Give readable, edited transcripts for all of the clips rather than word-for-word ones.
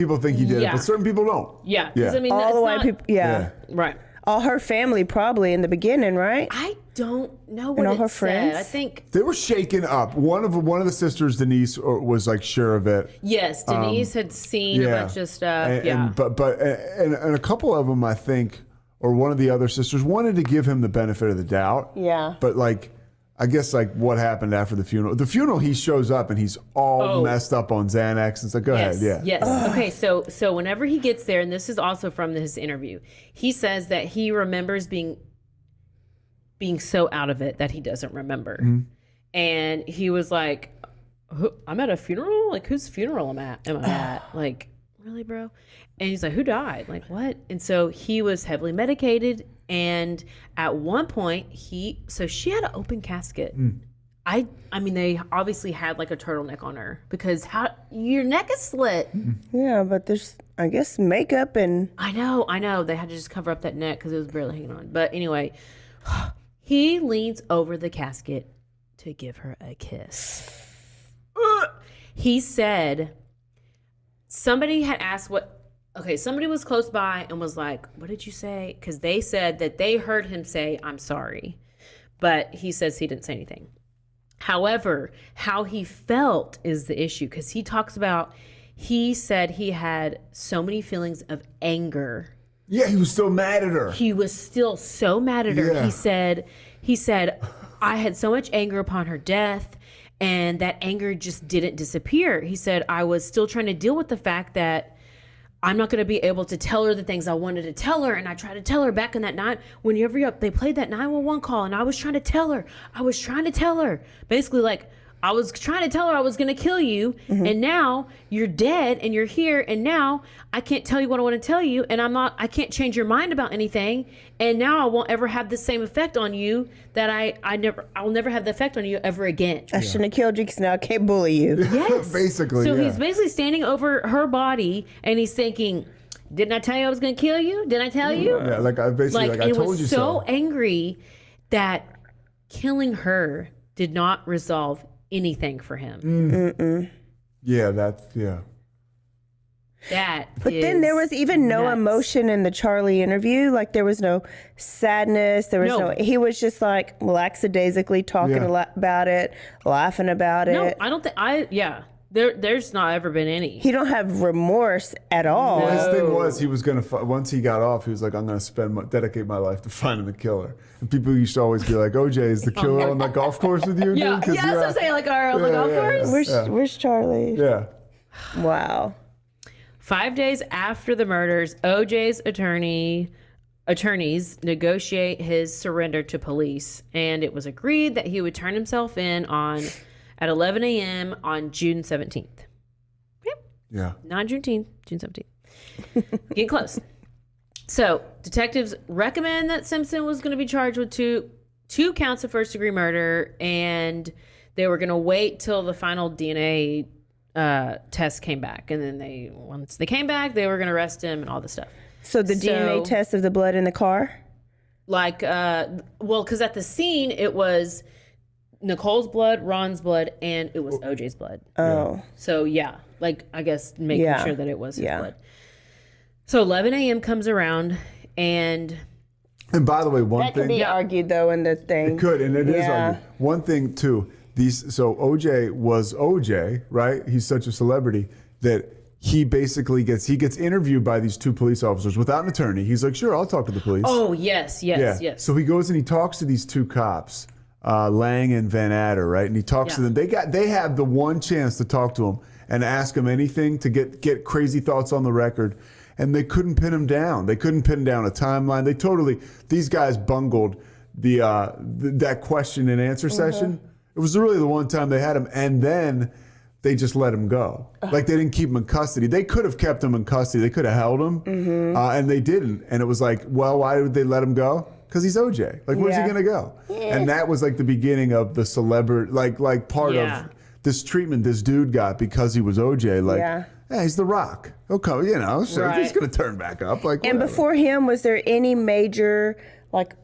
People think he did it, but certain people don't. Yeah. I mean, all the white people. Yeah. Right. All her family probably in the beginning, right? I don't know what all it her said. friends? I think They were shaken up. One of the sisters, Denise, was like sure of it. yes, Denise had seen a bunch of stuff. And a couple of them, I think, or one of the other sisters wanted to give him the benefit of the doubt. Yeah. But like, I guess like what happened after the funeral. The funeral, he shows up and he's all messed up on Xanax. It's like, go ahead, yeah. Yes. Okay. So whenever he gets there, and this is also from his interview, he says that he remembers being so out of it that he doesn't remember. Mm-hmm. And he was like, I'm at a funeral? Like, whose funeral am I at? Like, really, bro? And he's like, who died? Like, what? And so he was heavily medicated. And at one point, she had an open casket. I mean, they obviously had like a turtleneck on her because your neck is slit. Yeah, but there's, I guess, makeup and... I know. They had to just cover up that neck because it was barely hanging on. But anyway, he leans over the casket to give her a kiss. He said somebody had asked somebody was close by and was like, what did you say? Because they said that they heard him say, I'm sorry. But he says he didn't say anything. However, how he felt is the issue because he said he had so many feelings of anger. Yeah, he was still mad at her. He was still so mad at her. Yeah. He said, I had so much anger upon her death, and that anger just didn't disappear. He said, I was still trying to deal with the fact that I'm not going to be able to tell her the things I wanted to tell her. And I tried to tell her back in that night, whenever they played that 911 call, and I was trying to tell her. Basically, like, I was trying to tell her I was going to kill you, and now you're dead, and you're here, and now I can't tell you what I want to tell you, and I can't change your mind about anything, and now I won't ever have the same effect on you that I'll never have the effect on you ever again. I shouldn't have killed you because now I can't bully you. Yes. Basically, So yeah. he's basically standing over her body, and he's thinking, didn't I tell you I was going to kill you? Didn't I tell you? Yeah, like I basically, like I told you so. He was so angry that killing her did not resolve anything for him. Yeah, that's, yeah. But then there was even no emotion in the Charlie interview. Like there was no sadness. There was he was just like lackadaisically talking a lot about it, laughing about it. No, I don't think there's not ever been any. He don't have remorse at all. Well, his thing was he was going to, once he got off, he was like, I'm going to dedicate my life to finding the killer. And people used to always be like, OJ, is the killer on the golf course with you? Yeah, dude? that's what I'm saying, like on the golf course. Where's Charlie? Yeah. Wow. 5 days after the murders, OJ's attorneys negotiate his surrender to police, and it was agreed that he would turn himself in at 11 a.m. on June 17th. Yep. Yeah. Not Juneteenth, June 17th. Getting close. So detectives recommend that Simpson was going to be charged with two counts of first-degree murder, and they were going to wait till the final DNA test came back. And then once they came back, they were going to arrest him and all this stuff. So the DNA test of the blood in the car? Like, because at the scene, it was Nicole's blood, Ron's blood, and it was OJ's blood. Oh. So, yeah, like, I guess making sure that it was his blood. So 11 a.m. comes around, and by the way, one that thing. That could be argued, though, in the thing. It could, and it is argued. One thing, too, so OJ was OJ, right? He's such a celebrity that he basically gets interviewed by these two police officers without an attorney. He's like, sure, I'll talk to the police. Oh, yes. So he goes and he talks to these two cops, Lang and Van Adder, right? And he talks to them. They have the one chance to talk to him and ask him anything to get crazy thoughts on the record. And they couldn't pin him down. They couldn't pin down a timeline. These guys bungled that question and answer session. It was really the one time they had him, and then they just let him go. Like they didn't keep him in custody. They could have kept him in custody. They could have held him, and they didn't. And it was like, well, why would they let him go? Because he's OJ. Like, where's he gonna go? And that was like the beginning of the celebrity, like part of this treatment this dude got because he was OJ. Like, yeah, he's The Rock. Okay, so he's gonna turn back up. Like, and whatever. before him, was there any major like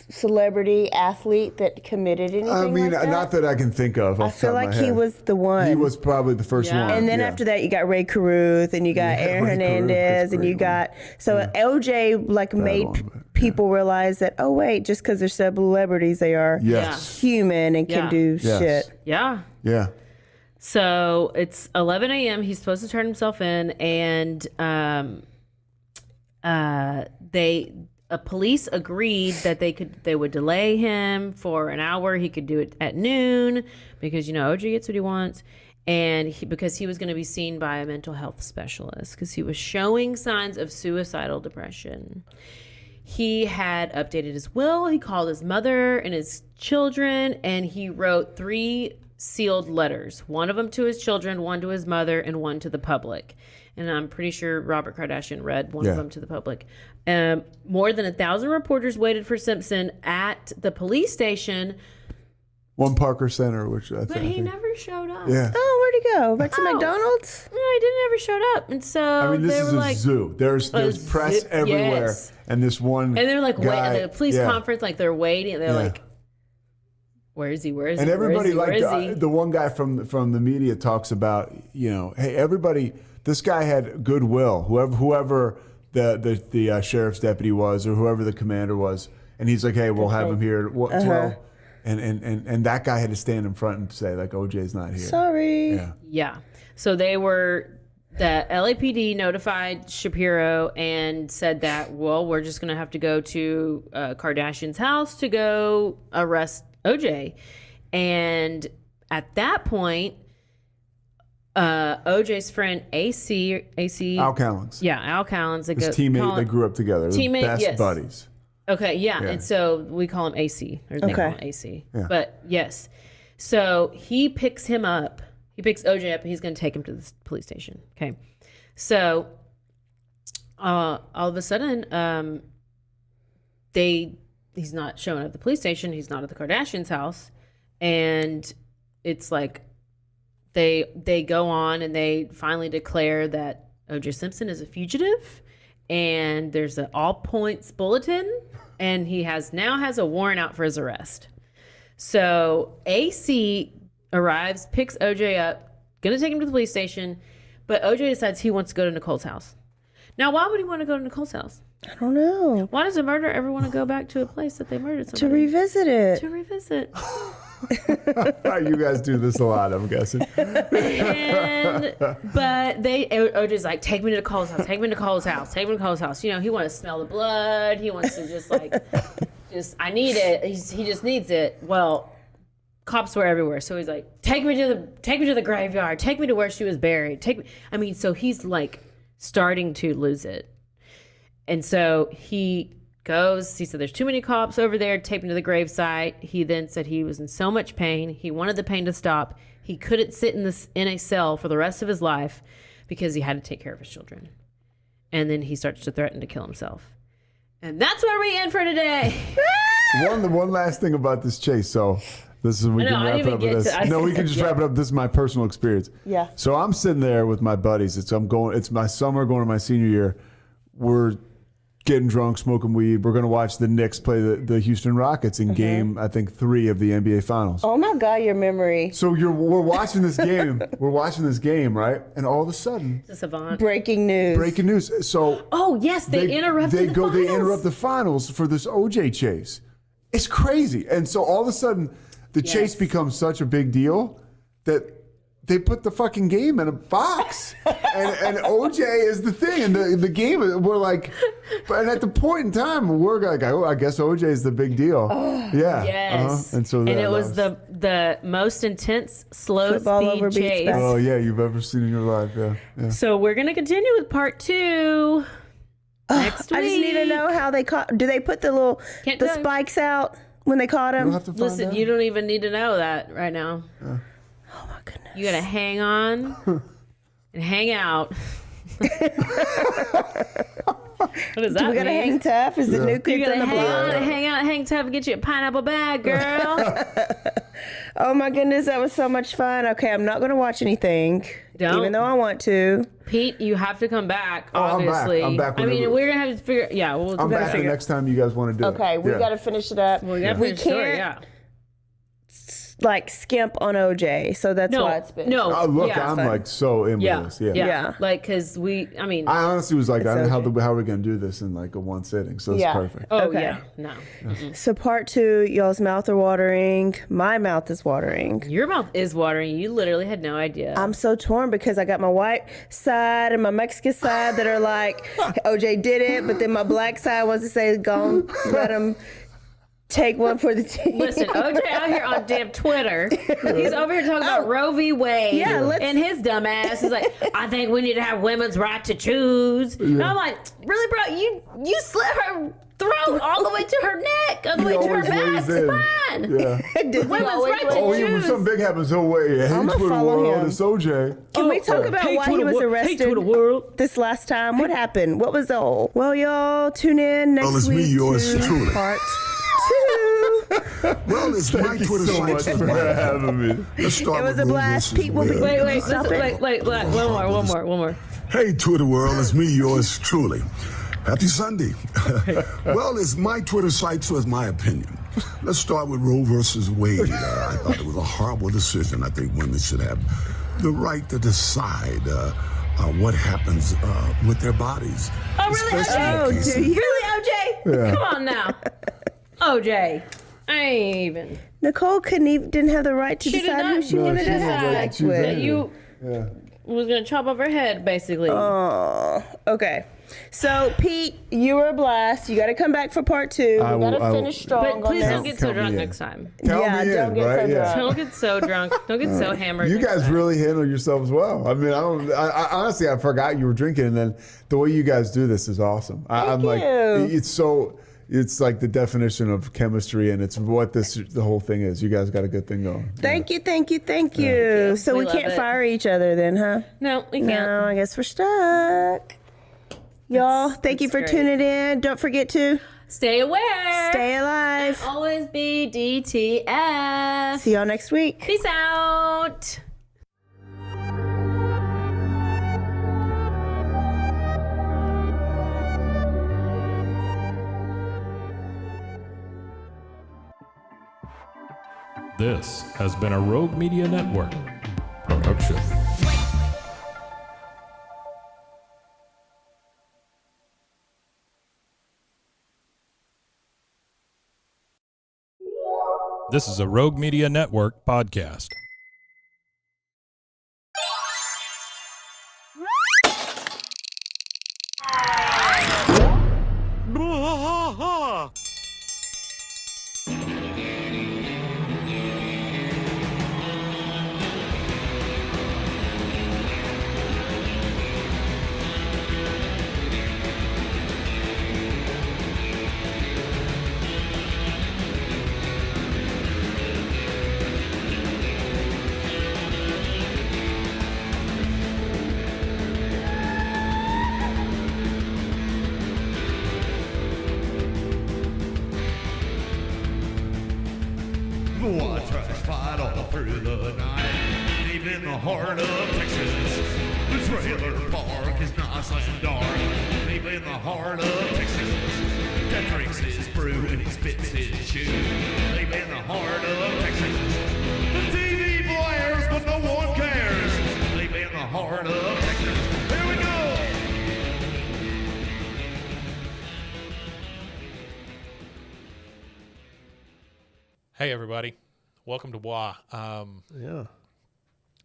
celebrity athlete that committed anything I mean, like that? not that I can think of. I feel like he was the one. He was probably the first one. And then after that, you got Ray Caruth, and you got Aaron Hernandez, and you got OJ like made people realize that, oh wait, just because they're celebrities, they are human and can do shit. Yeah. Yeah. So it's 11 a.m. He's supposed to turn himself in, and police agreed that they would delay him for an hour. He could do it at noon because OJ gets what he wants, and because he was going to be seen by a mental health specialist because he was showing signs of suicidal depression. He had updated his will. He called his mother and his children, and he wrote 3 sealed letters, one of them to his children, one to his mother, and one to the public. And I'm pretty sure Robert Kardashian read one of them to the public. More than 1,000 reporters waited for Simpson at the police station. One Parker Center, which I think. But he never showed up. Yeah. Oh, where'd he go? Back to McDonald's? No, he didn't ever showed up. And so I mean, this they is were a like, zoo. There's press everywhere. Yes. And this one And they're like, wait, guy, at the police conference, like they're waiting. And they're like, where is he? Where is he? And everybody, Where is he? the one guy from the media talks about, hey, everybody, this guy had goodwill. Whoever the sheriff's deputy was, or whoever the commander was, and he's like, hey, we'll have him here. Well, and that guy had to stand in front and say, like, OJ's not here. Sorry. Yeah. So the LAPD notified Shapiro and said that, well, we're just going to have to go to Kardashian's house to go arrest OJ. And at that point, OJ's friend AC Al Cowens. Yeah, Al Cowens. His teammate, they grew up together. Teammate, best buddies. Okay, yeah. And so we call him AC. Or they call him AC. Yeah. But yes. So he picks him up. He picks OJ up and he's going to take him to the police station. Okay. So all of a sudden, he's not showing up at the police station. He's not at the Kardashians' house. And it's like they go on and they finally declare that OJ Simpson is a fugitive. And there's an all points bulletin. And he now has a warrant out for his arrest. So AC arrives, picks OJ up, gonna take him to the police station, but OJ decides he wants to go to Nicole's house. Now, why would he want to go to Nicole's house? I don't know. Why does a murderer ever want to go back to a place that they murdered somebody? To revisit it. To revisit. You guys do this a lot, I'm guessing. But OJ's like, take me to Nicole's house, take me to Nicole's house, take me to Nicole's house. He wants to smell the blood. He wants to just I need it. He just needs it. Well, cops were everywhere. So he's like, take me to the graveyard. Take me to where she was buried. So he's like starting to lose it. And so he goes, he said, there's too many cops over there. Take me to the gravesite. He then said he was in so much pain. He wanted the pain to stop. He couldn't sit in a cell for the rest of his life because he had to take care of his children. And then he starts to threaten to kill himself. And that's where we end for today. One last thing about this chase. So we can wrap it up with this. We can just wrap it up. This is my personal experience. Yeah. So I'm sitting there with my buddies. It's my summer going to my senior year. We're getting drunk, smoking weed. We're going to watch the Knicks play the Houston Rockets in game, I think, 3 of the NBA Finals. Oh my God, your memory. So we're watching this game. We're watching this game, right? And all of a sudden, breaking news. So they interrupt the finals. They interrupt the finals for this OJ chase. It's crazy. And so all of a sudden, the chase becomes such a big deal that they put the fucking game in a box, and OJ is the thing, and the game. We're like, and at the point in time, we're like, oh, I guess OJ is the big deal. Yeah. Yes. And so it was the most intense slow speed chase. Oh yeah, you've ever seen in your life. Yeah. So we're gonna continue with part 2 next week. I just need to know how they caught. Do they put the spikes out when they caught him? Listen, you don't even need to know that right now. Oh my goodness. You gotta hang on and hang out. What does that We gotta mean? hang tough. Is the new You kids gotta on the block? hang tough, and get you a pineapple bag, girl. Oh my goodness, that was so much fun. Okay, I'm not gonna watch anything, even though I want to. Pete, you have to come back. Oh, Obviously, I'm back. I mean, whenever. we're gonna have to figure. Yeah, I'm back the next time you guys want to do it. Okay, we gotta finish it up. We gotta we finish the story, can't like skimp on OJ, so that's why it's been. No, Oh, look, yeah, I'm like so in with this. yeah. Like, cause I mean, I honestly was like, It's how are we gonna do this in like a one sitting? So it's perfect. oh Okay. yeah, no. So part 2, y'all's mouth are watering. My mouth is watering. Your mouth is watering. You literally had no idea. I'm so torn because I got my white side and my Mexican side that are like, OJ did it, but then my black side wants to say, go let him take one for the team. Listen, OJ out here on damn Twitter. He's over here talking about Roe v. Wade. Yeah, and his dumb ass is like, I think we need to have women's right to choose. And I'm like, really, bro? You slit her throat all the way to her neck, all the way to her back spine. Yeah. Women's right to Oh, choose. when something big happens, he'll wait. Hey, I'ma Twitter follow world, him. it's OJ. Can we talk about Hey, why he Twitter was Hey, arrested Twitter world. this last time? What happened? What was the whole? Well, y'all tune in next it's week me, yours to truly. part 2. Well, it's my Thank you Twitter so much site. for having me. Let's start It was with a Roe blast. versus Pete will be- Wade. Wait, Stop listen, it. wait, one more. Hey, Twitter world, it's me, yours truly. Happy Sunday. Well, it's my Twitter site, so it's my opinion. Let's start with Roe versus Wade. I thought it was a horrible decision. I think women should have the right to decide what happens with their bodies. Oh, really, Especially in Oh, cases- do you? Really, OJ? Come on now. OJ. I ain't even. Nicole didn't have the right to She did decide who not. she No, wanted she to didn't have have sex that. with. You was going to chop off her head, basically. Oh, okay. So, Pete, you were a blast. You got to come back for part 2. We I will- got to I will. finish strong But on please this. don't get so Count me drunk in. next time. Count Yeah, me don't in, get so right? drunk. Don't get so drunk. Don't get so hammered. You next guys time. really handle yourselves well. I mean, I honestly, I forgot you were drinking, and then the way you guys do this is awesome. I'm like, you. it's like the definition of chemistry, and it's what the whole thing is. You guys got a good thing going. Thank you. you. So We we can't love it. fire each other then, huh? No, we can't. No, I guess we're stuck. Y'all, thank you for great. tuning in. Don't forget to Stay aware. stay alive. Always be DTF. See y'all next week. Peace out. This has been a Rogue Media Network production. This is a Rogue Media Network podcast. I tried to fight all through the night, deep in the heart of Texas. The trailer park is nice and dark, deep in the heart of Texas. That drinks his brew and he spits his chew, deep in the heart of Texas. The TV blares, but no one cares, deep in the heart of Texas. Here we go! Hey, everybody. Welcome to WA. Yeah.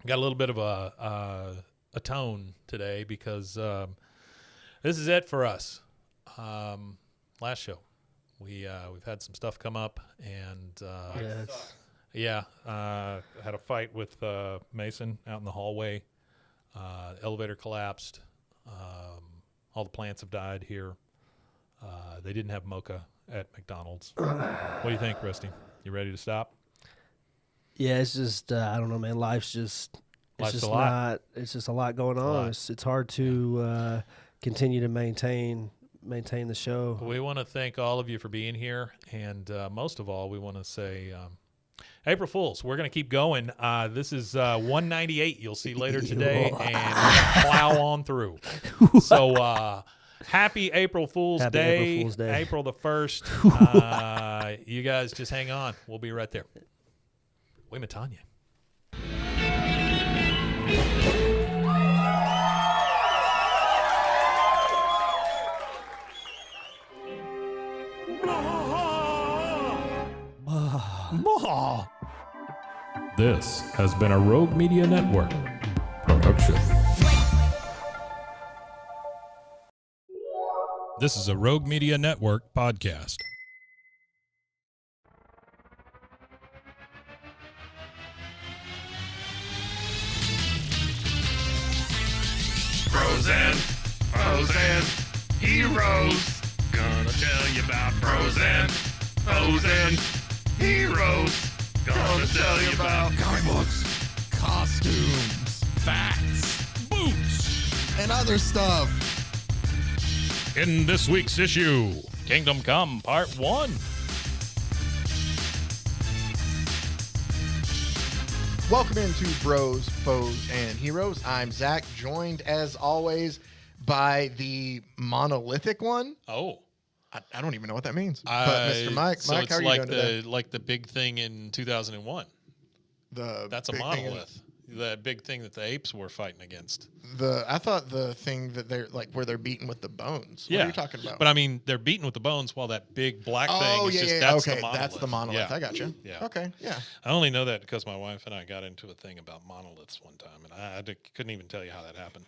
Got a little bit of a tone today because this is it for us. Last show, we've had some stuff come up, and had a fight with Mason out in the hallway. Elevator collapsed. All the plants have died here. They didn't have mocha at McDonald's. What do you think, Rusty? You ready to stop? Yeah, it's just I don't know, man. Life's just a lot. It's just a lot going on. lot. It's hard to continue to maintain maintain the show. We want to thank all of you for being here, and most of all, we want to say April Fools. We're going to keep going. This is 198 you'll see later today, and we're gonna plow on through. So happy April Fool's Day. April Fool's Day. April the 1st. You guys just hang on. We'll be right there. We Matanya. This has been a Rogue Media Network production. This is a Rogue Media Network podcast. Pros and heroes. Gonna tell you about pros and heroes. Gonna tell you about comic books, costumes, facts, boots, and other stuff. In this week's issue, Kingdom Come Part 1. Welcome into Bros, Foes, and Heroes. I'm Zach, joined as always by the monolithic one. Oh. I don't even know what that means. But Mr. Mike, so Mike, it's how are you like doing today? like the big thing in 2001. That's a big thing monolith. The big thing that the apes were fighting against. I thought the thing that they're like where they're beaten with the bones. What are you talking about? But I mean, they're beaten with the bones while that big black thing is just that's okay, the monolith. that's the monolith. Yeah. I got you. Yeah. Okay. Yeah. I only know that because my wife and I got into a thing about monoliths one time, and I couldn't even tell you how that happened.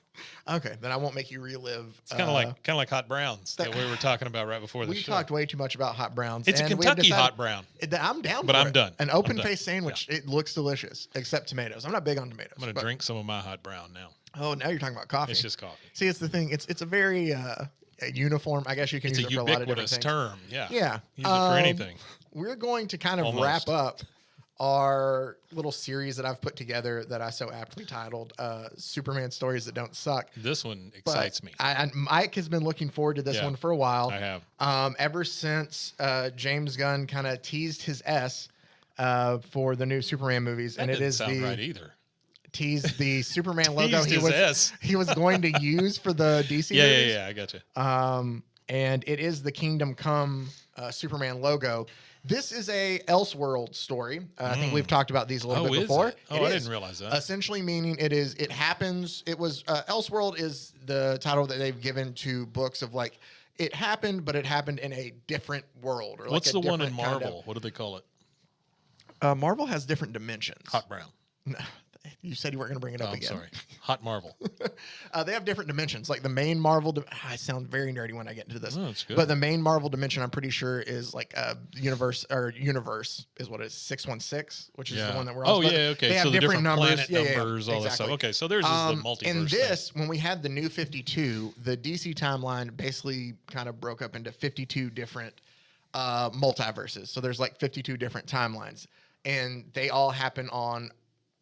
Okay, then I won't make you relive. It's kind of like hot browns that we were talking about right before the We show. talked way too much about hot browns. It's a and we Kentucky decided- hot brown. I'm down. But for I'm it. done. An I'm open done. face sandwich. It looks delicious, except tomatoes. I'm not big on tomatoes. I'm gonna but- drink some of my hot brown now. Oh, now you're talking about coffee. It's just coffee. See, it's the thing. It's a very uniform. I guess you can It's use a it for a lot of different ubiquitous things. term. Yeah. Yeah. Use it for anything. We're going to kind of Almost. wrap up our little series that I've put together that I so aptly titled Superman Stories That Don't Suck. This one But excites me. Mike has been looking forward to this Yeah, one for a while. I have. Ever since James Gunn kind of teased his S for the new Superman movies. That and it didn't is sound right either. Teased the Superman logo Teased his S. he was going to use for the DC movies. Yeah, I got you. And it is the Kingdom Come Superman logo. This is a Elseworld story. I think we've talked about these a little bit is before. it? Oh, I didn't realize that. Essentially meaning it happens. It was Elseworld is the title that they've given to books of like it happened, but it happened in a different world. Or What's like the one in different kind Marvel? What do they call it? of- Marvel has different dimensions. Hot brown. You said you weren't going to bring it Oh, up I'm again. sorry. Hot Marvel. They have different dimensions. Like the main Marvel, I sound very nerdy when I get into this. No, it's good. But the main Marvel dimension, I'm pretty sure, is like a universe is what it is 616, which is the one that we're on. Oh, yeah, okay. They have So the different numbers, planet numbers, all that stuff. Okay, so there's the multiverse And thing. this, when we had the new 52, the DC timeline basically kind of broke up into 52 different multiverses. So there's like 52 different timelines, and they all happen on.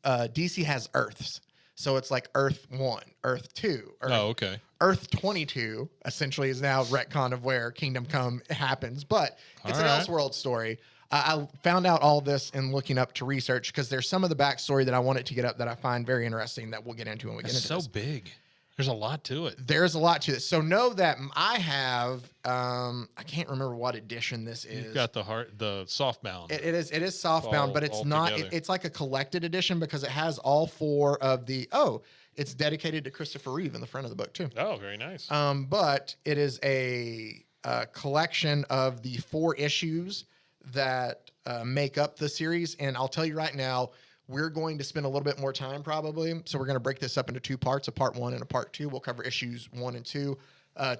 DC has Earths. So it's like Earth 1, Earth 2, okay. Earth 22 essentially is now retcon of where Kingdom Come happens, but it's an Elseworld story. I found out all this in looking up to research because there's some of the backstory that I wanted to get up that I find very interesting that we'll get into when we get It's into so this. big. There's a lot to it. There's a lot to this. So know that I have, I can't remember what edition this is. You've got the softbound. It is softbound, but it's all not. together. It's like a collected edition because it has all four of the. Oh, it's dedicated to Christopher Reeve in the front of the book too. Oh, very nice. But it is a collection of the 4 issues that make up the series, and I'll tell you right now, we're going to spend a little bit more time probably. So we're going to break this up into 2 parts, a part 1 and a part 2. We'll cover issues 1 and 2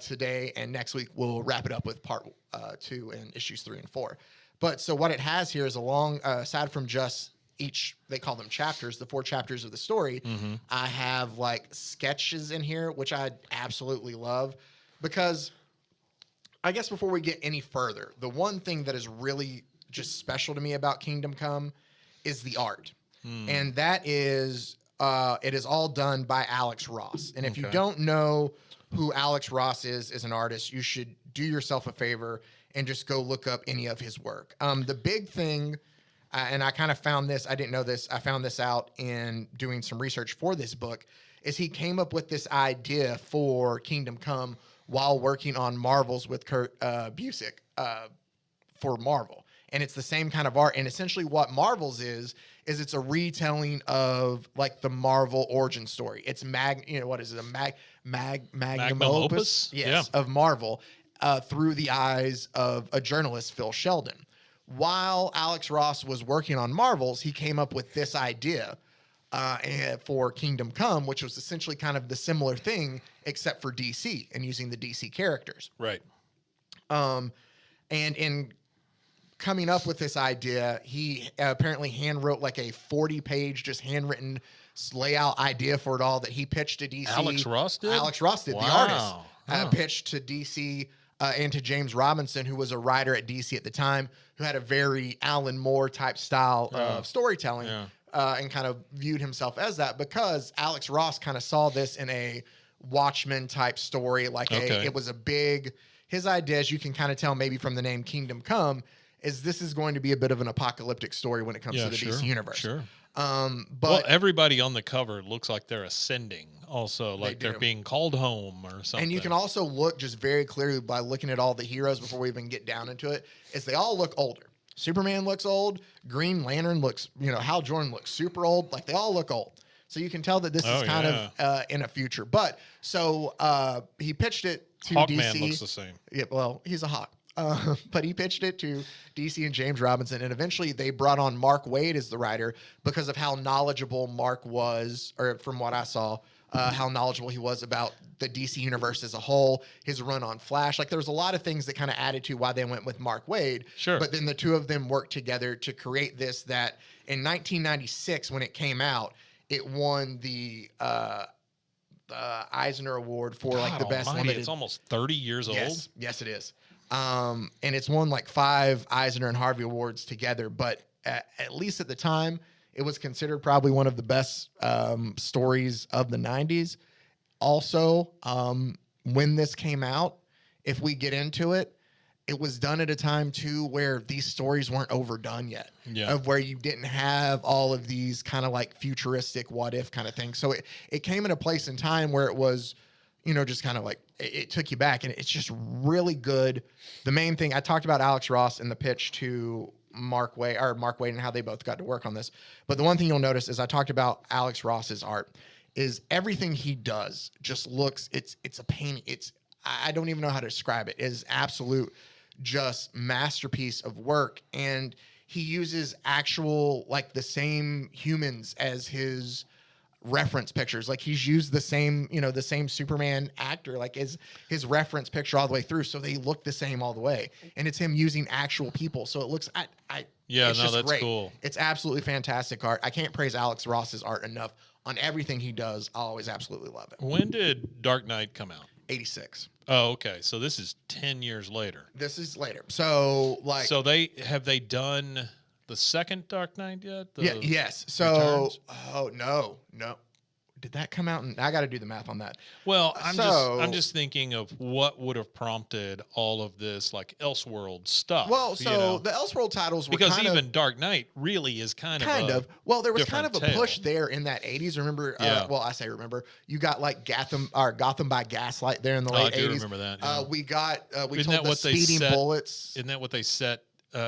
today, and next week we'll wrap it up with part 2 and issues 3 and 4. But so what it has here is a long, aside from just each, they call them chapters, the 4 chapters of the story, I have like sketches in here, which I absolutely love because I guess before we get any further, the one thing that is really just special to me about Kingdom Come is the art. And that is, it is all done by Alex Ross. And if you don't know who Alex Ross is as an artist, you should do yourself a favor and just go look up any of his work. The big thing, and I kind of found this, I didn't know this, I found this out in doing some research for this book, is he came up with this idea for Kingdom Come while working on Marvels with Kurt Busiek for Marvel. And it's the same kind of art. And essentially what Marvels is it's a retelling of like the Marvel origin story. It's what is it? A magnum opus? Yes, of Marvel through the eyes of a journalist, Phil Sheldon. While Alex Ross was working on Marvels, he came up with this idea for Kingdom Come, which was essentially kind of the similar thing, except for DC and using the DC characters. Right. And in coming up with this idea, he apparently handwrote like a 40-page, just handwritten layout idea for it all that he pitched to DC. Alex Ross did? Alex Ross did, the artist. Pitched to DC and to James Robinson, who was a writer at DC at the time, who had a very Alan Moore type style of storytelling. And kind of viewed himself as that, because Alex Ross kind of saw this in a Watchmen type story. It was a big, his idea, as you can kind of tell maybe from the name Kingdom Come, is this is going to be a bit of an apocalyptic story when it comes to the DC universe. Sure. But everybody on the cover looks like they're ascending also, like they're being called home or something. And you can also look just very clearly by looking at all the heroes before we even get down into it, is they all look older. Superman looks old. Green Lantern looks, Hal Jordan looks super old. Like, they all look old. So you can tell that this is kind of in a future. But so he pitched it to DC. Hawkman looks the same. Yeah, well, he's a hawk. But he pitched it to DC and James Robinson, and eventually they brought on Mark Waid as the writer because of how knowledgeable Mark was, or from what I saw, how knowledgeable he was about the DC universe as a whole, his run on Flash. Like, there was a lot of things that kind of added to why they went with Mark Waid. Sure. But then the two of them worked together to create this that in 1996, when it came out, it won the Eisner Award for like the best limited. It's almost 30 years old. Yes, it is. And it's won like 5 Eisner and Harvey Awards together. But at least at the time, it was considered probably one of the best stories of the 90s. Also, when this came out, if we get into it, it was done at a time too where these stories weren't overdone yet. Yeah. Of where you didn't have all of these kind of like futuristic what if kind of things. So it came in a place in time where it was, just kind of like it took you back, and it's just really good. The main thing I talked about Alex Ross in the pitch to Mark Waid and how they both got to work on this. But the one thing you'll notice is I talked about Alex Ross's art is everything he does just looks, it's a painting. I don't even know how to describe it. It is absolute just masterpiece of work. And he uses actual, like the same humans as his reference pictures. Like he's used the same, the same Superman actor, like his reference picture all the way through. So they look the same all the way. And it's him using actual people. So it looks, that's great. Cool. It's absolutely fantastic art. I can't praise Alex Ross's art enough. On everything he does, I always absolutely love it. When did Dark Knight come out? 86. Oh, okay. So this is 10 years later. This is later. So have they done the second Dark Knight yet? Yes. So, no. Did that come out? I got to do the math on that. Well, I'm just thinking of what would have prompted all of this, like Elseworld stuff. Well, the Elseworld titles were because even Dark Knight really is kind of. Well, there was kind of a push there in that 80s. Remember? I say remember. You got like Gotham by Gaslight there in the late 80s. I do remember that. Yeah. We told the Speeding Bullets. Isn't that what they set?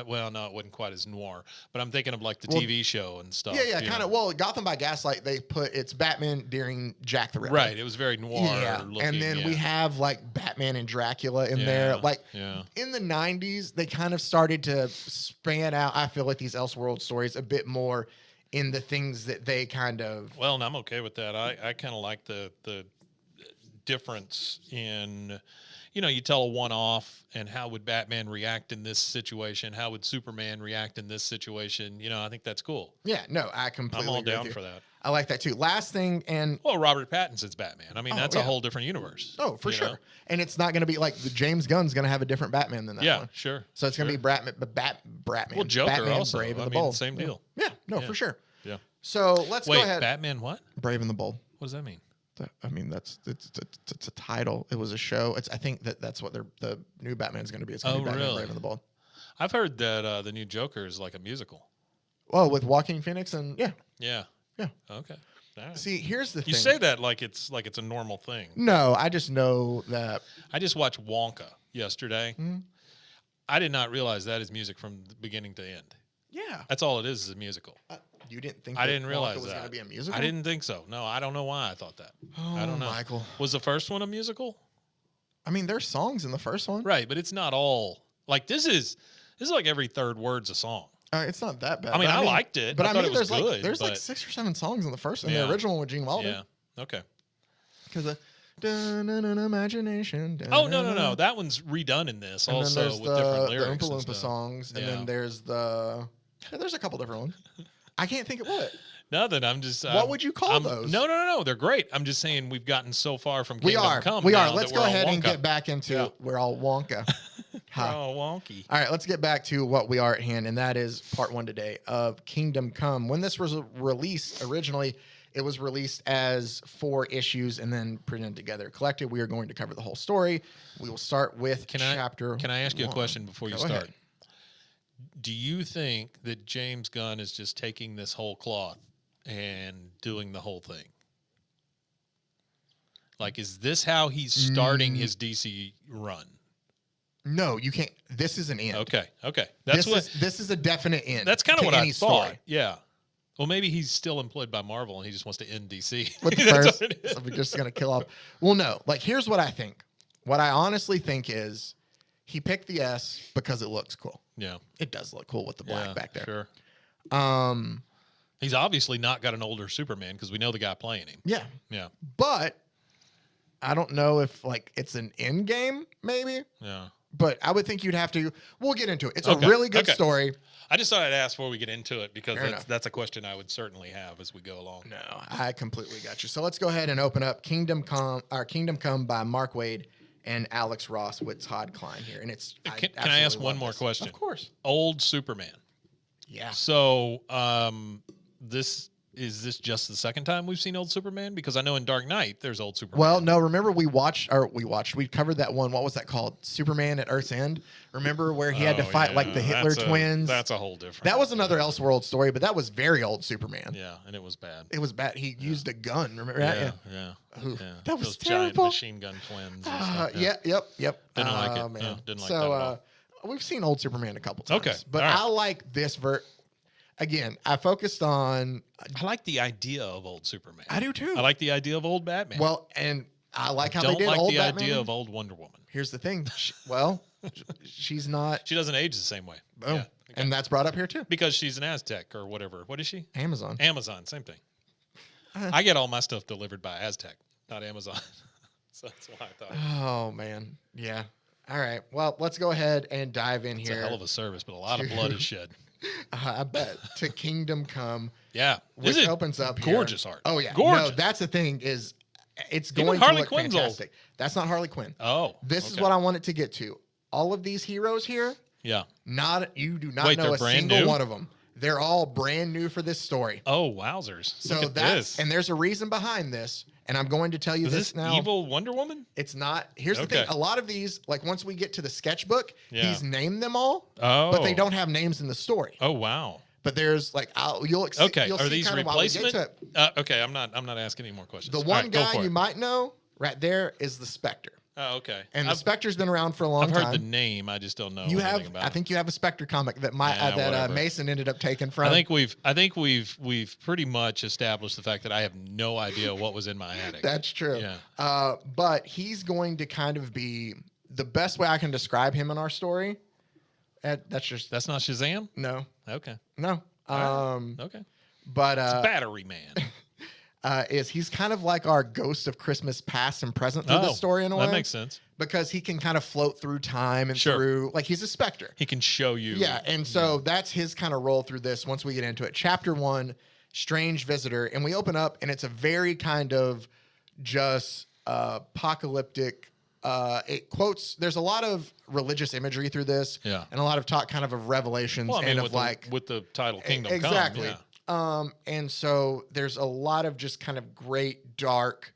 Well, no, it wasn't quite as noir, but I'm thinking of like the TV show and stuff. Yeah, kind of. Well, Gotham by Gaslight, it's Batman during Jack the Ripper. Right. It was very noir looking. And then we have like Batman and Dracula in there. Like in the 90s, they kind of started to span out, I feel like, these Elseworld stories a bit more in the things that they kind of. Well, and I'm okay with that. I kind of like the difference in. You tell a one-off, and how would Batman react in this situation? How would Superman react in this situation? I think that's cool. Yeah, no, I completely I'm all agree down with you. for that. I like that too. Last thing, Robert Pattinson's Batman. I mean, that's a whole different universe. Oh, for sure. And it's not going to be like the James Gunn's going to have a different Batman than that one. Yeah, sure. So it's going to be Batman. Well, Joker Batman, also. Brave and the Bold. Same deal. Yeah, no, for sure. Yeah. So let's go ahead. Batman what? Brave and the Bold. What does that mean? I mean, it's a title. It was a show. I think that's what the new Batman's going to be. It's going to be Batman really? Brave and the Bold. I've heard that the new Joker is like a musical. Oh, with Joaquin Phoenix and Yeah. Yeah. Okay. All right. See, here's the thing. You say that like it's a normal thing. No, I just know that. I just watched Wonka yesterday. Mm-hmm. I did not realize that is music from the beginning to end. Yeah. That's all it is a musical. You didn't think I that didn't realize Wonka was that. going to be a musical? I didn't think so. No, I don't know why I thought that. Oh, I don't know. Michael. Was the first one a musical? I mean, there's songs in the first one. Right, but it's not all. Like this is like every third word's a song. It's not that bad. I mean, but I liked it. But I I thought mean, it was there's good, like 6 or 7 songs in the first one. Yeah. The original one with Gene Wilder. Yeah. Okay. Because imagination. Oh no. That one's redone in this And then also there's with different lyrics. the and Oompa Loompa stuff. songs, and Yeah. then there's there's a couple different ones. I can't think of what. Nothing. I'm just. What would you call those? No. They're great. I'm just saying we've gotten so far from We Kingdom are. Come. We now are. Let's that go we're all ahead and Wonka. get back into Yeah. we're all Wonka. We're all wonky. All right, let's get back to what we are at hand, and that is part 1 today of Kingdom Come. When this was released originally, it was released as 4 issues and then printed together collected. We are going to cover the whole story. We will start with chapter. Can I ask you a 1. question before you Go start? ahead. Do you think that James Gunn is just taking this whole cloth and doing the whole thing? Like, is this how he's starting his DC run? No, you can't. This is an end. Okay. This is a definite end. That's kind of to what any I thought. story. Yeah. Well, maybe he's still employed by Marvel and he just wants to end DC. With the That's first, what it is. so we're just gonna kill off. Well, no. Like, here's what I think. What I honestly think is he picked the S because it looks cool. Yeah. It does look cool with the black back there. Sure. He's obviously not got an older Superman because we know the guy playing him. Yeah. Yeah. But I don't know if like it's an end game, maybe. Yeah. But I would think you'd have to. We'll get into it. It's Okay, a really good okay. story. I just thought I'd ask before we get into it because Fair enough. that's a question I would certainly have as we go along. No, I completely got you. So let's go ahead and open up Kingdom Come by Mark Waid and Alex Ross with Todd Klein here. And it's Can I ask absolutely one love more this. question? Of course. Old Superman. Yeah. So, is this just the second time we've seen old Superman? Because I know in Dark Knight there's old Superman. Well, no, remember we covered that one. What was that called? Superman at Earth's End. Remember where he had to fight like the Hitler twins? That's a whole different. That was another Elseworld story, but that was very old Superman. Yeah, and it was bad. It was bad. He used a gun. Remember? Yeah. That was Those terrible. giant machine gun twins. and stuff, Yep. Didn't like it. Oh, man. No, didn't like so, that at all. we've seen old Superman a couple times. Okay, But all right. I like this Again, I focused on. I like the idea of old Superman. I do too. I like the idea of old Batman. Well, and I like how don't they did like old the Batman. idea of old Wonder Woman. Here's the thing. She's not. She doesn't age the same way. Boom. Yeah, okay. And that's brought up here too. Because she's an Aztec or whatever. What is she? Amazon. Amazon, same thing. I get all my stuff delivered by Aztec, not Amazon. So that's why I thought Oh man. Yeah. All right. Well, let's go ahead and dive in it's here. a hell of a service, but a lot of blood is shed. I bet to Kingdom Come, Yeah. which Is it opens up here. gorgeous art? Oh yeah. Gorgeous. No, that's the thing is, it's Even going Harley to look Quinn's fantastic. That's not Harley Quinn. Oh. This is okay. what I wanted to get to. All of these heroes here, Yeah. you do not Wait, know they're a brand single new? one of them. They're all brand new for this story. Oh, wowzers. So Look at that's this. and there's a reason behind this, and I'm going to tell you Is this this now. evil Wonder Woman? It's not. Here's the Okay. thing. A lot of these, like once we get to the sketchbook, Yeah. he's named them all, Oh. but they don't have names in the story. Oh, wow. But there's like you'll Okay. You'll Are see these kind of while we get replacement? to it. Okay. I'm not asking any more questions. The All one right, go guy for you it. might know right there is the Spectre, Oh, okay. and the I've Spectre's been around for a long I've heard time. the name. I just don't know You anything have, about I think you have a Spectre comic that whatever. Mason ended up taking from. I think we've pretty much established the fact that I have no idea what was in my attic. That's true. Yeah. But he's going to kind of be the best way I can describe him in our story. That's not Shazam? no. Okay. No. Okay. But It's Battery Man. is he's kind of like our ghost of Christmas past and present through the story in a way. That makes sense. Because he can kind of float through time and Sure. through, like he's a specter. He can show you. Yeah, and so that's his kind of role through this once we get into it. Chapter 1, Strange Visitor, and we open up and it's a very kind of just apocalyptic it quotes, there's a lot of religious imagery through this, Yeah. and a lot of talk kind of revelations Well, I mean, and of with the title Kingdom exactly. Come. Yeah. And so there's a lot of just kind of great dark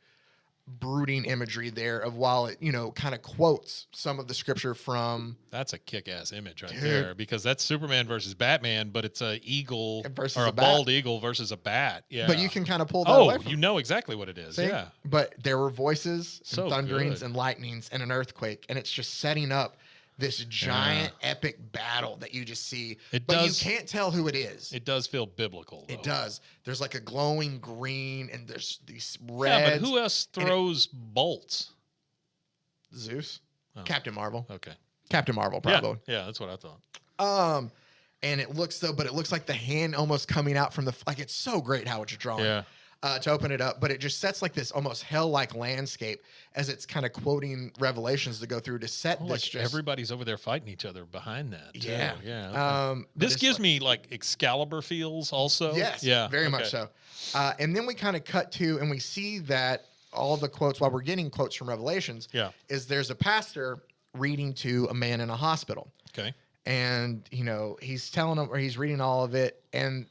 brooding imagery there of while it, kind of quotes some of the scripture from. That's a kick-ass image right Dude. there, because that's Superman versus Batman, but it's a eagle Versus or a a bat. bald eagle versus a bat. Yeah. But you can kind of pull that away from you know exactly what it is. See? Yeah. But there were voices, So and thunderings, good. and lightnings, and an earthquake, and it's just setting up this giant epic battle that you just see. It but does- you can't tell who it is. It does feel biblical, though. It does. There's like a glowing green, and there's these Yeah, reds. but who else throws bolts? Zeus, Oh. Captain Marvel, Okay. Captain Marvel, probably. Yeah, that's what I thought. And it looks but it looks like the hand almost coming out from like it's so great how it's drawn. Yeah. To open it up, but it just sets like this almost hell-like landscape as it's kind of quoting Revelations to go through to set Oh, this. like Just, everybody's over there fighting each other behind that. Too. Yeah. Yeah. Okay. but This it's gives like- me like Excalibur feels also. Yes. Yeah. Very much okay. so. And then we kind of cut to, and we see that all the quotes, while we're getting quotes from Revelations, is there's a pastor reading to a man in a hospital. Okay. And, he's telling him, or he's reading all of it. And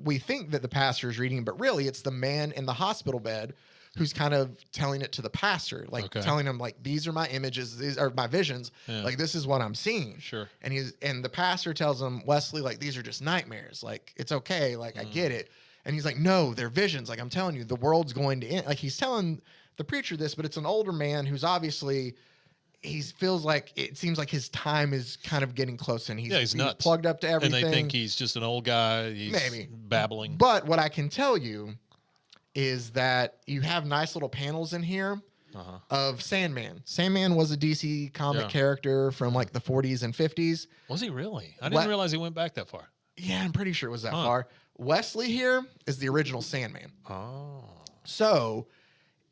we think that the pastor is reading, but really it's the man in the hospital bed who's kind of telling it to the pastor, like telling him, like, these are my images, these are my visions, like this is what I'm seeing. Sure. And the pastor tells him, Wesley, like, these are just nightmares. Like, it's okay. Like, I get it. And he's like, no, they're visions. Like, I'm telling you, the world's going to end. Like, he's telling the preacher this, but it's an older man who's obviously, he feels like, it seems like his time is kind of getting close, and he's nuts. plugged up to everything. And they think he's just an old guy. He's Maybe. babbling. But what I can tell you is that you have nice little panels in here of Sandman. Sandman was a DC comic character from like the 40s and 50s. Was he really? I didn't realize he went back that far. Yeah, I'm pretty sure it was that far. Wesley here is the original Sandman. Oh. So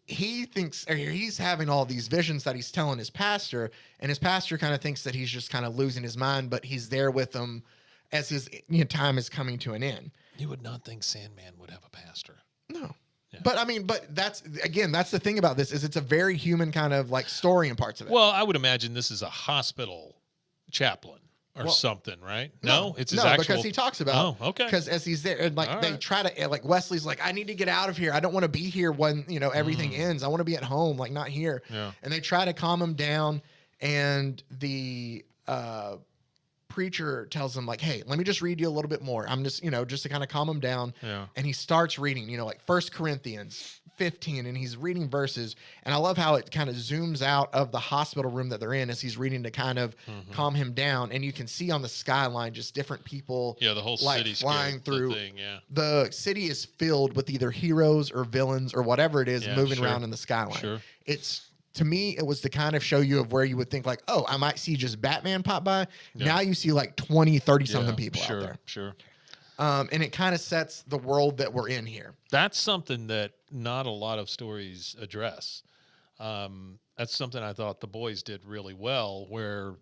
he thinks, or he's having all these visions that he's telling his pastor, and his pastor kind of thinks that he's just kind of losing his mind, but he's there with him as his time is coming to an end. You would not think Sandman would have a pastor. No. But I mean, that's the thing about this, is it's a very human kind of like story in parts of it. Well, I would imagine this is a hospital chaplain or something, right? No, it's his actual. Because he talks about. Oh, okay. Because as he's there, and like they try to, like Wesley's like, I need to get out of here. I don't want to be here when everything ends. I want to be at home, like not here. Yeah. And they try to calm him down, and the preacher tells him like, hey, let me just read you a little bit more. I'm just just to kind of calm him down. Yeah. And he starts reading, like 1 Corinthians 15, and he's reading verses. And I love how it kind of zooms out of the hospital room that they're in as he's reading to kind of calm him down. And you can see on the skyline just different people. Yeah, the whole like city flying through. thing, yeah. The city is filled with either heroes or villains or whatever it is moving around in the skyline. Sure. It's, to me, it was to kind of show you of where you would think like, oh, I might see just Batman pop by. Yeah. Now you see like 20, 30 something people out there. Sure. And it kind of sets the world that we're in here. That's something that not a lot of stories address. That's something I thought The Boys did really well, where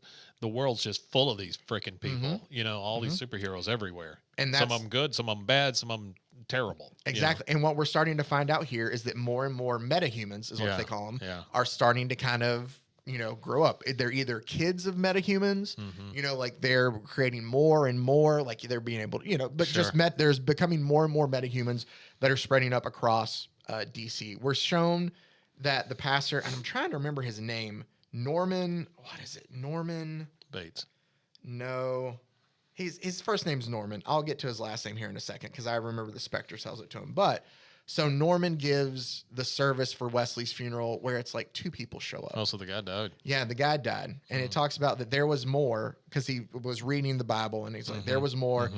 the world's just full of these freaking people, all these superheroes everywhere. And some of them good, some of them bad, some of them terrible. Exactly. And what we're starting to find out here is that more and more metahumans, is what they call them, are starting to kind of, grow up. They're either kids of metahumans, like they're creating more and more, like they're being able to, but there's becoming more and more metahumans that are spreading up across DC. We're shown that the pastor, and I'm trying to remember his name, Norman Bates. No. His first name's Norman. I'll get to his last name here in a second because I remember the Spectre tells it to him. But so Norman gives the service for Wesley's funeral where it's like 2 people show up. Oh, so the guy died. Yeah, the guy died. And it talks about that there was more because he was reading the Bible and he's like, there was more.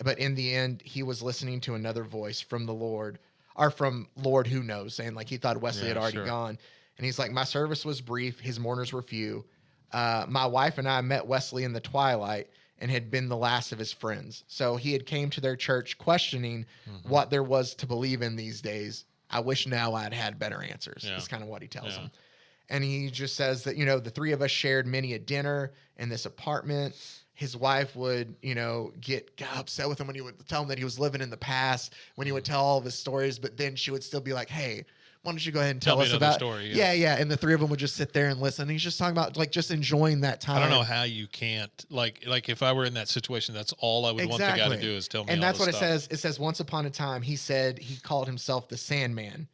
But in the end, he was listening to another voice from the Lord, or from Lord who knows, saying like he thought Wesley had already gone. And he's like, my service was brief. His mourners were few. My wife and I met Wesley in the twilight and had been the last of his friends. So he had came to their church questioning what there was to believe in these days. I wish now I'd had better answers. That's kind of what he tells him. And he just says that, the 3 of us shared many a dinner in this apartment. His wife would, get upset with him when he would tell him that he was living in the past, when he would tell all of his stories, but then she would still be like, hey, why don't you go ahead and tell us about story? Yeah. And the 3 of them would just sit there and listen. And he's just talking about like just enjoying that time. I don't know how you can't like if I were in that situation, that's all I would want the guy to do is tell me. And all that's what stuff. it says. It says once upon a time, he said he called himself the Sandman.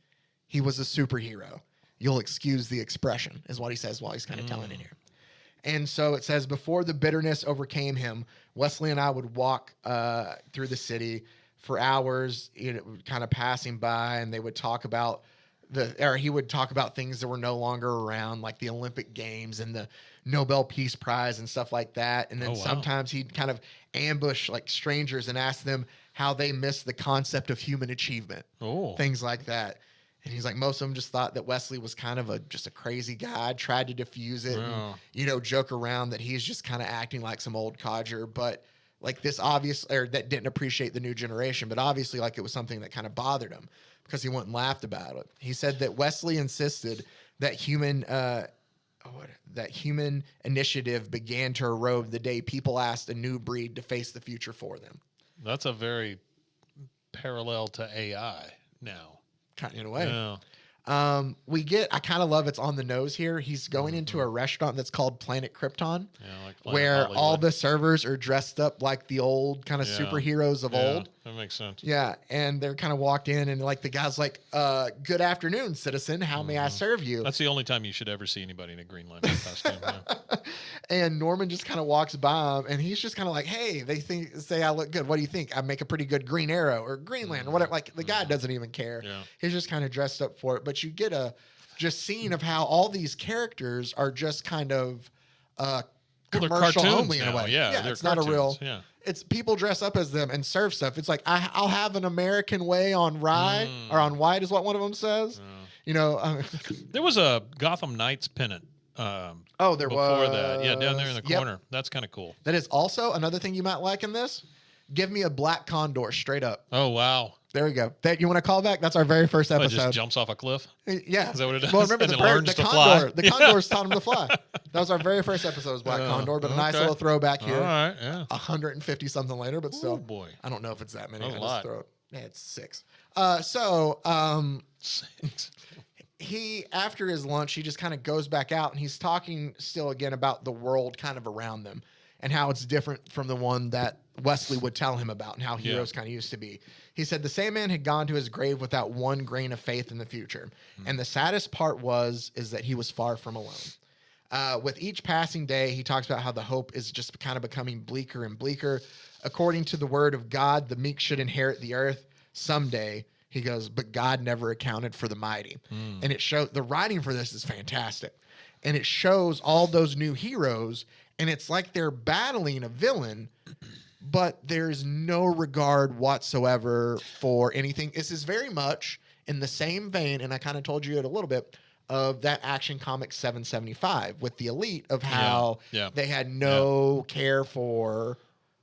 He was a superhero. You'll excuse the expression, is what he says while he's kind of telling it here. And so it says, before the bitterness overcame him, Wesley and I would walk through the city for hours, kind of passing by, and they would talk about he would talk about things that were no longer around, like the Olympic Games and the Nobel Peace Prize and stuff like that. And then sometimes he'd kind of ambush like strangers and ask them how they missed the concept of human achievement, things like that. And he's like, most of them just thought that Wesley was kind of just a crazy guy, tried to diffuse it, and, joke around that he's just kind of acting like some old codger. But like this that didn't appreciate the new generation, but obviously like it was something that kind of bothered him because he went and laughed about it. He said that Wesley insisted that human initiative began to erode the day people asked a new breed to face the future for them. That's a very parallel to AI now. In a way. Yeah. I kind of love it's on the nose here. He's going into a restaurant that's called Planet Krypton, where Hollywood. all the servers are dressed up like the old kind of superheroes of old. That makes sense. Yeah, and they're kind of walked in, and like the guy's like, "Good afternoon, citizen. How may I serve you?" That's the only time you should ever see anybody in a Green Lantern costume. Yeah. And Norman just kind of walks by him, and he's just kind of like, "Hey, they say I look good. What do you think? I make a pretty good Green Arrow or Green Lantern or whatever." Like the guy doesn't even care. Yeah. He's just kind of dressed up for it. But you get a scene of how all these characters are just kind of commercial only in a way. Yeah, it's not a real. Yeah. It's people dress up as them and serve stuff. It's like I'll have an American way on rye or on white is what one of them says. There was a Gotham Knights pennant. There before was that. Yeah, down there in the corner. That's kind of cool. That is also another thing you might like in this. Give me a black condor straight up. Oh wow. There we go. That you want to call back? That's our very first episode. It just jumps off a cliff. Yeah. Is that what it does? Well, remember And the it learns to condor. fly? The condors taught him to fly. That was our very first episode, was Black Condor, but a nice little throwback here. All right, yeah. 150 something later, but still. Oh boy. I don't know if it's that many. That's I a just lot. throw it. Yeah, it's 6. He, after his lunch, he just kind of goes back out and he's talking still again about the world kind of around them and how it's different from the one that Wesley would tell him about and how heroes kind of used to be. He said the same man had gone to his grave without one grain of faith in the future. And the saddest part is that he was far from alone. With each passing day, he talks about how the hope is just kind of becoming bleaker and bleaker. According to the word of God, the meek should inherit the earth someday. He goes, but God never accounted for the mighty. And it shows, the writing for this is fantastic. And it shows all those new heroes, and it's like they're battling a villain, but there's no regard whatsoever for anything. This is very much in the same vein, and I kind of told you it a little bit, of that Action Comics 775 with the Elite, of how they had no care for...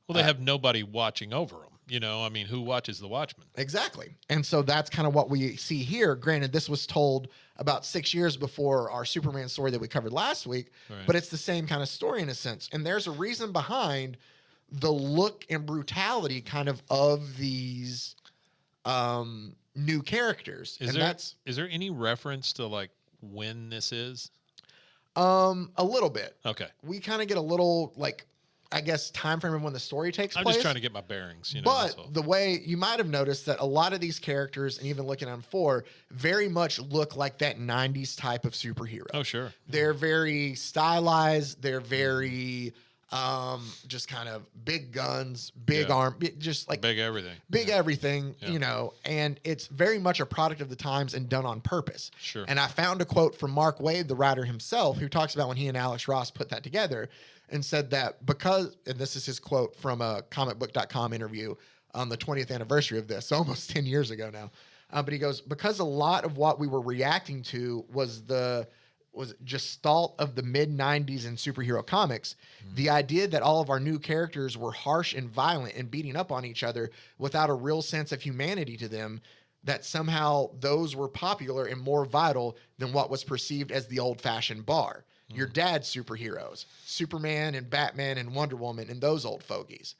Well, they have nobody watching over them. I mean, who watches the Watchmen? Exactly. And so that's kind of what we see here. Granted, this was told about 6 years before our Superman story that we covered last week, but it's the same kind of story in a sense. And there's a reason behind the look and brutality kind of these new characters. Is there any reference to like when this is? A little bit. Okay. We kind of get a little I guess time frame of when the story takes place. I'm just trying to get my bearings. But the way you might have noticed that a lot of these characters, and even looking on 4, very much look like that 90s type of superhero. Oh, sure. They're very stylized. They're very just kind of big guns, big arm, just like big everything. Big everything, and it's very much a product of the times and done on purpose. Sure. And I found a quote from Mark Waid, the writer himself, who talks about when he and Alex Ross put that together, and said that and this is his quote from a comicbook.com interview on the 20th anniversary of this, almost 10 years ago now. But he goes, because a lot of what we were reacting to was gestalt of the mid-90s in superhero comics, the idea that all of our new characters were harsh and violent and beating up on each other without a real sense of humanity to them, that somehow those were popular and more vital than what was perceived as the old-fashioned bar. Your dad's superheroes, Superman and Batman and Wonder Woman and those old fogies.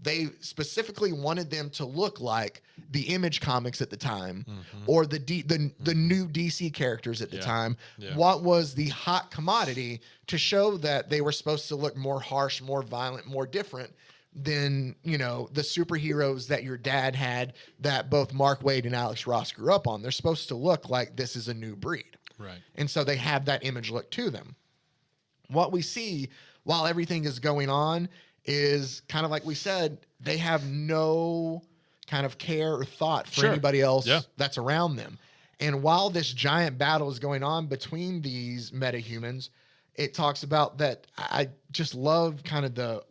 They specifically wanted them to look like the Image comics at the time, or the new DC characters at the time. What was the hot commodity to show that they were supposed to look more harsh, more violent, more different than, the superheroes that your dad had, that both Mark Waid and Alex Ross grew up on. They're supposed to look like this is a new breed. Right. And so they have that image look to them. What we see while everything is going on is kind of like we said, they have no kind of care or thought for anybody else that's around them. And while this giant battle is going on between these metahumans, it talks about that. I just love kind of the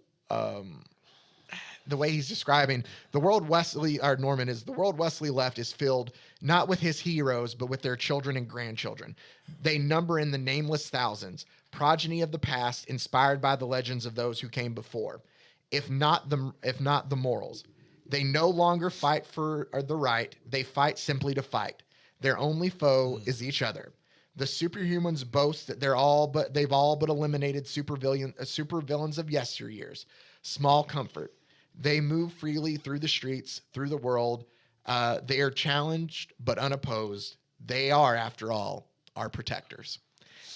way he's describing the world Wesley, or Norman, is the world Wesley left is filled not with his heroes, but with their children and grandchildren. They number in the nameless thousands, progeny of the past, inspired by the legends of those who came before. If not the morals, they no longer fight for the right. They fight simply to fight. Their only foe is each other. The superhumans boast that they've all but eliminated supervillains of yesteryears. Small comfort. They move freely through the streets, through the world. They are challenged but unopposed. They are, after all, our protectors.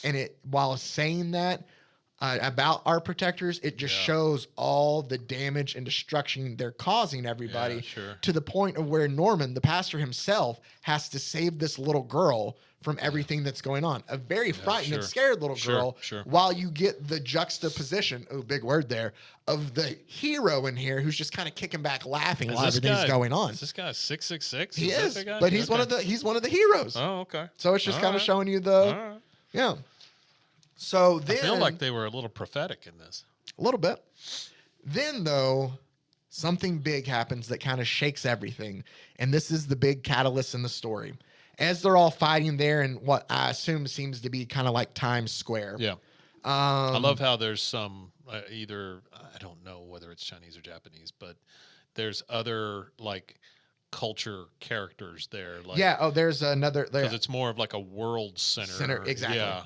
And while saying that about our protectors, it just shows all the damage and destruction they're causing everybody, to the point of where Norman, the pastor himself, has to save this little girl from everything that's going on. A very frightened and scared little girl, while you get the juxtaposition, big word there, of the hero in here who's just kind of kicking back laughing while everything's going on. Is this guy 666? He is, but he's one of the heroes. Oh, okay. So it's just kind of showing you yeah. So then, I feel like they were a little prophetic in this. A little bit. Then, though, something big happens that kind of shakes everything. And this is the big catalyst in the story. As they're all fighting there in what I assume seems to be kind of like Times Square. Yeah. I love how there's some, either, I don't know whether it's Chinese or Japanese, but there's other, like, culture characters there. Like, there's another. Because it's more of like a world center. Exactly. Yeah.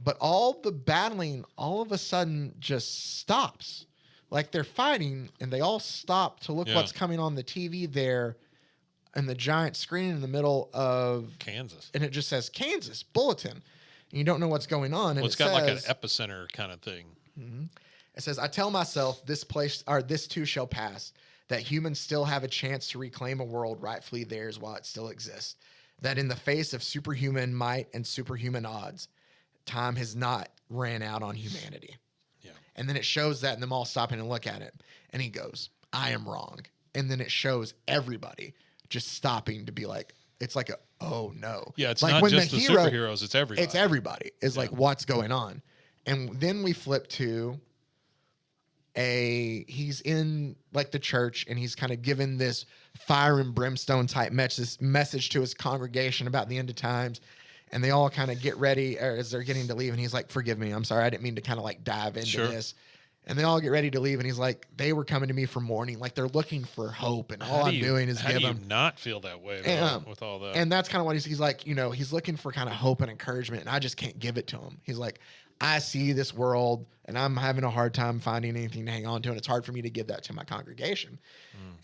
But all the battling all of a sudden just stops. Like they're fighting and they all stop to look what's coming on the TV there, and the giant screen in the middle of Kansas. And it just says Kansas Bulletin. And you don't know what's going on. And it's got like an epicenter kind of thing. Mm-hmm. It says, I tell myself this too shall pass, that humans still have a chance to reclaim a world rightfully theirs while it still exists. That in the face of superhuman might and superhuman odds, time has not ran out on humanity. Yeah. And then it shows that, and them all stopping and look at it. And he goes, I am wrong. And then it shows everybody just stopping to be like, it's like oh no. Yeah, it's like not when just the superheroes, it's everybody. It's everybody. It's like, what's going on? And then we flip to he's in like the church, and he's kind of given this fire and brimstone type message to his congregation about the end of times. And they all kind of get ready as they're getting to leave. And he's like, forgive me. I'm sorry. I didn't mean to kind of like dive into this. And they all get ready to leave. And he's like, they were coming to me for mourning. Like they're looking for hope. And all I'm doing is give them. How do you not feel that way with all that? And that's kind of what he's like, he's looking for kind of hope and encouragement. And I just can't give it to him. He's like, I see this world and I'm having a hard time finding anything to hang on to. And it's hard for me to give that to my congregation.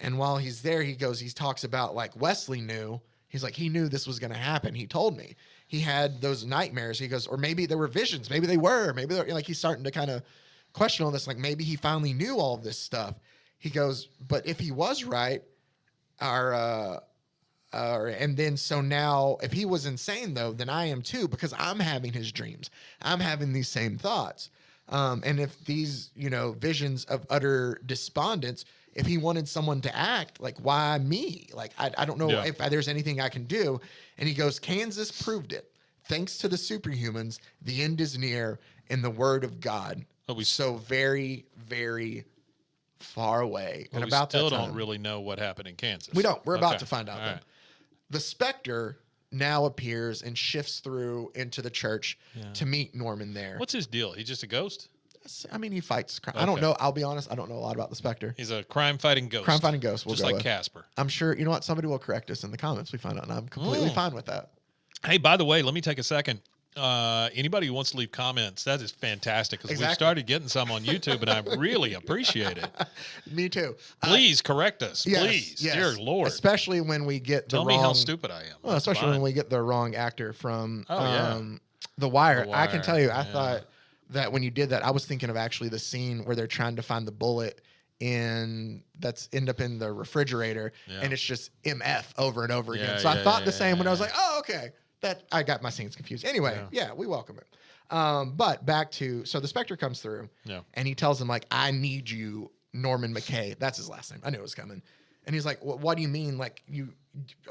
And while he's there, he talks about like Wesley knew. He's like, he knew this was going to happen. He told me. He had those nightmares. He goes, or maybe there were visions. Maybe they were. Maybe they're like, he's starting to kind of question all this. Like maybe he finally knew all of this stuff. He goes, but if he was right, and then so now if he was insane though, then I am too, because I'm having his dreams. I'm having these same thoughts. And if these, visions of utter despondence, if he wanted someone to act, like, why me? Like, I don't know if there's anything I can do. And he goes, Kansas proved it. Thanks to the superhumans, the end is near in the word of God. So very, very far away. And about that time, don't really know what happened in Kansas. We don't. We're about to find out. Right. The Spectre now appears and shifts through into the church to meet Norman there. What's his deal? He's just a ghost? I mean, he fights crime. Okay. I don't know. I'll be honest. I don't know a lot about the Spectre. He's a crime-fighting ghost. Crime-fighting ghost. Just like Casper. I'm sure. You know what? Somebody will correct us in the comments. We find out, and I'm completely fine with that. Hey, by the way, let me take a second. Anybody who wants to leave comments, that is fantastic, because we've started getting some on YouTube, and I really appreciate it. Me too. Please correct us. Please. Yes. Dear Lord. Especially when we get the Tell me how stupid I am. Well, especially when we get the wrong actor from The Wire. I can tell you, I thought that when you did that, I was thinking of actually the scene where they're trying to find the bullet that's end up in the refrigerator, and it's just MF over and over again. So I thought the same when I was like, oh, okay. That I got my scenes confused. Anyway, yeah, we welcome it. But back to, so the Spectre comes through and he tells him, like, I need you, Norman McKay. That's his last name. I knew it was coming. And he's like, what do you mean? Like,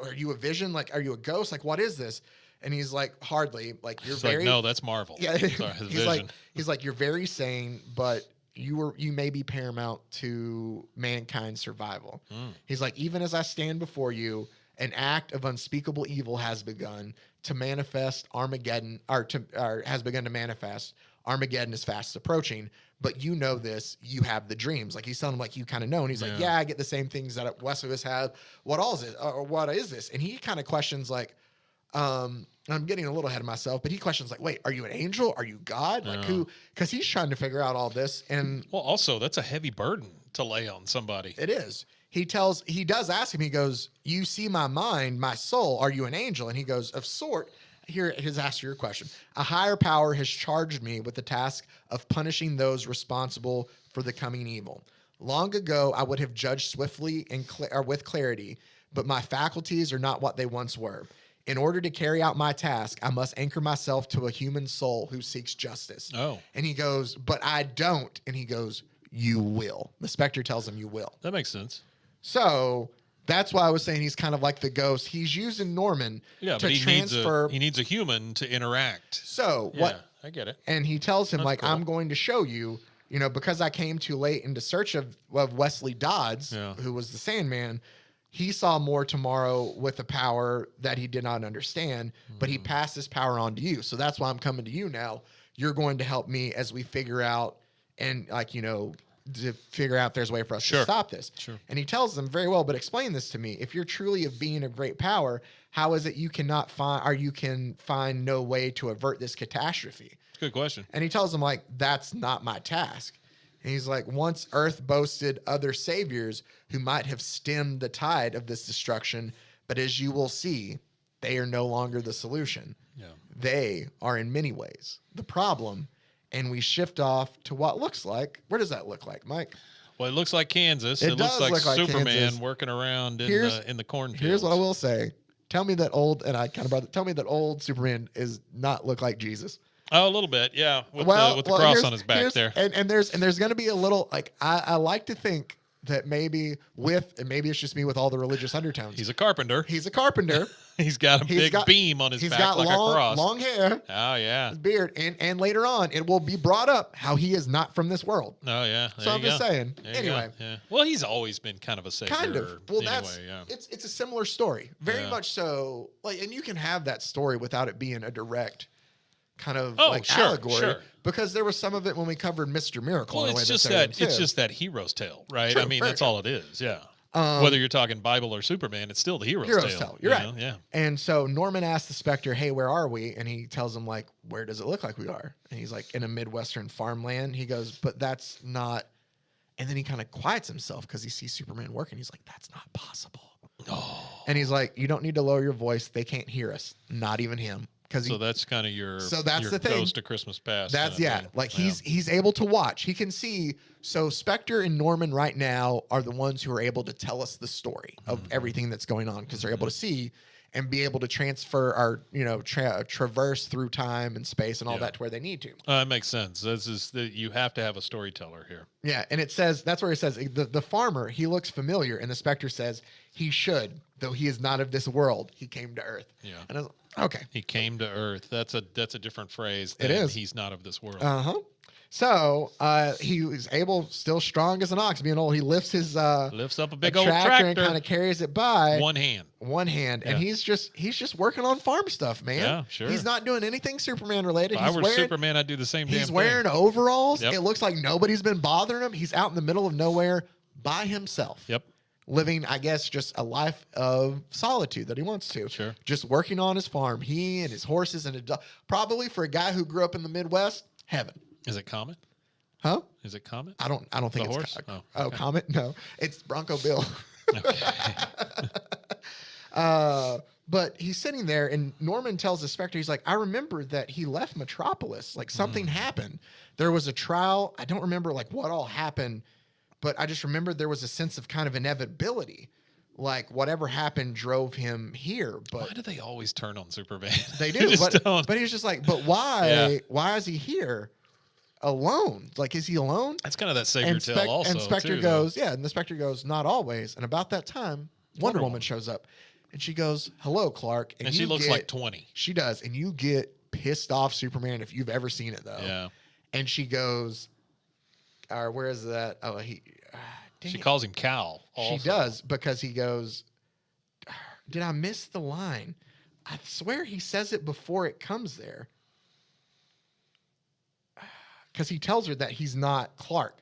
are you a vision? Like, are you a ghost? Like, what is this? And he's like, hardly. Like, you're very. Like, no, that's Marvel. Yeah. Sorry, his he's like, you're very sane, but you may be paramount to mankind's survival. He's like, even as I stand before you, an act of unspeakable evil has begun to manifest Armageddon, or has begun to manifest. Armageddon is fast approaching, but you know this. You have the dreams. Like, he's telling him, like, you kind of know. And he's like, yeah, I get the same things that Wesley was had. What all is it? Or what is this? And he kind of questions, like, I'm getting a little ahead of myself, but he questions, like, wait, are you an angel? Are you God? Like, who? Because he's trying to figure out all this. And well, also, that's a heavy burden to lay on somebody. It is. He does ask him, he goes, you see my mind, my soul, are you an angel? And he goes, of sort. Here, he's asked your question. A higher power has charged me with the task of punishing those responsible for the coming evil. Long ago, I would have judged swiftly and with clarity, but my faculties are not what they once were. In order to carry out my task, I must anchor myself to a human soul who seeks justice. Oh. And he goes, but I don't. And he goes, you will. The Spectre tells him you will. That makes sense. So that's why I was saying he's kind of like the ghost. He's using Norman to transfer. He needs a human to interact. So what? I get it. And he tells him, That's like, cool. I'm going to show you, because I came too late into search of Wesley Dodds, who was the Sandman. He saw more tomorrow with a power that he did not understand, but he passed this power on to you. So that's why I'm coming to you now. You're going to help me as we figure out and, like, to figure out there's a way for us to stop this. Sure. And he tells them very well, but explain this to me. If you're truly of being of great power, how is it you cannot find, or you can find no way to avert this catastrophe? Good question. And he tells them, like, that's not my task. And he's like, once Earth boasted other saviors who might have stemmed the tide of this destruction, but as you will see, they are no longer the solution. Yeah. They are in many ways the problem. And we shift off to what looks like. Where does that look like, Mike? Well, it looks like Kansas. It It looks does like look like Superman Kansas. working around in the cornfields. Here's what I will say. Tell me that old, and I kind of brought it, tell me that old Superman is not look like Jesus. Oh, a little bit, yeah. With the cross on his back there. And there's going to be a little, like, I like to think that maybe and maybe it's just me with all the religious undertones. He's a carpenter. He's a carpenter. He's got a big beam on his back got like a cross. long hair. Oh, yeah. His beard. And later on, it will be brought up how he is not from this world. Oh, yeah. So I'm just saying. There you Anyway. go. Yeah. Well, he's always been kind of a savior. Kind of. Well, anyway, it's a similar story. Very Yeah. much so. Like, and you can have that story without it being a direct kind of sure, allegory. sure. Because there was some of it when we covered Mr. Miracle. Well, in a way it's just that's that it's just that hero's tale, right? True, I mean, very that's true. all it is. Yeah. Whether you're talking Bible or Superman, it's still the hero's tale. You're you right. know? Yeah. And so Norman asks the Spectre, hey, where are we? And he tells him, like, where does it look like we are? And he's like, in a Midwestern farmland. He goes, but that's not. And then he kind of quiets himself because he sees Superman working. He's like, that's not possible. Oh. And he's like, you don't need to lower your voice. They can't hear us. Not even him. So that's kind of your that's the thing. Ghost of Christmas Past. That's kind of thing. like he's able to watch. He can see. So Spectre and Norman right now are the ones who are able to tell us the story of everything that's going on because they're able to see and be able to transfer or traverse through time and space and all that to where they need to. It makes sense. You have to have a storyteller here. Yeah, and it says that's where it says the farmer, he looks familiar, and the Spectre says he should, though he is not of this world. He came to Earth. Yeah. And I was like, okay. He came to Earth. That's a different phrase. It is. He's not of this world. So he was able, still strong as an ox, being old. He lifts his lifts up a big old tractor and kind of carries it by one hand. And he's just working on farm stuff, man. Yeah, sure. He's not doing anything Superman related. If I were Superman, I'd do the same. He's wearing overalls. Yep. It looks like nobody's been bothering him. He's out in the middle of nowhere by himself. Yep. Living, I guess, just a life of solitude that he wants to. Sure. Just working on his farm. He and his horses and probably for a guy who grew up in the Midwest, heaven. Is it Comet? Huh? Is it Comet? I don't think the it's horse. Comet. No, it's Bronco Bill. Okay. But he's sitting there, and Norman tells the Spectre, he's like, I remember that he left Metropolis. Like something happened. There was a trial. I don't remember like what all happened, but I just remember there was a sense of kind of inevitability. like whatever happened drove him here. But why do they always turn on Superman? they do. Just don't. But he's just like, but why? Yeah. Why is he here alone? Like, is he alone? That's kind of that savior tale also. And Spectre too, goes, yeah, and the Spectre goes, not always. And about that time, Wonder Woman shows up. And she goes, hello, Clark. And she looks like 20. She does. And you get pissed off Superman if you've ever seen it, though. Yeah. And she goes, where is that? Oh, She calls him Cal. Also. She does, because he goes, did I miss the line? I swear he says it before it comes there. Because he tells her that he's not Clark.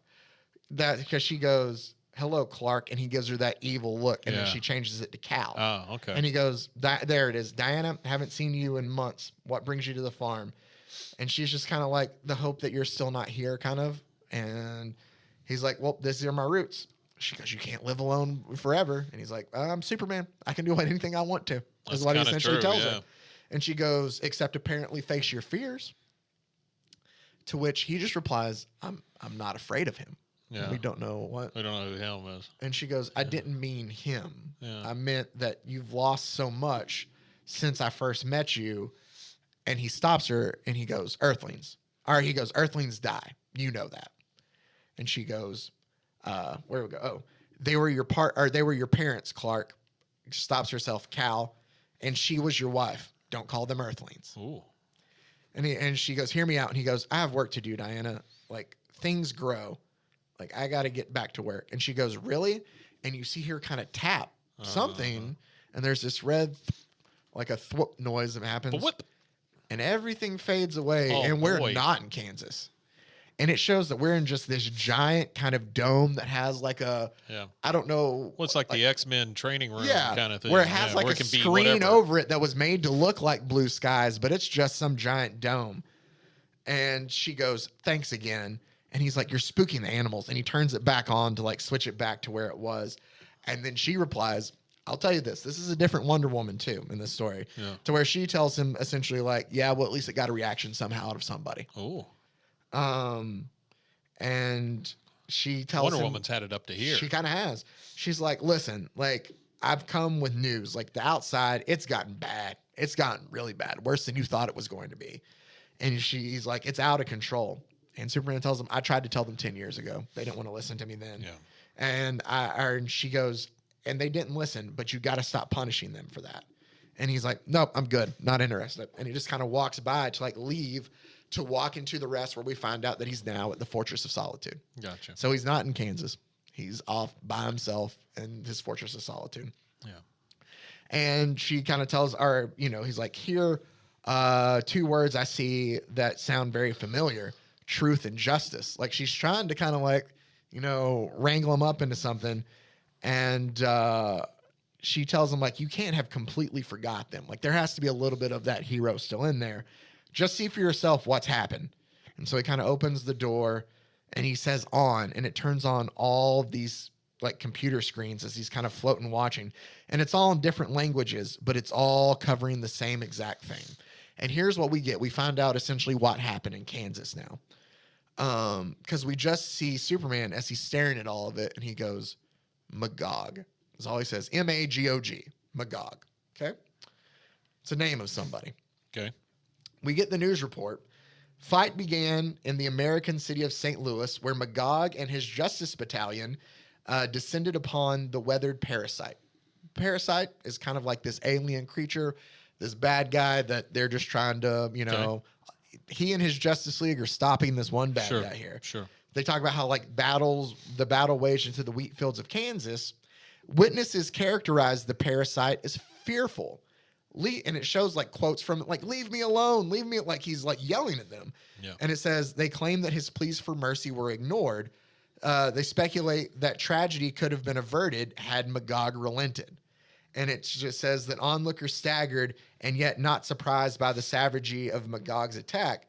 Because she goes, hello, Clark, and he gives her that evil look, and then she changes it to Cal. Oh, okay. And he goes, there it is. Diana, haven't seen you in months. What brings you to the farm? And she's just kind of like, the hope that you're still not here, kind of. And he's like, well, these are my roots. She goes, you can't live alone forever. And he's like, I'm Superman. I can do anything I want to. That's is what he kinda essentially true, tells yeah. her. And she goes, except apparently face your fears. To which he just replies, I'm not afraid of him. Yeah. We don't know what. We don't know who Helm is. And she goes, I didn't mean him. Yeah. I meant that you've lost so much since I first met you. And he stops her and he goes, Earthlings. Or he goes, Earthlings die. You know that. And she goes, where do we go? Oh, they were your parents, Clark. Stops herself, Cal. And she was your wife. Don't call them Earthlings. Ooh. And she goes, hear me out. And he goes, I have work to do, Diana. Like, things grow. Like, I got to get back to work. And she goes, really? And you see her kind of tap something. And there's this red, like a thwip noise that happens. Whip. And everything fades away. Oh, and we're boy. not in Kansas. And it shows that we're in just this giant kind of dome that has like a, I don't know. Well, it's like the X-Men training room kind of thing. Where it has like where a it can be screen whatever. over it that was made to look like blue skies, but it's just some giant dome. And she goes, thanks again. And he's like, you're spooking the animals. And he turns it back on to like switch it back to where it was. And then she replies, I'll tell you this is a different Wonder Woman too in this story. Yeah. To where she tells him essentially like, yeah, well, at least it got a reaction somehow out of somebody. Oh. And she tells Wonder him, Woman's had it up to here. She kind of has. She's like, listen, like, I've come with news. Like, the outside, it's gotten bad. It's gotten really bad. Worse than you thought it was going to be. And she's like, it's out of control. And Superman tells him, I tried to tell them 10 years ago. They didn't want to listen to me then. Yeah. And she goes, and they didn't listen, but you got to stop punishing them for that. And he's like, nope, I'm good. Not interested. And he just kind of walks by to like leave to walk into the rest, where we find out that he's now at the Fortress of Solitude. Gotcha. So he's not in Kansas. He's off by himself in his Fortress of Solitude. Yeah. And she kind of tells he's like, here, two words I see that sound very familiar: truth and justice. Like, she's trying to kind of like, wrangle him up into something. And she tells him like, you can't have completely forgot them. Like, there has to be a little bit of that hero still in there. Just see for yourself what's happened. And so he kind of opens the door and he says on, and it turns on all these like computer screens as he's kind of floating watching. And it's all in different languages, but it's all covering the same exact thing. And here's what we get. We find out essentially what happened in Kansas now. Because we just see Superman as he's staring at all of it, and he goes, Magog. That's all he says. M-A-G-O-G. Magog. Okay? It's a name of somebody. Okay. We get the news report. Fight began in the American city of St. Louis, where Magog and his Justice Battalion descended upon the weathered Parasite. Parasite is kind of like this alien creature, this bad guy that they're just trying to, he and his Justice League are stopping this one bad guy here. Sure. They talk about how like the battle waged into the wheat fields of Kansas. Witnesses characterize the Parasite as fearful. And it shows like quotes from it, like, leave me alone, leave me, like he's like yelling at them. Yeah. And it says they claim that his pleas for mercy were ignored. They speculate that tragedy could have been averted had Magog relented. And it just says that onlookers staggered and yet not surprised by the savagery of Magog's attack.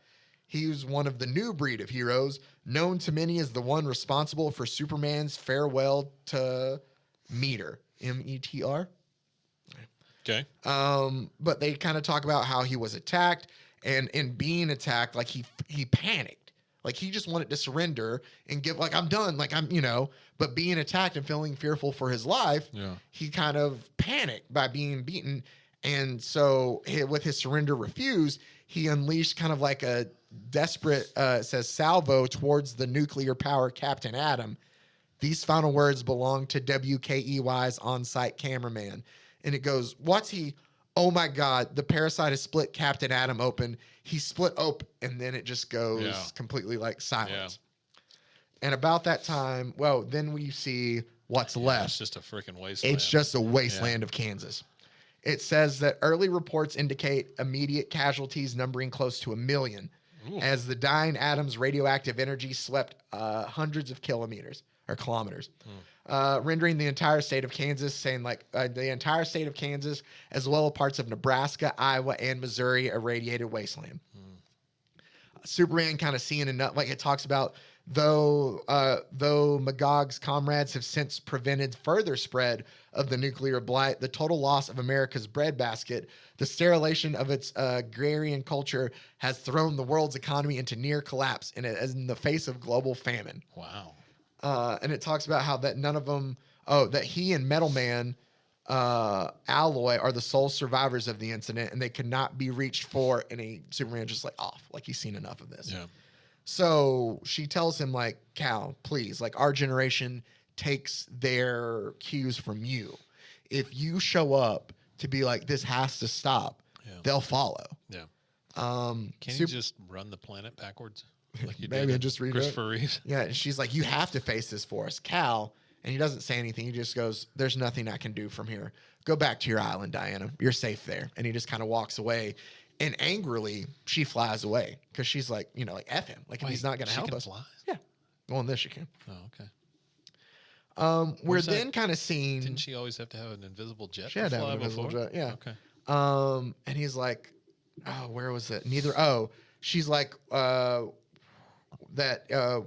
He was one of the new breed of heroes, known to many as the one responsible for Superman's farewell to Meter, M-E-T-R. Okay. But they kind of talk about how he was attacked, and in being attacked, like he panicked. Like he just wanted to surrender and give, like, I'm done. Like but being attacked and feeling fearful for his life, he kind of panicked by being beaten. And so with his surrender refused, he unleashed kind of like a desperate, it says, salvo towards the nuclear power Captain Atom. These final words belong to WKEY's on-site cameraman. And it goes, what's he? Oh my God, the parasite has split Captain Atom open. He split open, and then it just goes completely like silence. Yeah. And about that time, well, then we see what's left. It's just a freaking wasteland. It's just a wasteland of Kansas. It says that early reports indicate immediate casualties numbering close to 1 million, as the dying atom's radioactive energy swept hundreds of kilometers. Rendering the entire state of Kansas, the entire state of Kansas, as well as parts of Nebraska, Iowa, and Missouri, a radiated wasteland. Superman kind of seeing enough, like it talks about, though Magog's comrades have since prevented further spread of the nuclear blight, the total loss of America's breadbasket, the sterilization of its agrarian culture has thrown the world's economy into near collapse in the face of global famine. Wow. And it talks about how that none of them, that he and Metal Man Alloy are the sole survivors of the incident, and they could not be reached for. And Superman just like off, like he's seen enough of this. Yeah. So she tells him, like, Cal, please, like, our generation takes their cues from you. If you show up to be like, this has to stop, they'll follow. Yeah. Can you just run the planet backwards? Like you maybe did just read Christopher Reeves. Yeah, and she's like, you have to face this for us, Cal. And he doesn't say anything. He just goes, there's nothing I can do from here. Go back to your island, Diana. You're safe there. And he just kind of walks away. And angrily, she flies away because she's like, like, F him. Like, if he's not going to help us. Fly? Yeah. Well, in this, she can. Oh, okay. We're then kind of seeing. Didn't she always have to have an invisible jet? She had to have an invisible jet, yeah. Okay. And he's like, oh, where was it? She's like,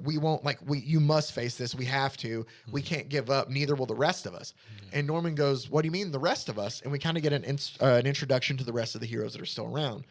we won't, like, you must face this. We have to. We can't give up. Neither will the rest of us. Yeah. And Norman goes, what do you mean the rest of us? And we kind of get an introduction to the rest of the heroes that are still around.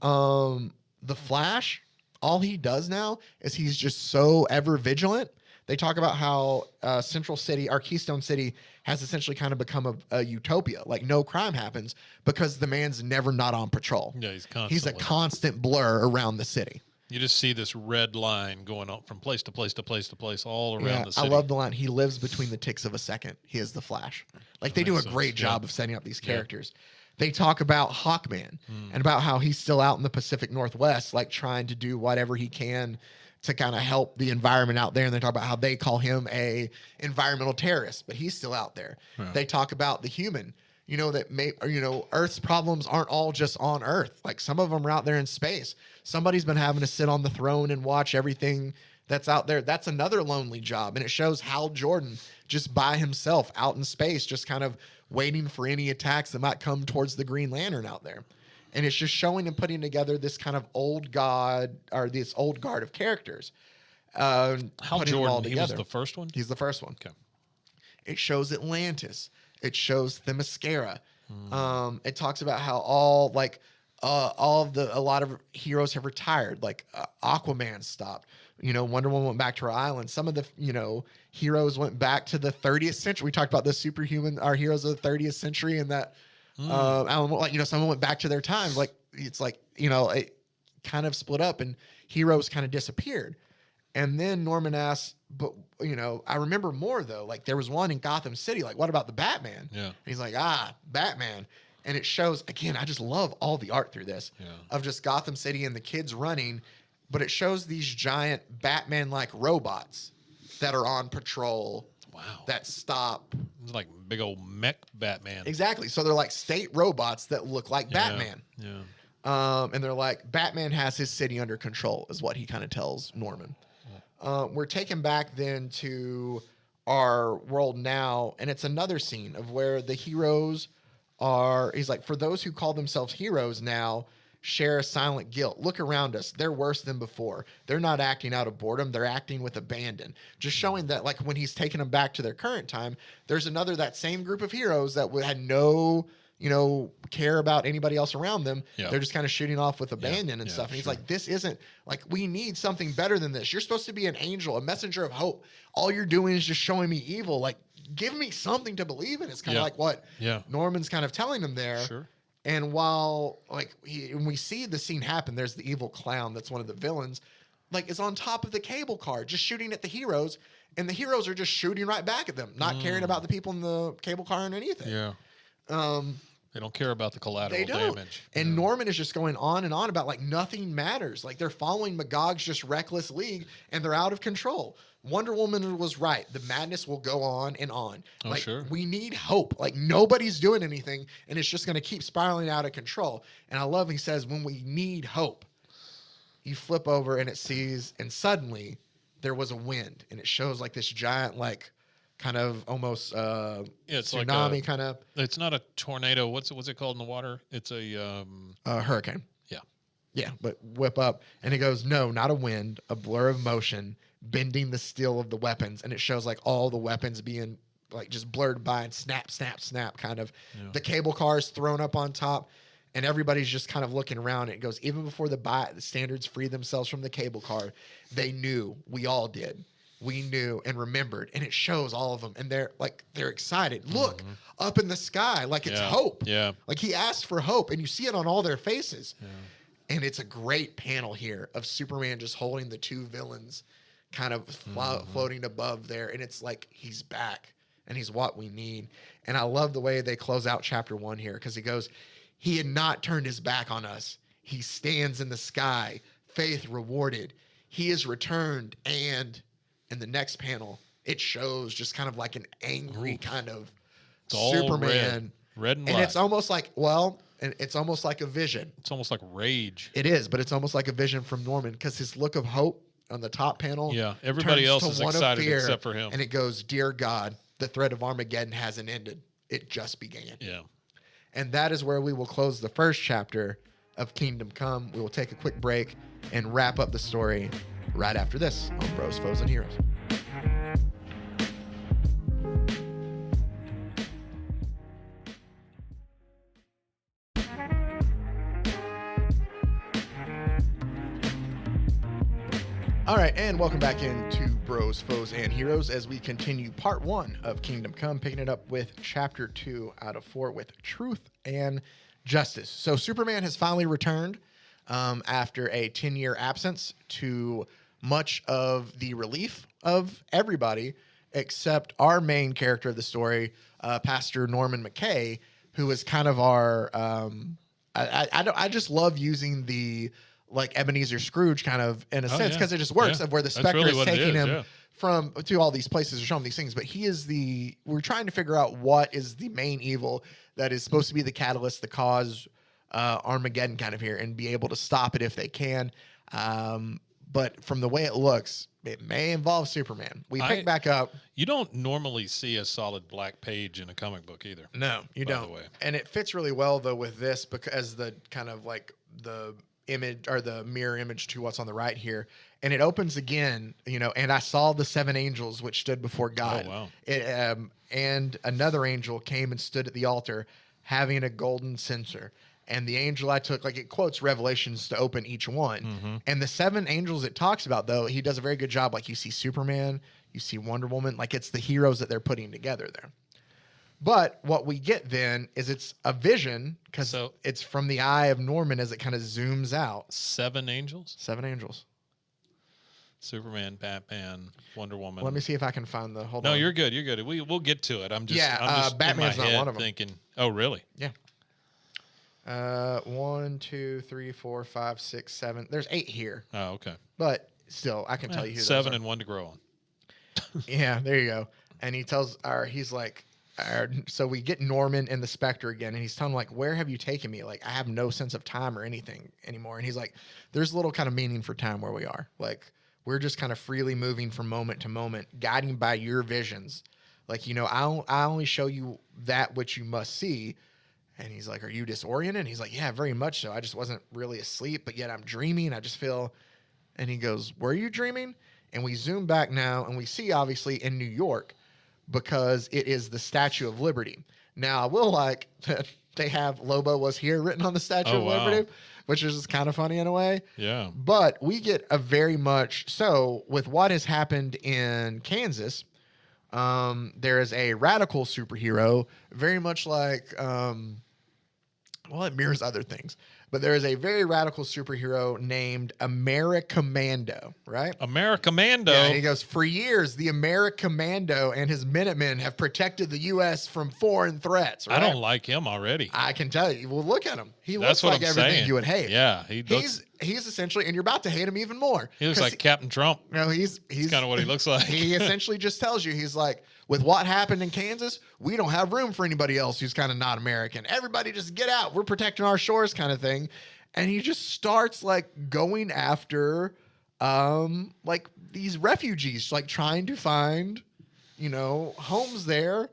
The Flash, all he does now is he's just so ever vigilant. They talk about how Central City, our Keystone City, has essentially kind of become a utopia. Like, no crime happens because the man's never not on patrol. Yeah, he's a constant blur around the city. You just see this red line going up from place to place to place to place all around the city. I love the line. He lives between the ticks of a second. He is the Flash. Like, they do a great job of setting up these characters. They talk about Hawkman and about how he's still out in the Pacific Northwest, like trying to do whatever he can to kind of help the environment out there. And they talk about how they call him a environmental terrorist, but he's still out there. Yeah. They talk about the Human, Earth's problems aren't all just on Earth. Like, some of them are out there in space. Somebody's been having to sit on the throne and watch everything that's out there. That's another lonely job. And it shows Hal Jordan just by himself out in space, just kind of waiting for any attacks that might come towards the Green Lantern out there. And it's just showing and putting together this kind of this old guard of characters. Hal Jordan, he was the first one? He's the first one. Okay. It shows Atlantis. It shows Themyscira. It talks about how a lot of heroes have retired. Like Aquaman stopped. Wonder Woman went back to her island. Some of the heroes went back to the 30th century. We talked about the superhuman, our heroes of the 30th century, and that someone went back to their times. Like, it's like, it kind of split up and heroes kind of disappeared. And then Norman asks, but, I remember more, though. Like, there was one in Gotham City. Like, what about the Batman? Yeah. And he's like, Batman. And it shows, again, I just love all the art through this of just Gotham City and the kids running. But it shows these giant Batman-like robots that are on patrol. Wow. That stop. It's like big old mech Batman. Exactly. So they're like state robots that look like Batman. Yeah. And they're like, Batman has his city under control, is what he kind of tells Norman. We're taken back then to our world now, and it's another scene of where the heroes he's like, for those who call themselves heroes now share a silent guilt. Look around us. They're worse than before. They're not acting out of boredom. They're acting with abandon. Just showing that, like, when he's taking them back to their current time, there's that same group of heroes that had no care about anybody else around them. Yeah. They're just kind of shooting off with abandon and stuff. And he's like, this isn't like, we need something better than this. You're supposed to be an angel, a messenger of hope. All you're doing is just showing me evil. Like, give me something to believe in. It's kind of like what Norman's kind of telling him there. Sure. And while like when we see the scene happen, there's the evil clown that's one of the villains, like is on top of the cable car, just shooting at the heroes, and the heroes are just shooting right back at them, not caring about the people in the cable car and anything. Yeah. They don't care about the collateral damage. And Norman is just going on and on about like nothing matters. Like they're following Magog's just reckless league and they're out of control. Wonder Woman was right. The madness will go on and on. Oh, like, sure. We need hope. Like nobody's doing anything and it's just going to keep spiraling out of control. And I love, he says, when we need hope, you flip over and it sees, and suddenly there was a wind and it shows like this giant, like kind of almost it's tsunami like kind of. It's not a tornado. What's it called in the water? It's a hurricane. Yeah. Yeah, but whip up. And it goes, no, not a wind, a blur of motion, bending the steel of the weapons. And it shows like all the weapons being like just blurred by and snap, snap, snap kind of. Yeah. The cable car is thrown up on top and everybody's just kind of looking around. And it goes, even before the standards freed themselves from the cable car, they knew, we all did. We knew and remembered, and it shows all of them, and they're excited. Look up in the sky, like it's hope. Yeah, like he asked for hope, and you see it on all their faces. Yeah. And it's a great panel here of Superman just holding the two villains, kind of floating above there, and it's like he's back, and he's what we need. And I love the way they close out chapter 1 here because he goes, he had not turned his back on us. He stands in the sky, faith rewarded. He is returned, and in the next panel, it shows just kind of like an angry kind of Superman. Red and white. And it's almost like, and it's almost like a vision. It's almost like rage. It is, but it's almost like a vision from Norman because his look of hope on the top panel. Yeah, everybody else is excited except for him. And it goes, dear God, the threat of Armageddon hasn't ended. It just began. Yeah. And that is where we will close the first chapter of Kingdom Come. We will take a quick break and wrap up the story right after this on Bros, Foes, and Heroes. All right, and welcome back into Bros, Foes, and Heroes as we continue part 1 of Kingdom Come, picking it up with chapter 2 out of 4 with Truth and Justice. So Superman has finally returned after a 10-year absence, to much of the relief of everybody except our main character of the story, Pastor Norman McKay, who is kind of our I just love using the like Ebenezer Scrooge kind of in a sense because it just works of where the Spectre is taking him from to all these places to show him these things. But he is we're trying to figure out what is the main evil that is supposed to be the catalyst, the cause Armageddon kind of here, and be able to stop it if they can. But from the way it looks, it may involve Superman. We pick back up. You don't normally see a solid black page in a comic book either. No, you don't. And it fits really well though with this because the kind of like the image or the mirror image to what's on the right here. And it opens again, and I saw the 7 angels which stood before God. Oh, wow. And another angel came and stood at the altar having a golden censer. And the angel I took, like it quotes Revelations to open each one. Mm-hmm. And the 7 angels it talks about, though, he does a very good job. Like you see Superman, you see Wonder Woman, like it's the heroes that they're putting together there. But what we get then is it's a vision because it's from the eye of Norman as it kind of zooms out. 7 angels? 7 angels. Superman, Batman, Wonder Woman. Let me see if I can find the. Hold on. No, you're good. You're good. We'll get to it. I'm just Batman's in my head not one of them. Thinking, oh really? Yeah. 1, 2, 3, 4, 5, 6, 7. There's 8 here. Oh, okay. But still, I can tell you who 7 those and 1 to grow on. Yeah, there you go. And he tells he's like, so we get Norman and the Spectre again, and he's telling him, like, where have you taken me? Like, I have no sense of time or anything anymore. And he's like, there's little kind of meaning for time where we are. Like, we're just kind of freely moving from moment to moment, guiding by your visions. Like, I only show you that which you must see. And he's like, are you disoriented? And he's like, yeah, very much so. I just wasn't really asleep, but yet I'm dreaming. I just feel, and he goes, were you dreaming? And we zoom back now, and we see, obviously, in New York, because it is the Statue of Liberty. Now, I will like they have Lobo was here written on the Statue Oh, of wow. Liberty, which is kind of funny in a way. Yeah. But we get a very much so with what has happened in Kansas. There is a radical superhero, very much like, well, it mirrors other things, but there is a very radical superhero named Americommando, right? Americommando. Yeah, and he goes, for years, the Americommando and his Minutemen have protected the U.S. from foreign threats. Right? I don't like him already. I can tell you. Well, look at him. He That's looks what like I'm everything saying. you would hate. Yeah, he's essentially, and you're about to hate him even more. he looks 'Cause like Captain Trump. no, he's Kind of what he looks like. he essentially just tells you, he's like, with what happened in Kansas, we don't have room for anybody else who's kind of not American. Everybody just get out. We're protecting our shores kind of thing. And he just starts like going after like these refugees, like trying to find, homes there.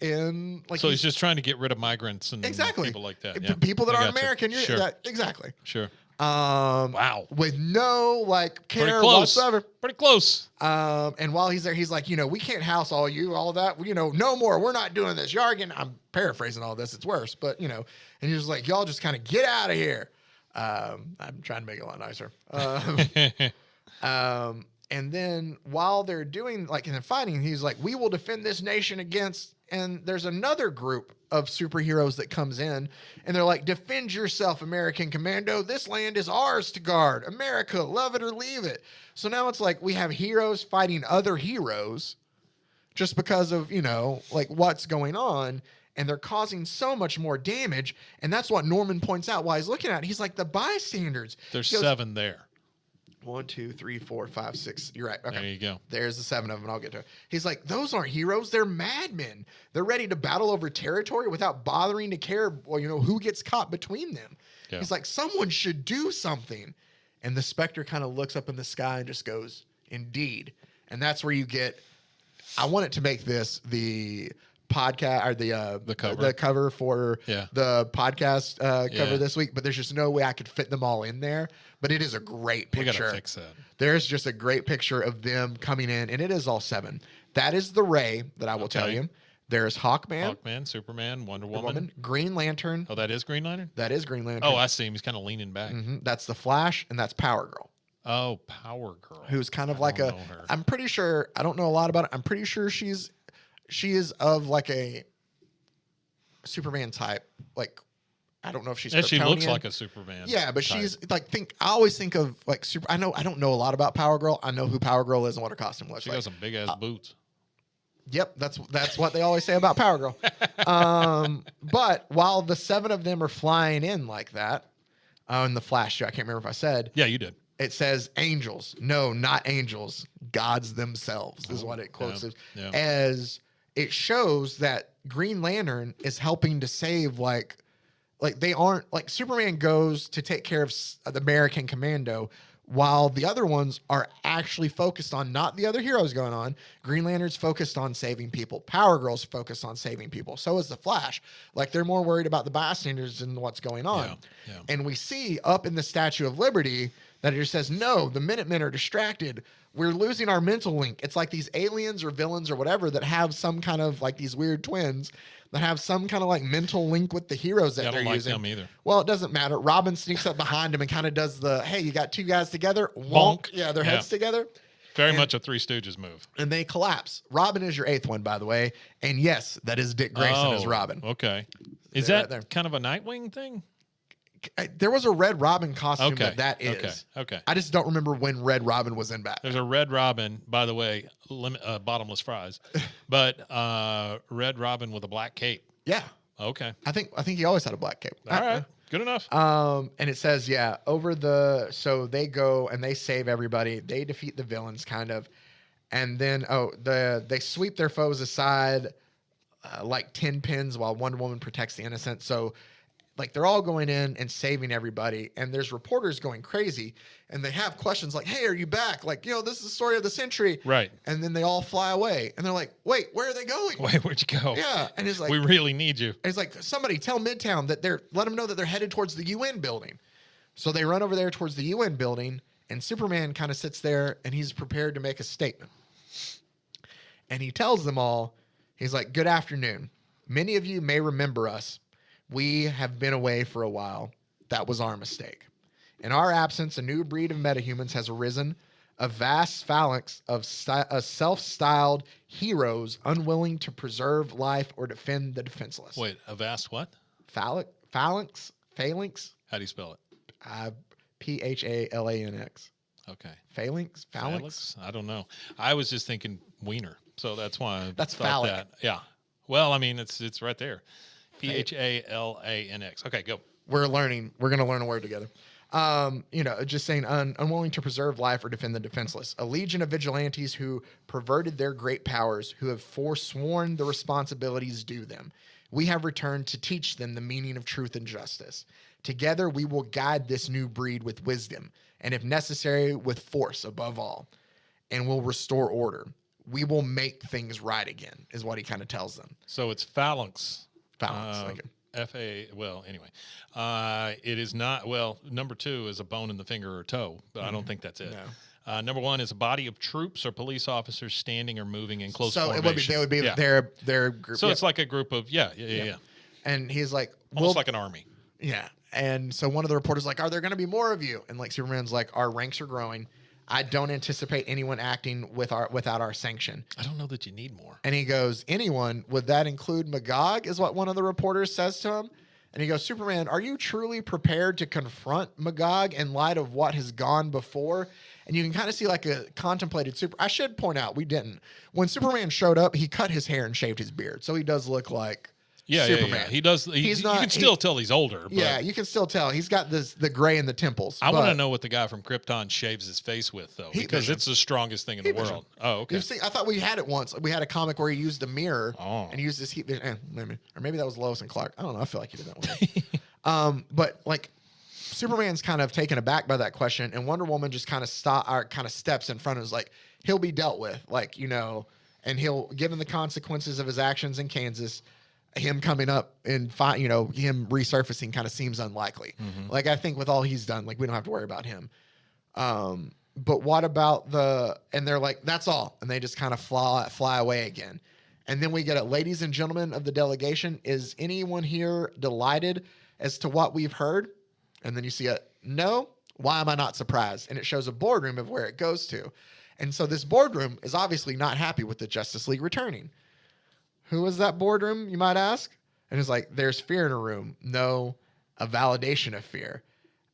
And like So he's just trying to get rid of migrants and exactly people like that. Yeah. people that I aren't gotcha. American. Sure. Exactly. Sure. Wow. With no like Pretty care close. whatsoever. Pretty close. And while he's there, he's like, we can't house all that. No more. We're not doing this. Yargan. I'm paraphrasing all this. It's worse, but and he's just like, y'all just kind of get out of here. I'm trying to make it a lot nicer. And then while they're doing and they're fighting, he's like, we will defend this nation against. And there's another group of superheroes that comes in, and they're like, defend yourself, American Commando. This land is ours to guard. America, love it or leave it. So now it's like we have heroes fighting other heroes just because of, what's going on. And they're causing so much more damage. And that's what Norman points out while he's looking at it. He's like, the bystanders. There's He goes, 7 there. 1, 2, 3, 4, 5, 6. You're right. Okay. There you go. There's the 7 of them. I'll get to it. He's like, those aren't heroes. They're madmen. They're ready to battle over territory without bothering to care, who gets caught between them. Yeah. He's like, someone should do something. And the Spectre kind of looks up in the sky and just goes, indeed. And that's where you get, I want it to make this the podcast or the cover for the podcast cover this week, but there's just no way I could fit them all in there. But it is a great picture. We gotta fix that. There's just a great picture of them coming in, and it is all 7. That is the Ray that I will tell you. There's Hawkman, Superman, Wonder Woman, Green Lantern. Oh, that is Green Lantern? That is Green Lantern. Oh, I see him. He's kind of leaning back. That's the Flash, and that's Power Girl. Oh, Power Girl. Who's kind of I like don't know her. I'm pretty sure, I don't know a lot about it. I'm pretty sure she is of like a Superman type, like I don't know if she's she looks Kryptonian. like a Superman. Yeah, but type. she's like I always think of like I don't know a lot about Power Girl. I know who Power Girl is and what her costume looks She like. got some big ass boots. Yep, that's what they always say about Power Girl. But while the 7 of them are flying in like that, in the Flash show, I can't remember if I said. Yeah, you did. It says angels. No, not angels. Gods themselves is what it quotes as it shows that Green Lantern is helping to save like they aren't like Superman goes to take care of the American Commando while the other ones are actually focused on not the other heroes going on. Green Lantern's focused on saving people. Power Girl's focused on saving people. So is the Flash. Like they're more worried about the bystanders and what's going on. Yeah. And we see up in the Statue of Liberty that it just says, no, the Minutemen are distracted. We're losing our mental link. It's like these aliens or villains or whatever that have some kind of like these weird twins that have some kind of like mental link with the heroes that I they're don't like using. them either. Well, it doesn't matter. Robin sneaks up behind him and kind of does the, hey, you got 2 guys together? Bonk. Yeah, their heads together. Very much a Three Stooges move. And they collapse. Robin is your 8th one, by the way. And yes, that is Dick Grayson as Robin. Okay. Is They're that right there. kind of a Nightwing thing? There was a Red Robin costume that is. Okay. I just don't remember when Red Robin was in back. There's a Red Robin, by the way, bottomless fries, but Red Robin with a black cape. Yeah. Okay. I think he always had a black cape. All right. Good enough. And it says, so they go and they save everybody. They defeat the villains kind of. And then, they sweep their foes aside like 10 pins while Wonder Woman protects the innocent. So like they're all going in and saving everybody. And there's reporters going crazy and they have questions like, hey, are you back? Like, this is the story of the century. Right. And then they all fly away and they're like, wait, where are they going? Wait, where'd you go? Yeah. And it's like, we really need you. it's like, somebody tell Midtown that let them know that they're headed towards the UN building. So they run over there towards the UN building and Superman kind of sits there and he's prepared to make a statement. And he tells them all, he's like, good afternoon. Many of you may remember us. We have been away for a while. That was our mistake. In our absence, a new breed of metahumans has arisen, a vast phalanx of self-styled heroes unwilling to preserve life or defend the defenseless. Wait, a vast what? Phalanx? How do you spell it? Phalanx. Okay. Phalanx? I don't know. I was just thinking wiener, so that's why I That's thought phallic. that. Yeah. Well, I mean, it's right there. Phalanx. Okay, go. We're learning. We're going to learn a word together. Just saying unwilling to preserve life or defend the defenseless. A legion of vigilantes who perverted their great powers, who have forsworn the responsibilities due them. We have returned to teach them the meaning of truth and justice. Together, we will guide this new breed with wisdom, and if necessary, with force above all, and will restore order. We will make things right again, is what he kind of tells them. So it's phalanx. Phalanx. Well, anyway. It is not, well, number 2 is a bone in the finger or toe, but I don't think that's it. No. Number 1 is a body of troops or police officers standing or moving in close formation. They would be their group. So it's like a group of, yeah. And he's like, Almost like an army. Yeah. And so one of the reporters like, are there going to be more of you? And like Superman's like, our ranks are growing. I don't anticipate anyone acting without our sanction. I don't know that you need more. And he goes, anyone? Would that include Magog? Is what one of the reporters says to him. And he goes, Superman, are you truly prepared to confront Magog in light of what has gone before? And you can kind of see like a contemplated I should point out, we didn't. When Superman showed up, he cut his hair and shaved his beard. So he does look like Superman. Yeah. He does. You can still tell he's older. But yeah, you can still tell. He's got the gray in the temples. I want to know what the guy from Krypton shaves his face with, though, because it's the strongest thing in the world. Oh, okay. I thought we had it once. We had a comic where he used a mirror and he used this heat vision. Maybe that was Lois and Clark. I don't know. I feel like he did that one. But like Superman's kind of taken aback by that question, and Wonder Woman just kind of steps in front and is like, he'll be dealt with, and he'll, given the consequences of his actions in Kansas, him coming up and him resurfacing kind of seems unlikely. Mm-hmm. Like, I think with all he's done, like, we don't have to worry about him. But what about and they're like, that's all. And they just kind of fly away again. And then we get ladies and gentlemen of the delegation, is anyone here delighted as to what we've heard? And then you see no, why am I not surprised? And it shows a boardroom of where it goes to. And so this boardroom is obviously not happy with the Justice League returning. Who is that boardroom, you might ask? And it's like, there's fear in a room. No, a validation of fear.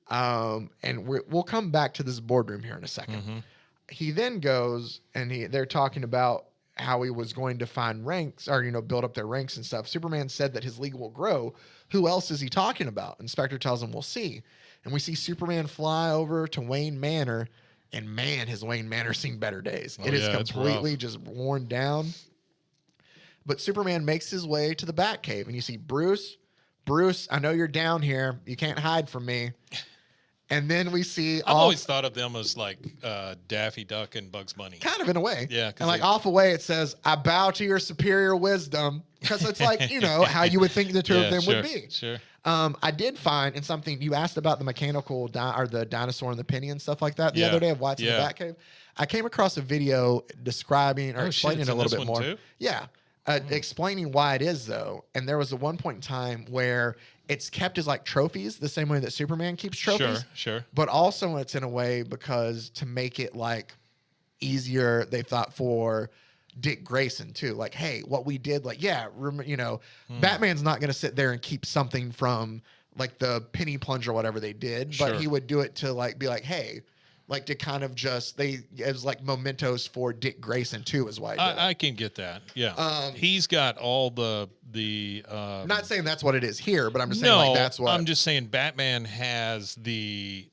And we'll come back to this boardroom here in a second. Mm-hmm. He then goes and they're talking about how he was going to find ranks or, build up their ranks and stuff. Superman said that his league will grow. Who else is he talking about? Inspector tells him we'll see. And we see Superman fly over to Wayne Manor. And man, has Wayne Manor seen better days. It is completely just worn down. But Superman makes his way to the Batcave, and you see Bruce, I know you're down here. You can't hide from me. And then we see... I've always thought of them as like Daffy Duck and Bugs Bunny. Kind of in a way. Yeah. And like off away, it says, I bow to your superior wisdom. Because it's like, how you would think the two of them would be. Sure. I did find in something, you asked about the mechanical or the dinosaur and the penny and stuff like that the other day of what's in the Batcave. I came across a video describing or explaining it a little bit more. Too? Yeah. Explaining why it is, though. And there was a one point in time where it's kept as like trophies, the same way that Superman keeps trophies. Sure. But also it's in a way because to make it like easier, they thought for Dick Grayson too. Like, hey, what we did, Batman's not going to sit there and keep something from like the penny plunge or whatever they did, but he would do it to like be like, hey, like to kind of just as like mementos for Dick Grayson too is why I can get that. Yeah. He's got all the I'm not saying that's what it is here, but I'm just saying that's what I'm just saying Batman has the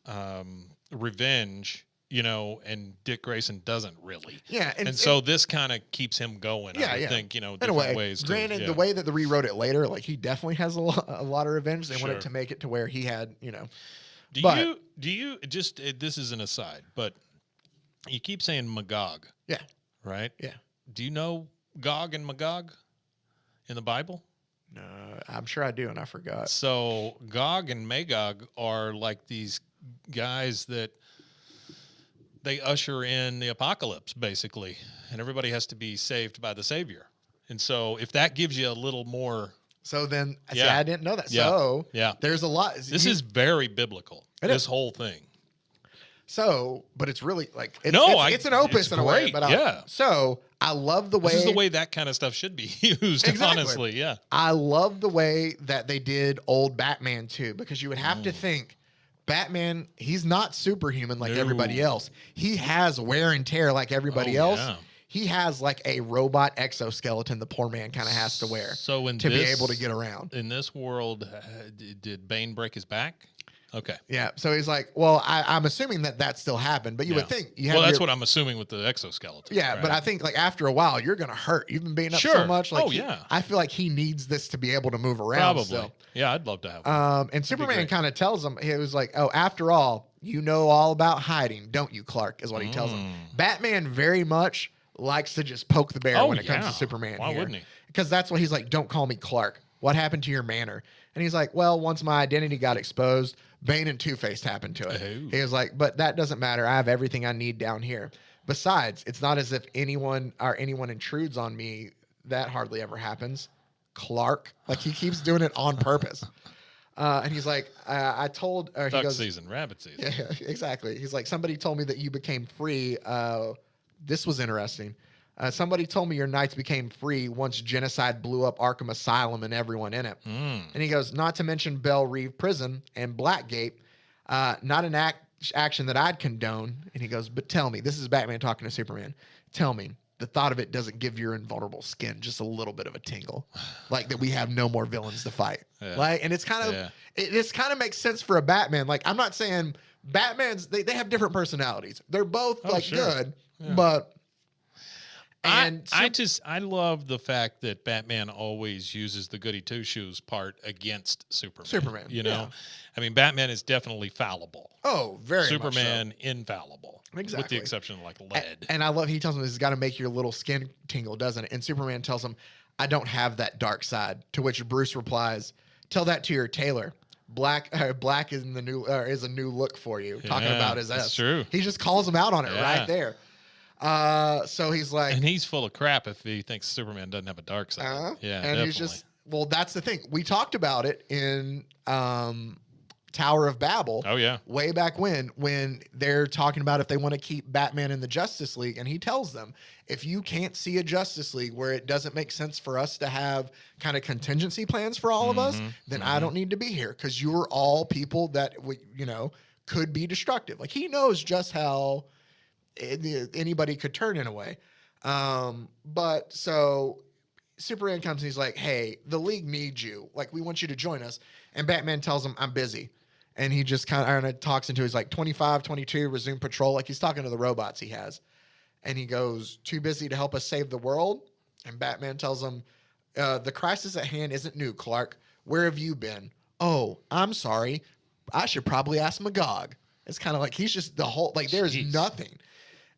revenge, and Dick Grayson doesn't really. Yeah. And so this kind of keeps him going, I would think, different ways. Granted, the way that they rewrote it later, like he definitely has a lot of revenge. They wanted to make it to where he had, Do you just this is an aside, but you keep saying Magog. Yeah. Right? Yeah. Do you know Gog and Magog in the Bible? No, I'm sure I do, and I forgot. So Gog and Magog are like these guys that they usher in the apocalypse, basically, and everybody has to be saved by the Savior. And so if that gives you a little more So then, see, Yeah. I didn't know that. Yeah. So Yeah. there's a lot. This is very biblical. This whole thing. So, but it's really like it's an opus it's in a way. great, But yeah. So I love the way This is the way that kind of stuff should be used. Exactly. Honestly, yeah. I love the way that they did old Batman too, because you would have to think Batman, he's not superhuman like No. everybody else. He has wear and tear like everybody else. Yeah. He has like a robot exoskeleton the poor man kind of has to wear So to be able to get around. In this world, did Bane break his back? Okay. Yeah. So he's like, well, I'm assuming that still happened, but you would think you have Well, that's what I'm assuming with the exoskeleton. Yeah, right? but I think like after a while you're gonna hurt. You've been beaten up so Sure. much. Like, Oh, yeah. I feel like he needs this to be able to move around. Probably. Still. Yeah, I'd love to have one. And Superman great. kind of tells him, he was like, oh, after all, you know all about hiding, don't you, Clark? Is what he tells him. Batman very much likes to just poke the bear Oh, when it comes yeah. to Superman. Why here. wouldn't he? Because that's what he's like, don't call me Clark. What happened to your manner? And he's like, well, once my identity got exposed, Bane and Two-Face happened to it. Oh. He was like, but that doesn't matter. I have everything I need down here. Besides, it's not as if anyone intrudes on me. That hardly ever happens. Clark, like he keeps doing it on purpose. And he's like, I told, he Duck goes, season, rabbit season. yeah, exactly. He's like, somebody told me that you became free. This was interesting. Somebody told me your knights became free once genocide blew up Arkham Asylum and everyone in it. And he goes, not to mention Belle Reve Prison and Blackgate, not an action that I'd condone. And he goes, but tell me, this is Batman talking to Superman. Tell me, the thought of it doesn't give your invulnerable skin just a little bit of a tingle, like that we have no more villains to fight. Yeah. Like, and it's kind of, it kind of makes sense for a Batman. Like, I'm not saying Batman's, they have different personalities. They're both good, but. And I love the fact that Batman always uses the goody two shoes part against Superman. You know, I mean, Batman is definitely fallible. Oh, very Superman much so. infallible. Exactly. With the exception of like lead. And I love, he tells him this has got to make your little skin tingle, doesn't it? And Superman tells him, I don't have that dark side. To which Bruce replies, tell that to your tailor. Black is in the new is a new look for you. Talking about his that's S. true. He just calls him out on it right there. So he's like, and he's full of crap if he thinks Superman doesn't have a dark side. Yeah, and definitely. he's just, well, that's the thing. We talked about it in Tower of Babel. Oh yeah, way back when they're talking about if they want to keep Batman in the Justice League, and he tells them, if you can't see a Justice League where it doesn't make sense for us to have kind of contingency plans for all of us, then I don't need to be here, because you're all people that could be destructive. Like, he knows just how anybody could turn in a way. But so Superman comes and he's like, hey, the League needs you. Like, we want you to join us. And Batman tells him, I'm busy. And he just kind of talks into his like 25, 22, resume patrol. Like, he's talking to the robots he has. And he goes, too busy to help us save the world? And Batman tells him, the crisis at hand isn't new, Clark. Where have you been? Oh, I'm sorry. I should probably ask Magog. It's kind of like he's just the whole, like, there's nothing.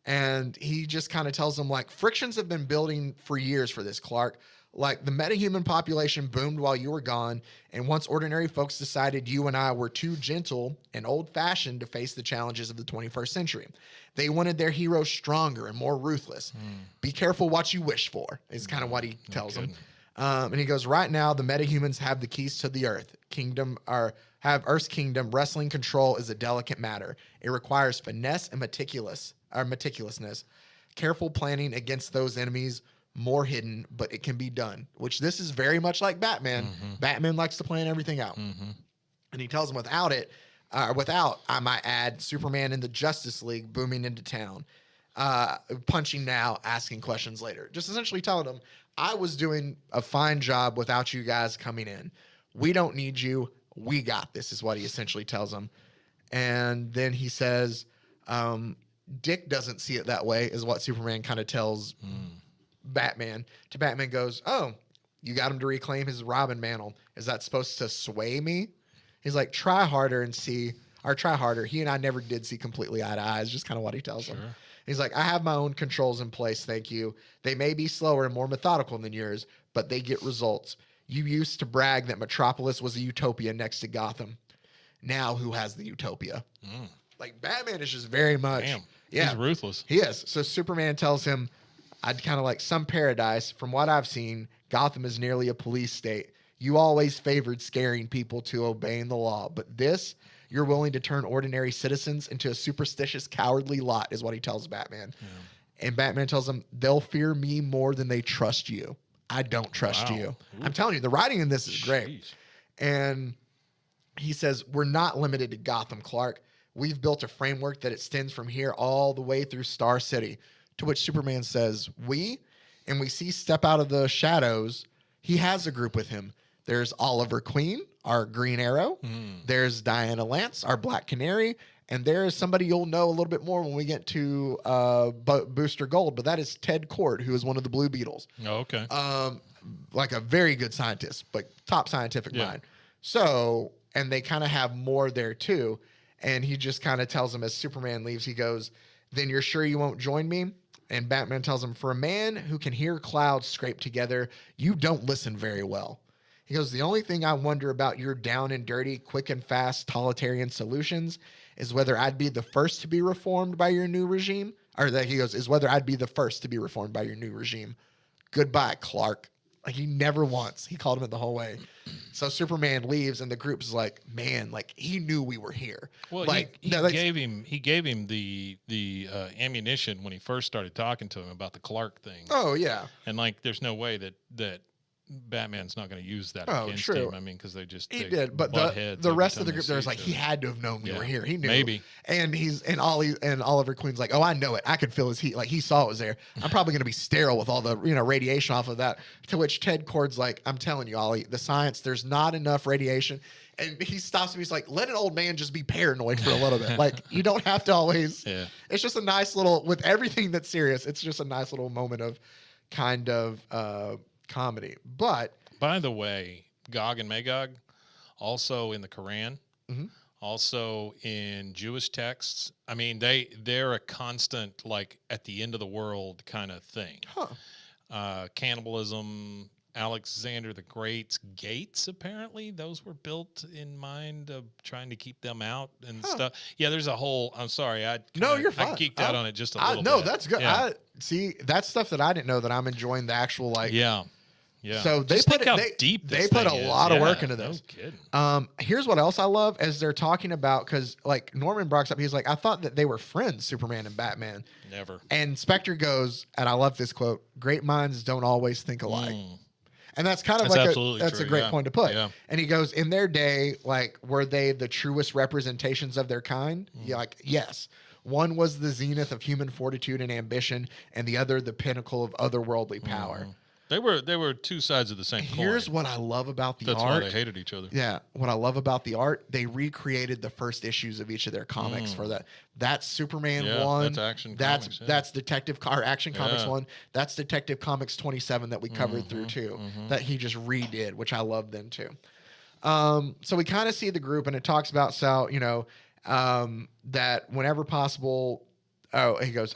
And he just kind of tells him, like, frictions have been building for years for this, Clark. Like, the metahuman population boomed while you were gone, and once ordinary folks decided you and I were too gentle and old-fashioned to face the challenges of the 21st century. They wanted their heroes stronger and more ruthless. Be careful what you wish for, is kind of what he tells them. And he goes, right now, the metahumans have the keys to the Earth kingdom, or have Earth's kingdom. Wrestling control is a delicate matter. It requires finesse and meticulousness, careful planning against those enemies, more hidden, but it can be done, which this is very much like Batman. Batman likes to plan everything out. And he tells him without, I might add, Superman in the Justice League booming into town, punching now, asking questions later. Just essentially telling him, I was doing a fine job without you guys coming in. We don't need you. We got this, is what he essentially tells him. And then he says, Dick doesn't see it that way, is what Superman kind of tells Batman. To Batman goes, oh, you got him to reclaim his Robin mantle. Is that supposed to sway me? He's like, try harder and see, or try harder. He and I never did see completely eye to eye, is just kind of what he tells him. He's like, I have my own controls in place, thank you. They may be slower and more methodical than yours, but they get results. You used to brag that Metropolis was a utopia next to Gotham. Now who has the utopia? Like, Batman is just very much... Damn. Yeah, He's ruthless. He is. So Superman tells him, I'd kind of like some paradise. From what I've seen, Gotham is nearly a police state. You always favored scaring people to obeying the law, but this, you're willing to turn ordinary citizens into a superstitious, cowardly lot, is what he tells Batman. And Batman tells him, they'll fear me more than they trust you. I don't trust you. I'm telling you, the writing in this is great. And he says, we're not limited to Gotham, Clark. We've built a framework that extends from here all the way through Star City. To which Superman says, and we see step out of the shadows. He has a group with him. There's Oliver Queen, our Green Arrow. There's Diana Lance, our Black Canary. And there is somebody you'll know a little bit more when we get to Booster Gold, but that is Ted Kord, who is one of the Blue Beetles. Oh, okay. Like a very good scientist, like top scientific mind. So, and they kind of have more there too. And he just kind of tells him as Superman leaves, he goes, then you're sure you won't join me? And Batman tells him, for a man who can hear clouds scrape together, you don't listen very well. He goes, the only thing I wonder about your down and dirty, quick and fast, totalitarian solutions is whether I'd be the first to be reformed by your new regime. Or that he goes, is whether I'd be the first to be reformed by your new regime. Goodbye, Clark. Like, he never once. He called him it the whole way. So Superman leaves, and the group's like, man, like, he knew we were here. Well, like, he gave him the ammunition when he first started talking to him about the Clark thing. Oh yeah. And like, there's no way that Batman's not going to use that against him. I mean, because they did, but the rest of the group there's like, he had to have known we were here. He knew. Maybe. And Oliver Queen's like, oh, I know it. I could feel his heat. Like, he saw it was there. I'm probably going to be sterile with all the radiation off of that. To which Ted Kord's like, I'm telling you, Ollie, the science, there's not enough radiation. And he stops me. He's like, let an old man just be paranoid for a little bit. Like, you don't have to always. Yeah. It's just a nice little, with everything that's serious, it's just a nice little moment of kind of comedy. But by the way, Gog and Magog, also in the Quran, also in Jewish texts. I mean, they're a constant, like, at the end of the world kind of thing. Cannibalism, Alexander the Great's gates, apparently those were built in mind of trying to keep them out and stuff. Yeah, there's a whole. I'm sorry, you're fine. I geeked out on it just a little bit. No, that's good. Yeah. See, that's stuff that I didn't know, that I'm enjoying the actual, like. Yeah. So they just put think how deep they put a lot of work into this. No kidding. Here's what else I love as they're talking about, because like Norman brings up, he's like, I thought that they were friends, Superman and Batman. Never. And Spectre goes, and I love this quote: "Great minds don't always think alike." And that's kind of that's a great point to put. Yeah. And he goes, in their day, like, were they the truest representations of their kind? Yeah, like, yes. One was the zenith of human fortitude and ambition, and the other the pinnacle of otherworldly power. They were two sides of the same coin. Here's what I love about the art. That's why they hated each other. Yeah. What I love about the art, they recreated the first issues of each of their comics for that. That's Superman 1. That's Action Comics. Yeah. That's Action Comics 1. That's Detective Comics 27 that we covered through too. That he just redid, which I love then too. So we kind of see the group, and it talks about that whenever possible. Oh, he goes,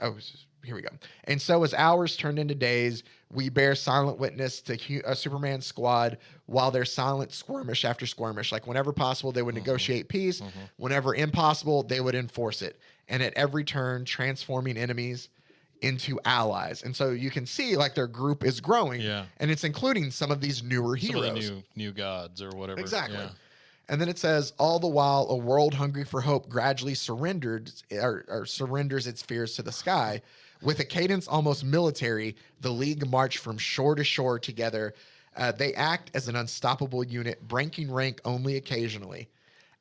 here we go. And so as hours turned into days, we bear silent witness to a Superman squad while they're silent skirmish after skirmish. Like, whenever possible, they would negotiate peace. Whenever impossible, they would enforce it. And at every turn, transforming enemies into allies. And so you can see, like, their group is growing. Yeah. And it's including some of these newer heroes. Some of the new gods or whatever. Exactly. Yeah. And then it says, all the while, a world hungry for hope gradually surrenders its fears to the sky. With a cadence almost military, the League march from shore to shore together. They act as an unstoppable unit, breaking rank only occasionally.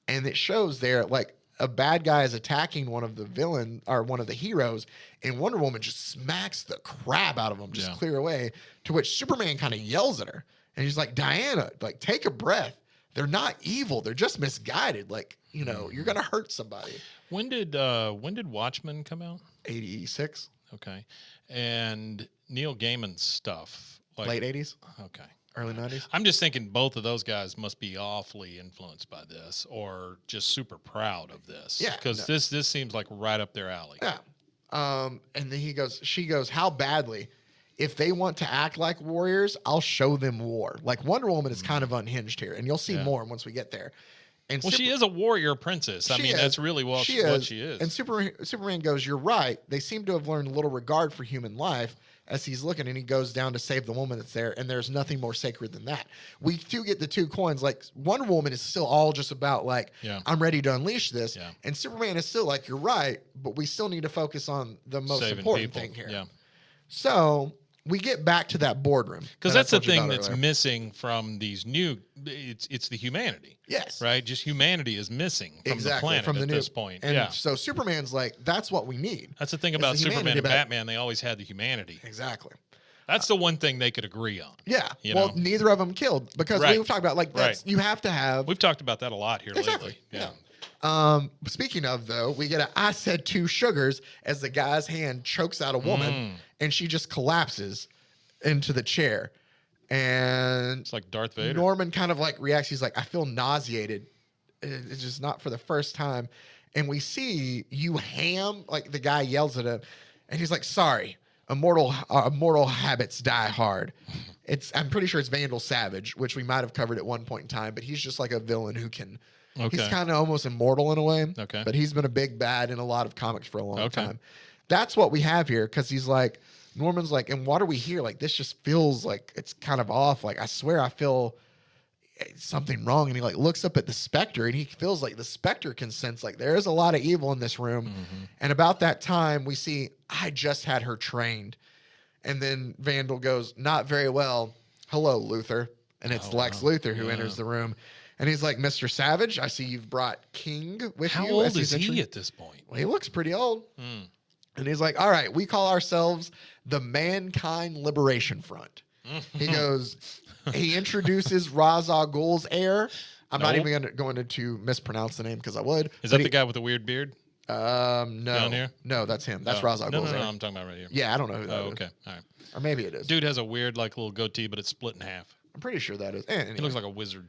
And it shows there, like, a bad guy is attacking one of the villain or one of the heroes, and Wonder Woman just smacks the crap out of him, just clear away. To which Superman kind of yells at her, and he's like, Diana, like, take a breath. They're not evil. They're just misguided. Like, you're gonna hurt somebody. When did Watchmen come out? 86. Okay. And Neil Gaiman's stuff. Like, late 80s? Okay. Early 90s? I'm just thinking both of those guys must be awfully influenced by this, or just super proud of this. Yeah. Because this seems like right up their alley. Yeah. And then she goes, how badly? If they want to act like warriors, I'll show them war. Like, Wonder Woman is kind of unhinged here, and you'll see more once we get there. And she is a warrior princess. I mean, that's really what she is. And Superman goes, you're right. They seem to have learned little regard for human life, as he's looking, and he goes down to save the woman that's there, and there's nothing more sacred than that. We do get the 2 coins. Like, Wonder Woman is still all just about, like, I'm ready to unleash this. Yeah. And Superman is still like, you're right, but we still need to focus on the most important thing here. Yeah. So we get back to that boardroom. Because that's the thing that's missing from these new, it's the humanity. Yes. Right? Just humanity is missing from the planet at this point. And so Superman's like, that's what we need. That's the thing about Superman and Batman. They always had the humanity. Exactly. That's the one thing they could agree on. Yeah. Well, neither of them killed, because we've talked about, like, that's, you have to have. We've talked about that a lot here lately. Yeah. Speaking of, though, we get I said 2 sugars as the guy's hand chokes out a woman and she just collapses into the chair. And it's like Darth Vader. Norman kind of like reacts. He's like, I feel nauseated. It's just not for the first time. And we see like the guy yells at him and he's like, sorry, immortal habits die hard. I'm pretty sure it's Vandal Savage, which we might have covered at one point in time, but he's just like a villain who can, he's kind of almost immortal in a way. Okay. But he's been a big bad in a lot of comics for a long time. That's what we have here. Cause he's like, Norman's like, and what are we here? Like, this just feels like it's kind of off. Like, I swear I feel something wrong. And he like looks up at the Spectre and he feels like the Spectre can sense like there is a lot of evil in this room. And about that time we see, I just had her trained. And then Vandal goes, not very well. Hello, Luthor. And it's Lex Luthor who enters the room. And he's like, Mr. Savage, I see you've brought King with you. How old is he at this point? Well, he looks pretty old. And he's like, all right, we call ourselves the Mankind Liberation Front. He goes, he introduces Ra's al Ghul's heir. I'm not even going to mispronounce the name because I would. Is that the guy with the weird beard? No. Down here? No, that's him. That's Ra's al Ghul's heir. No, I'm talking about right here. Yeah, I don't know who that is. Okay, all right. Or maybe it is. Dude has a weird, like, little goatee, but it's split in half. I'm pretty sure that is. Anyway. He looks like a wizard.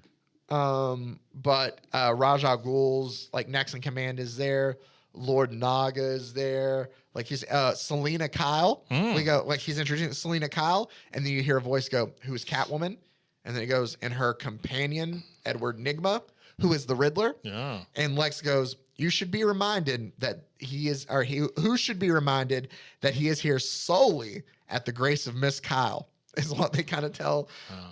But Ra's al Ghul's, like, next in command is there. Lord Naga is there. Like, he's Selena Kyle. We go, like, he's introducing Selena Kyle, and then you hear a voice go, who's Catwoman? And then it goes, and her companion, Edward Nygma, who is the Riddler. Yeah. And Lex goes, you should be reminded that who should be reminded that he is here solely at the grace of Miss Kyle, is what they kind of tell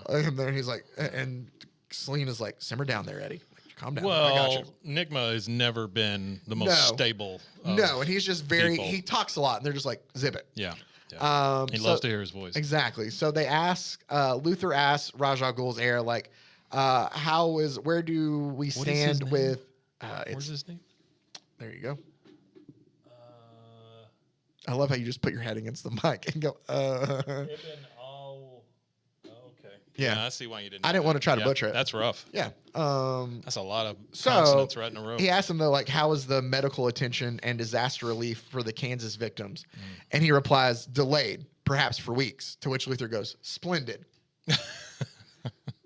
him there. He's like, and Selena's like, simmer down there, Eddie. Calm down. Well, I got you. Nygma has never been the most stable. No, and he's just he talks a lot, and they're just like, zip it. Yeah. He loves to hear his voice. Exactly. So they ask, Luthor asks Ra's al Ghul's heir, like, where do we stand with, where's his name? There you go. I love how you just put your head against the mic and go, Yeah, I see why you didn't. I didn't want to try to butcher it. That's rough. Yeah. That's a lot of consonants right in a row. He asked him, though, like, how is the medical attention and disaster relief for the Kansas victims? And he replies, delayed, perhaps for weeks. To which Luthor goes, splendid.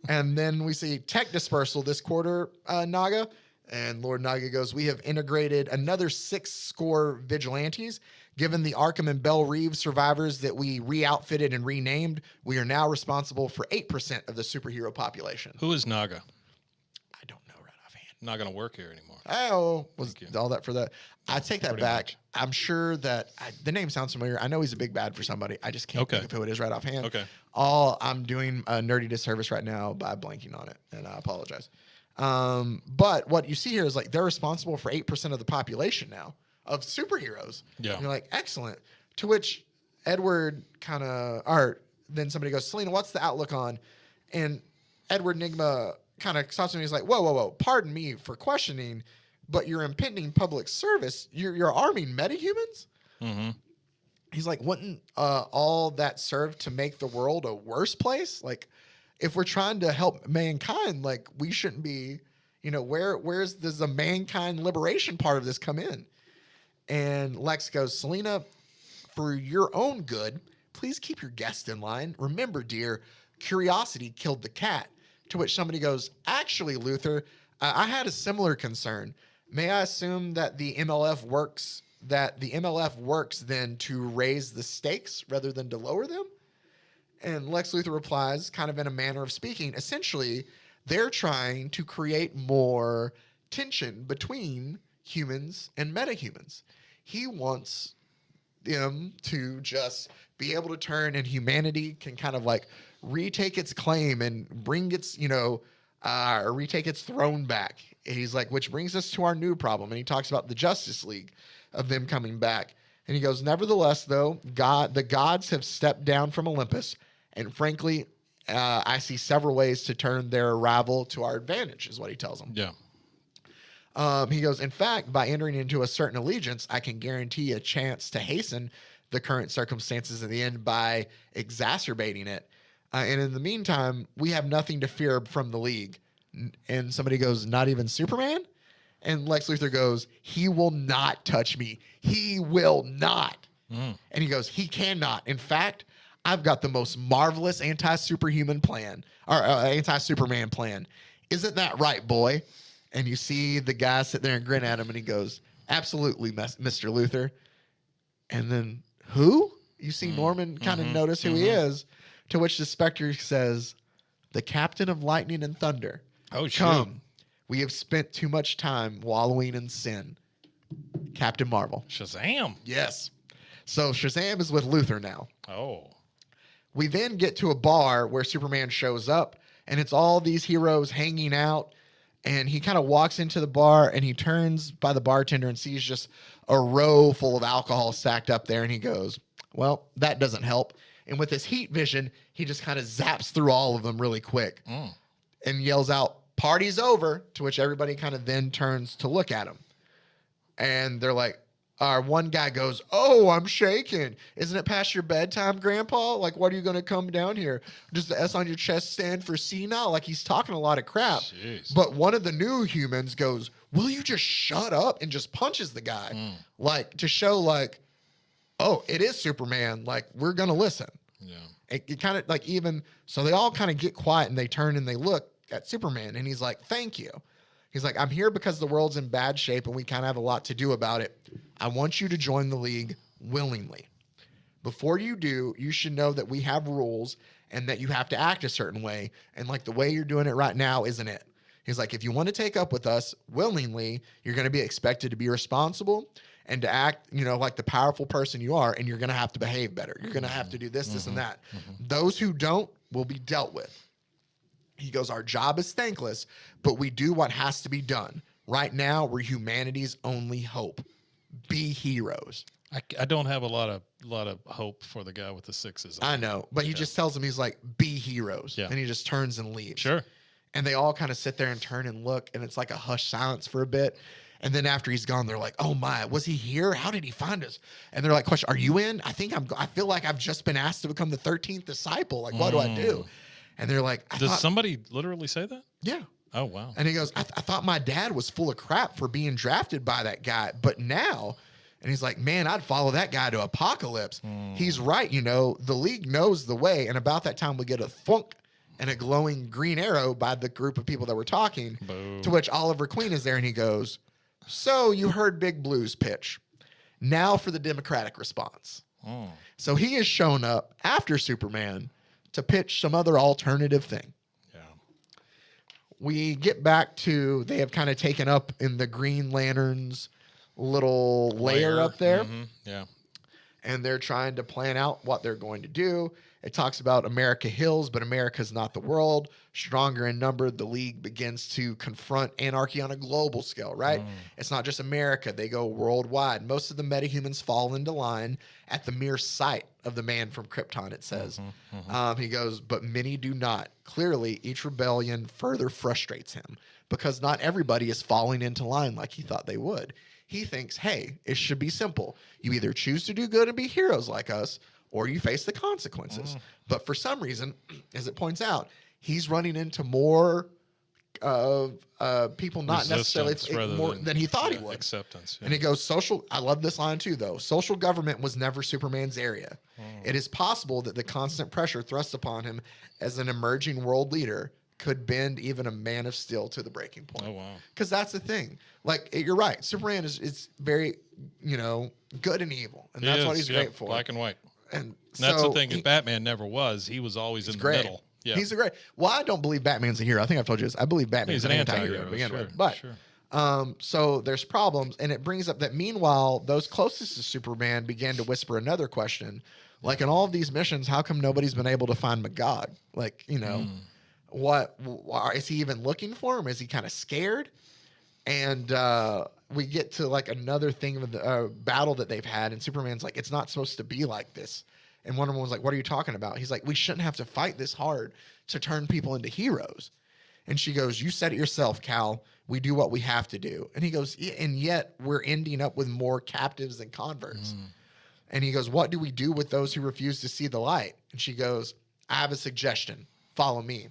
And then we see tech dispersal this quarter, Naga. And Lord Naga goes, we have integrated another 6 score vigilantes. Given the Arkham and Bell Reeves survivors that we re-outfitted and renamed, we are now responsible for 8% of the superhero population. Who is Naga? I don't know right offhand. Not going to work here anymore. Oh, was all that for that? I take that back. Much. I'm sure that the name sounds familiar. I know he's a big bad for somebody. I just can't think of who it is right offhand. Okay. I'm doing a nerdy disservice right now by blanking on it, and I apologize. But what you see here is like they're responsible for 8% of the population now of superheroes. Yeah. And you're like, excellent. To which Edward then somebody goes, Selena, what's the outlook on? And Edward Nygma kind of stops him and he's like, whoa. Pardon me for questioning, but your impending public service, you're arming metahumans? Mm-hmm. He's like, wouldn't all that serve to make the world a worse place? Like, if we're trying to help mankind, like, we shouldn't be, does the mankind liberation part of this come in? And Lex goes, Selena, for your own good, please keep your guest in line. Remember, dear, curiosity killed the cat. To which somebody goes, actually, Luthor, I had a similar concern. May I assume that the MLF works then to raise the stakes rather than to lower them? And Lex Luthor replies, kind of in a manner of speaking, essentially, they're trying to create more tension between humans and metahumans. He wants them to just be able to turn, and humanity can kind of like retake its claim and bring its, or retake its throne back. And he's like, which brings us to our new problem. And he talks about the Justice League, of them coming back. And he goes, nevertheless, though, the gods have stepped down from Olympus. And frankly, I see several ways to turn their arrival to our advantage, is what he tells them. Yeah. He goes, in fact, by entering into a certain allegiance, I can guarantee a chance to hasten the current circumstances of the end by exacerbating it. And in the meantime, we have nothing to fear from the League. And somebody goes, not even Superman? And Lex Luthor goes, he will not touch me. He will not. And he goes, he cannot. In fact, I've got the most marvelous anti-superhuman plan, or anti-Superman plan. Isn't that right, boy? And you see the guy sit there and grin at him, and he goes, absolutely, Mr. Luthor. And then, who? You see Norman kind of notice who he is, to which the Spectre says, the Captain of Lightning and Thunder. Oh, shoot. Come. We have spent too much time wallowing in sin. Captain Marvel. Shazam. Yes. So Shazam is with Luthor now. Oh. We then get to a bar where Superman shows up, and it's all these heroes hanging out. And he kind of walks into the bar, and he turns by the bartender and sees just a row full of alcohol stacked up there. And he goes, well, that doesn't help. And with his heat vision, he just kind of zaps through all of them really quick and yells out, party's over, to which everybody kind of then turns to look at him. And they're like, one guy goes, oh, I'm shaking. Isn't it past your bedtime, Grandpa? Like, what are you going to come down here? Does the S on your chest stand for senile? Like, he's talking a lot of crap. Jeez. But one of the new humans goes, will you just shut up? And just punches the guy. Like, to show, like, oh, it is Superman. Like, we're going to listen. Yeah. It kind of, like, even, so they all kind of get quiet, and they turn and they look at Superman. And he's like, thank you. He's like, I'm here because the world's in bad shape and we kind of have a lot to do about it. I want you to join the League willingly. Before you do, you should know that we have rules and that you have to act a certain way. And like the way you're doing it right now isn't it. He's like, if you want to take up with us willingly, you're going to be expected to be responsible and to act, like the powerful person you are. And you're going to have to behave better. You're going to have to do this, this, and that. Those who don't will be dealt with. He goes, our job is thankless, but we do what has to be done. Right now, we're humanity's only hope. Be heroes. I don't have a lot of hope for the guy with the sixes. I know, but he just tells them, he's like, be heroes. Yeah. And he just turns and leaves. Sure. And they all kind of sit there and turn and look, and it's like a hushed silence for a bit. And then after he's gone, they're like, oh my, was he here? How did he find us? And they're like, question, are you in? I feel like I've just been asked to become the 13th disciple. Like, what do I do? And they're like, Does somebody literally say that? Yeah. Oh, wow. And he goes, I thought my dad was full of crap for being drafted by that guy. But now, and he's like, man, I'd follow that guy to Apocalypse. He's right. The League knows the way. And about that time, we get a thunk and a glowing green arrow by the group of people that were talking. Boo. To which Oliver Queen is there. And he goes, so you heard Big Blue's pitch. Now for the Democratic response. So he has shown up after Superman to pitch some other alternative thing. Yeah. We get back to, they have kind of taken up in the Green Lantern's little lair up there. Yeah. And they're trying to plan out what they're going to do. It talks about America heals, but America's not the world. Stronger in number, the League begins to confront anarchy on a global scale, right? It's not just America. They go worldwide. Most of the metahumans fall into line at the mere sight of the man from Krypton, it says. He goes, but many do not. Clearly, each rebellion further frustrates him because not everybody is falling into line like he thought they would. He thinks, hey, it should be simple. You either choose to do good and be heroes like us, or you face the consequences. But for some reason, as it points out, he's running into more people not necessarily more than he thought he would. Acceptance. Yeah. And he goes, I love this line too, though. Social government was never Superman's area. It is possible that the constant pressure thrust upon him as an emerging world leader could bend even a Man of Steel to the breaking point. Oh, wow. Because that's the thing. Like, you're right. Superman is very, good and evil. And that's what he's great for. Black and white. And that's so the thing. If Batman never was, he was always in the middle. Yeah. He's a great. Well, I don't believe Batman's a hero. I think I've told you this. I believe Batman's He's an an anti-hero. anti-hero, to begin sure, with. But sure. So there's problems, and it brings up that meanwhile, those closest to Superman began to whisper another question. Like in all of these missions, how come nobody's been able to find Magog? Like, what is he even looking for him? Is he kind of scared? And we get to like another thing of the battle that they've had, and Superman's like, it's not supposed to be like this. And Wonder Woman's like, what are you talking about? He's like, we shouldn't have to fight this hard to turn people into heroes. And she goes, you said it yourself, Cal. We do what we have to do. And he goes, yeah, and yet we're ending up with more captives than converts. And he goes, what do we do with those who refuse to see the light? And she goes, I have a suggestion. Follow me.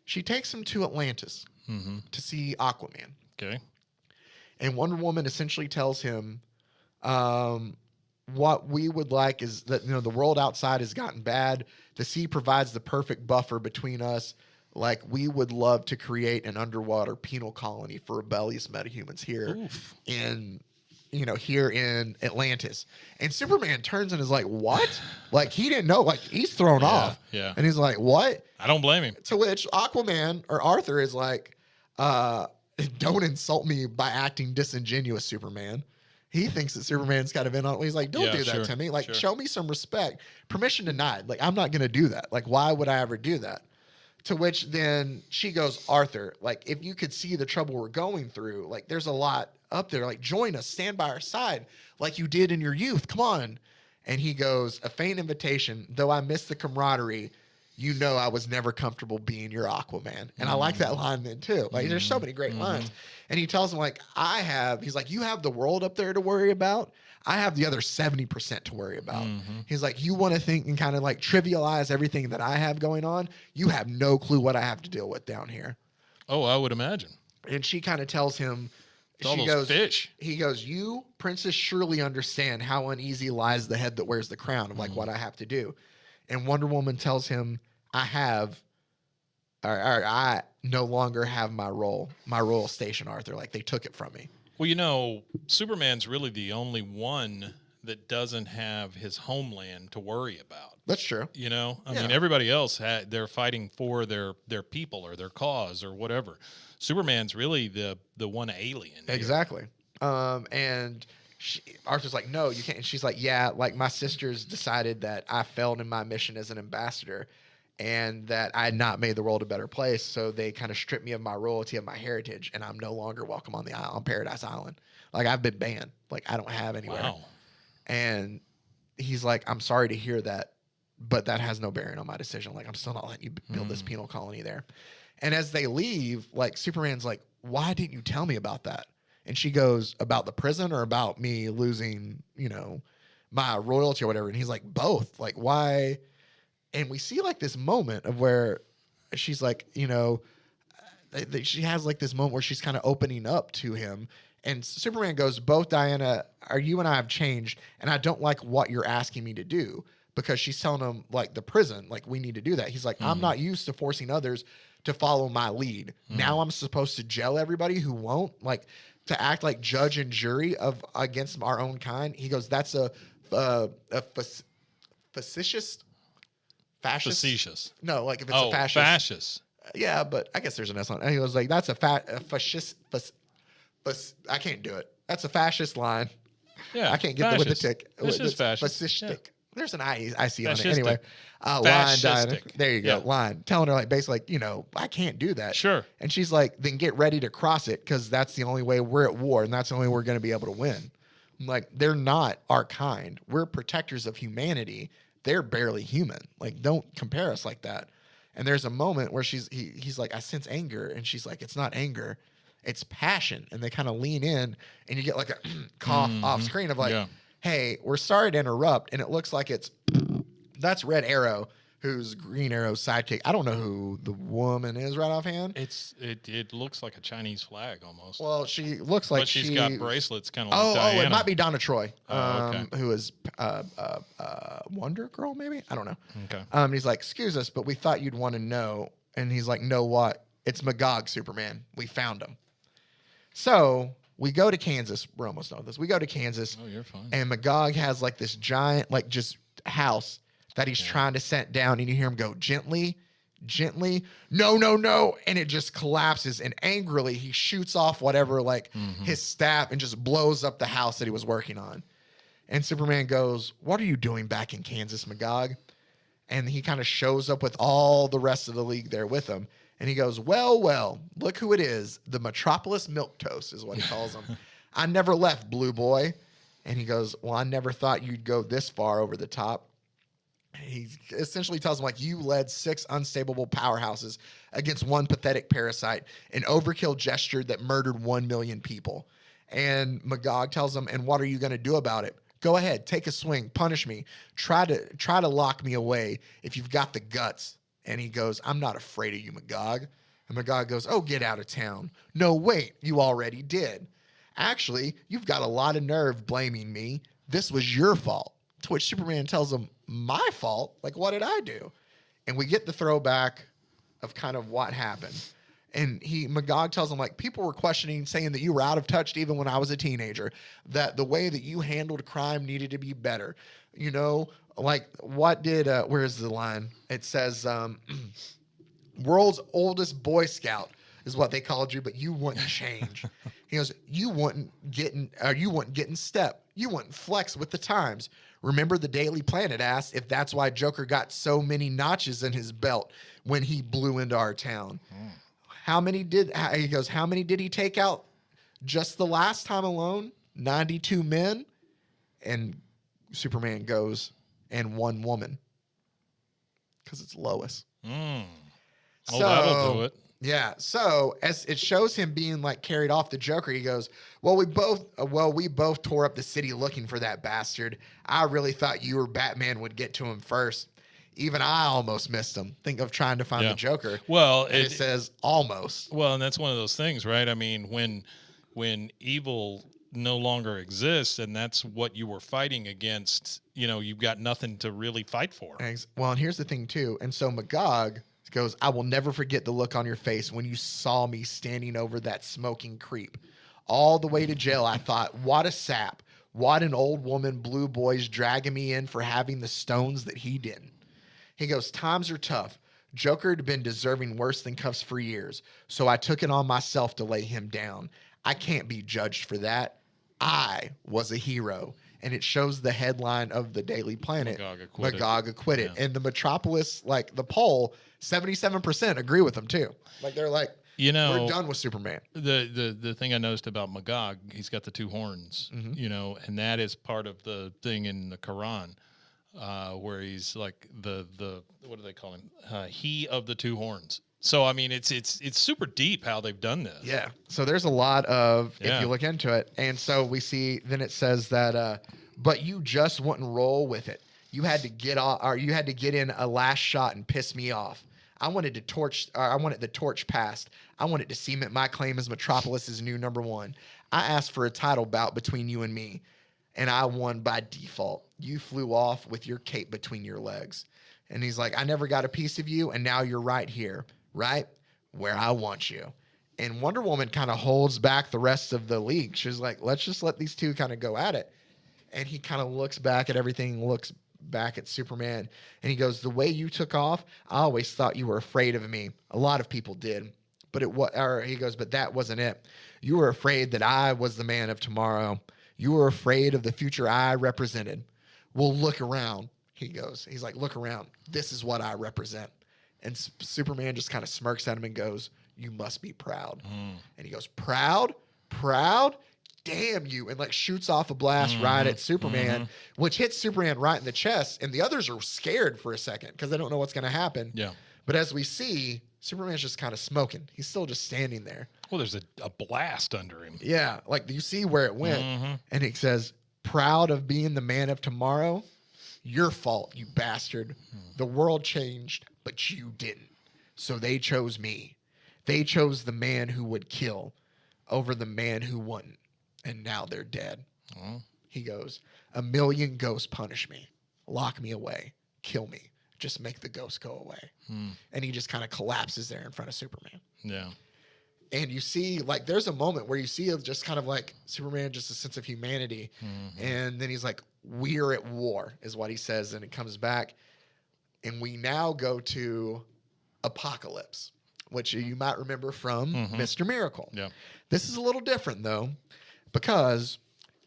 She takes him to Atlantis to see Aquaman. Okay. And Wonder Woman essentially tells him, what we would like is that, the world outside has gotten bad. The sea provides the perfect buffer between us. Like, we would love to create an underwater penal colony for rebellious metahumans here here in Atlantis. And Superman turns and is like, what? Like, he didn't know. Like, he's thrown off. Yeah. And he's like, what? I don't blame him. To which Aquaman or Arthur is like, don't insult me by acting disingenuous, Superman. He thinks that Superman's kind of in on it. He's like, don't do that to me. Like, show me some respect. Permission denied. Like, I'm not going to do that. Like, why would I ever do that? To which then she goes, Arthur, like, if you could see the trouble we're going through, like, there's a lot up there. Like, join us, stand by our side like you did in your youth. Come on. And he goes, a faint invitation, though I miss the camaraderie, I was never comfortable being your Aquaman. And I like that line then too. Like, there's so many great lines. And he tells him, like, he's like, you have the world up there to worry about. I have the other 70% to worry about. He's like, you want to think and kind of like trivialize everything that I have going on. You have no clue what I have to deal with down here. Oh, I would imagine. And she kind of tells him, fish. He goes, you, Princess, surely understand how uneasy lies the head that wears the crown of like what I have to do. And Wonder Woman tells him, I no longer have my royal station, Arthur. Like, they took it from me. Well, Superman's really the only one that doesn't have his homeland to worry about. That's true. I mean, everybody else they're fighting for their people or their cause or whatever. Superman's really the one alien. Exactly. And Arthur's like, no, you can't. And she's like, yeah, like, my sisters decided that I failed in my mission as an ambassador and that I had not made the world a better place. So they kind of stripped me of my royalty, of my heritage, and I'm no longer welcome on Paradise Island. Like, I've been banned. Like, I don't have anywhere. Wow. And he's like, I'm sorry to hear that, but that has no bearing on my decision. Like, I'm still not letting you build this penal colony there. And as they leave, like, Superman's like, why didn't you tell me about that? And she goes, about the prison or about me losing, my royalty or whatever? And he's like, both. Like, why? And we see like this moment of where she's like, she has like this moment where she's kind of opening up to him. And Superman goes, both, Diana, you and I have changed. And I don't like what you're asking me to do, because she's telling him like the prison, like, we need to do that. He's like, I'm not used to forcing others to follow my lead. Now I'm supposed to jail everybody who won't, like, to act like judge and jury against our own kind. He goes, that's a facetious. Fascist? Facetious. No, like, if it's a fascist. Fascist. Yeah, but I guess there's an S on it. And he was like, that's a fascist. I can't do it. That's a fascist line. Yeah. I can't get the with the tick. This is fascist. Fascistic. Yeah. There's an I see on it. Fascistic. Anyway, line, Diana. Fascistic. There you go. Yeah. Line. Telling her, like, basically, like, I can't do that. Sure. And she's like, then get ready to cross it, because that's the only way. We're at war, and that's the only way we're going to be able to win. I'm like, they're not our kind. We're protectors of humanity. They're barely human. Like, don't compare us like that. And there's a moment where he's like, I sense anger. And she's like, it's not anger, it's passion. And they kind of lean in, and you get like a cough off screen of like, hey, we're sorry to interrupt. And it looks like that's Red Arrow, who's Green Arrow's sidekick. I don't know who the woman is right offhand. It looks like a Chinese flag almost. Well, she looks like but she's got bracelets kind of like Diana. It might be Donna Troy, Okay. who is Wonder Girl, maybe? I don't know. Okay. He's like, excuse us, but we thought you'd want to know. And he's like, know what? It's Magog, Superman. We found him. So we go to Kansas. We're almost done with this. We go to Kansas. Oh, you're fine. And Magog has like this giant, like, just house that he's trying to set down. And you hear him go, gently, gently, no, no, no. And it just collapses. And angrily, he shoots off whatever, like his staff, and just blows up the house that he was working on. And Superman goes, what are you doing back in Kansas, Magog? And he kind of shows up with all the rest of the league there with him. And he goes, well, look who it is. The Metropolis Milquetoast is what he calls him. I never left, Blue Boy. And he goes, well, I never thought you'd go this far over the top. He essentially tells him, like, you led 6 unstable powerhouses against one pathetic parasite, an overkill gesture that murdered 1 million people. And Magog tells him, and what are you going to do about it? Go ahead, take a swing, punish me, try to lock me away if you've got the guts. And he goes, I'm not afraid of you, Magog. And Magog goes, oh, get out of town. No, wait, you already did. Actually, you've got a lot of nerve blaming me. This was your fault. To which Superman tells him, my fault? Like, what did I do? And we get the throwback of kind of what happened. And Magog tells him, like, people were questioning, saying that you were out of touch even when I was a teenager, that the way that you handled crime needed to be better. You know, like, what did, where's the line? It says, world's oldest Boy Scout is what they called you, but you wouldn't change. He goes, you wouldn't get in step. You wouldn't flex with the times. Remember the Daily Planet asked if that's why Joker got so many notches in his belt when he blew into our town. How many did he take out just the last time alone? 92 men? And Superman goes, and 1 woman. Because it's Lois. So, that'll do it. Yeah. So as it shows him being like carried off the Joker, he goes, we both tore up the city looking for that bastard. I really thought you or Batman would get to him first. Even I almost missed him. Think of trying to find the Joker. Well, it says almost. Well, and that's one of those things, right? I mean, when evil no longer exists and that's what you were fighting against, you know, you've got nothing to really fight for. Well, and here's the thing too. And so Magog goes, I will never forget the look on your face when you saw me standing over that smoking creep. All the way to jail, I thought, what a sap. What an old woman Blue Boy's dragging me in for having the stones that he didn't. He goes, times are tough. Joker had been deserving worse than cuffs for years, so I took it on myself to lay him down. I can't be judged for that. I was a hero. And it shows the headline of the Daily Planet, Magog acquitted. Yeah. And the Metropolis, like the poll, 77% agree with him too. Like they're like, you know, we're done with Superman. The thing I noticed about Magog, he's got the 2 horns, you know, and that is part of the thing in the Quran. Where he's like the what do they call him? He of the 2 horns. So I mean, it's super deep how they've done this. Yeah. So there's a lot of if you look into it, and so we see then it says that, but you just wouldn't roll with it. You had to get off, or you had to get in a last shot and piss me off. I wanted the torch passed. I wanted to cement my claim as Metropolis's new #1. I asked for a title bout between you and me. And I won by default. You flew off with your cape between your legs. And he's like, I never got a piece of you, and now you're right here, right where I want you. And Wonder Woman kind of holds back the rest of the league. She's like, let's just let these 2 kind of go at it. And he kind of looks back at everything, looks back at Superman, and he goes, the way you took off, I always thought you were afraid of me. A lot of people did. But he goes, but that wasn't it. You were afraid that I was the man of tomorrow. You were afraid of the future I represented. Well, look around, he goes. He's like, look around. This is what I represent. And Superman just kind of smirks at him and goes, you must be proud. And he goes, proud? Proud? Damn you. And like shoots off a blast right at Superman, which hits Superman right in the chest. And the others are scared for a second because they don't know what's going to happen. Yeah. But as we see, Superman's just kind of smoking. He's still just standing there. Well, there's a blast under him. Yeah, like you see where it went. And he says, proud of being the man of tomorrow? Your fault, you bastard. The world changed, but you didn't. So they chose me. They chose the man who would kill over the man who wouldn't. And now they're dead. He goes, 1 million ghosts punish me. Lock me away. Kill me. Just make the ghosts go away. And he just kind of collapses there in front of Superman. Yeah. And you see, like, there's a moment where you see just kind of like Superman, just a sense of humanity. And then he's like, we're at war, is what he says. And it comes back. And we now go to Apocalypse, which you might remember from Mr. Miracle. Yeah. This is a little different, though, because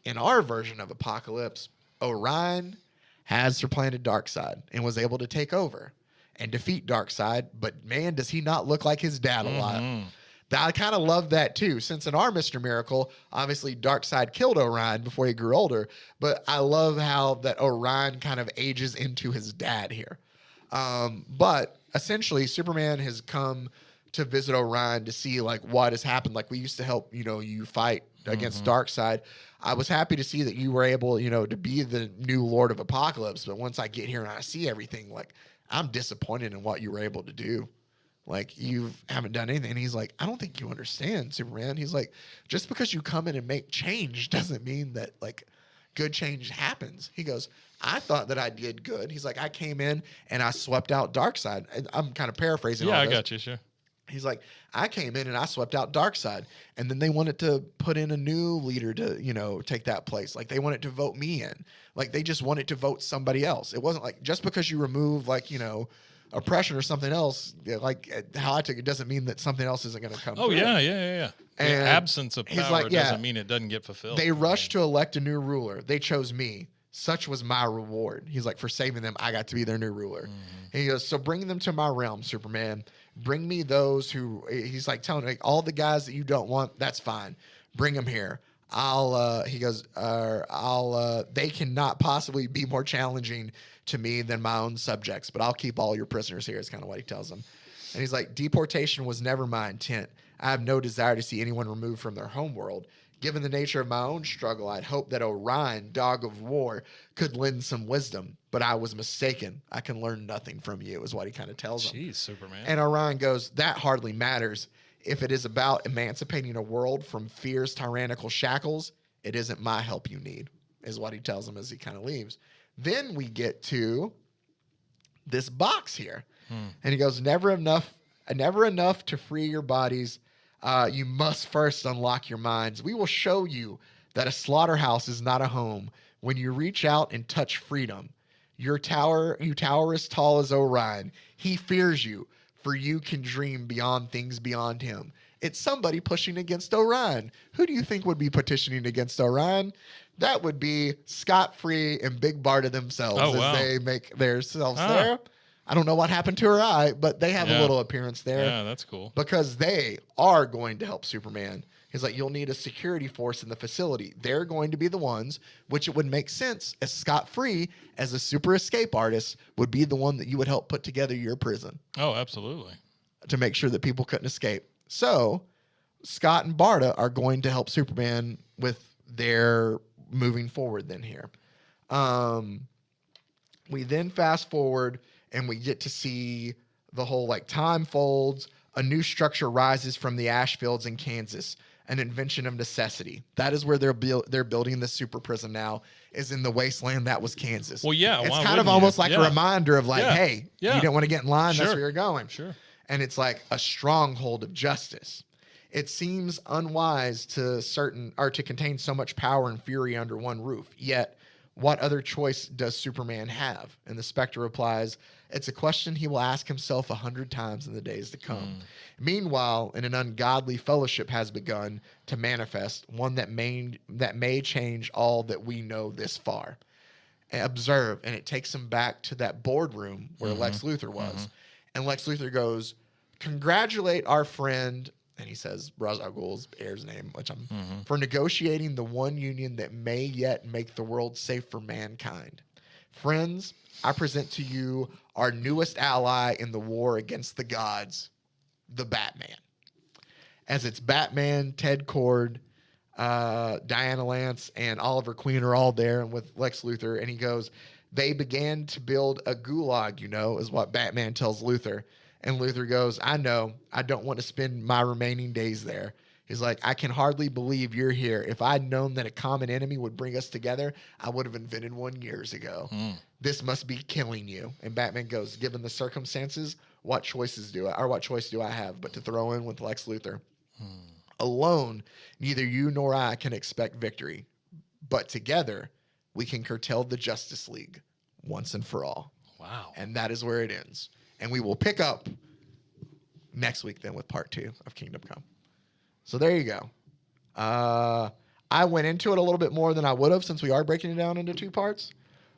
in our version of Apocalypse, Orion has supplanted Darkseid and was able to take over and defeat Darkseid. But man, does he not look like his dad a lot. I kind of love that too, since in our Mr. Miracle, obviously Darkseid killed Orion before he grew older, but I love how that Orion kind of ages into his dad here. But essentially, Superman has come to visit Orion to see like what has happened. Like we used to help, you fight against Darkseid. I was happy to see that you were able, to be the new Lord of Apocalypse. But once I get here and I see everything, like I'm disappointed in what you were able to do. Like, you haven't done anything. And he's like, I don't think you understand, Superman. He's like, just because you come in and make change doesn't mean that, like, good change happens. He goes, I thought that I did good. He's like, I came in and I swept out Darkseid. I'm kind of paraphrasing. Yeah, all I this. got you, sure. He's like, I came in and I swept out Darkseid. And then they wanted to put in a new leader to, take that place. Like, they wanted to vote me in. Like, they just wanted to vote somebody else. It wasn't like, just because you remove, like, oppression or something else, like how I took it, doesn't mean that something else isn't going to come through. Yeah. The And absence of he's power like, yeah, doesn't mean it doesn't get fulfilled. They rushed to elect a new ruler. They chose me. Such was my reward. He's like, for saving them, I got to be their new ruler. And he goes, so bring them to my realm, Superman. Bring me those who, he's like telling like, all the guys that you don't want, that's fine. Bring them here. He goes, they cannot possibly be more challenging to me than my own subjects, but I'll keep all your prisoners here is kind of what he tells them. And he's like, deportation was never my intent. I have no desire to see anyone removed from their homeworld. Given the nature of my own struggle, I'd hoped that Orion, dog of war, could lend some wisdom, but I was mistaken. I can learn nothing from you, is what he kind of tells them. Jeez, Superman. And Orion goes, that hardly matters. If it is about emancipating a world from fear's tyrannical shackles, it isn't my help you need, is what he tells them as he kind of leaves. Then we get to this box here. And he goes, never enough to free your bodies. You must first unlock your minds. We will show you that a slaughterhouse is not a home. When you reach out and touch freedom, you tower as tall as Orion. He fears you, for you can dream beyond things beyond him. It's somebody pushing against Orion. Who do you think would be petitioning against Orion? That would be Scott Free and Big Barda themselves as they make themselves there. I don't know what happened to her eye, but they have a little appearance there. Yeah, that's cool. Because they are going to help Superman. He's like, you'll need a security force in the facility. They're going to be the ones, which it would make sense as Scott Free, as a super escape artist, would be the one that you would help put together your prison. Oh, absolutely. To make sure that people couldn't escape. So Scott and Barda are going to help Superman with their moving forward then here. We then fast forward and we get to see the whole like time folds. A new structure rises from the ash fields in Kansas, an invention of necessity. That is where they're building the super prison now, is in the wasteland that was Kansas. Well, yeah. It's why kind of wouldn't almost you? like a reminder of like, hey, Yeah. you don't want to get in line. Sure. That's where you're going. Sure. And it's like a stronghold of justice. It seems unwise to contain so much power and fury under one roof. Yet, what other choice does Superman have? And the Spectre replies, it's a question he will ask himself 100 times in the days to come. Meanwhile, an ungodly fellowship has begun to manifest, one that may change all that we know this far. Observe, and it takes him back to that boardroom where Lex Luthor was. And Lex Luthor goes, congratulate our friend, and he says Ra's al Ghul's heir's name, which I'm for negotiating the one union that may yet make the world safe for mankind. Friends, I present to you our newest ally in the war against the gods, the Batman. As it's Batman, Ted Kord, Diana Lance, and Oliver Queen are all there, and with Lex Luthor, and he goes, they began to build a gulag, is what Batman tells Luthor. And Luthor goes, I know, I don't want to spend my remaining days there. He's like, I can hardly believe you're here. If I'd known that a common enemy would bring us together, I would have invented one years ago. This must be killing you. And Batman goes, given the circumstances, what choice do I have but to throw in with Lex Luthor? Alone, neither you nor I can expect victory. But together, we can curtail the Justice League once and for all. Wow. And that is where it ends. And we will pick up next week then with part 2 of Kingdom Come. So there you go. I went into it a little bit more than I would have since we are breaking it down into 2 parts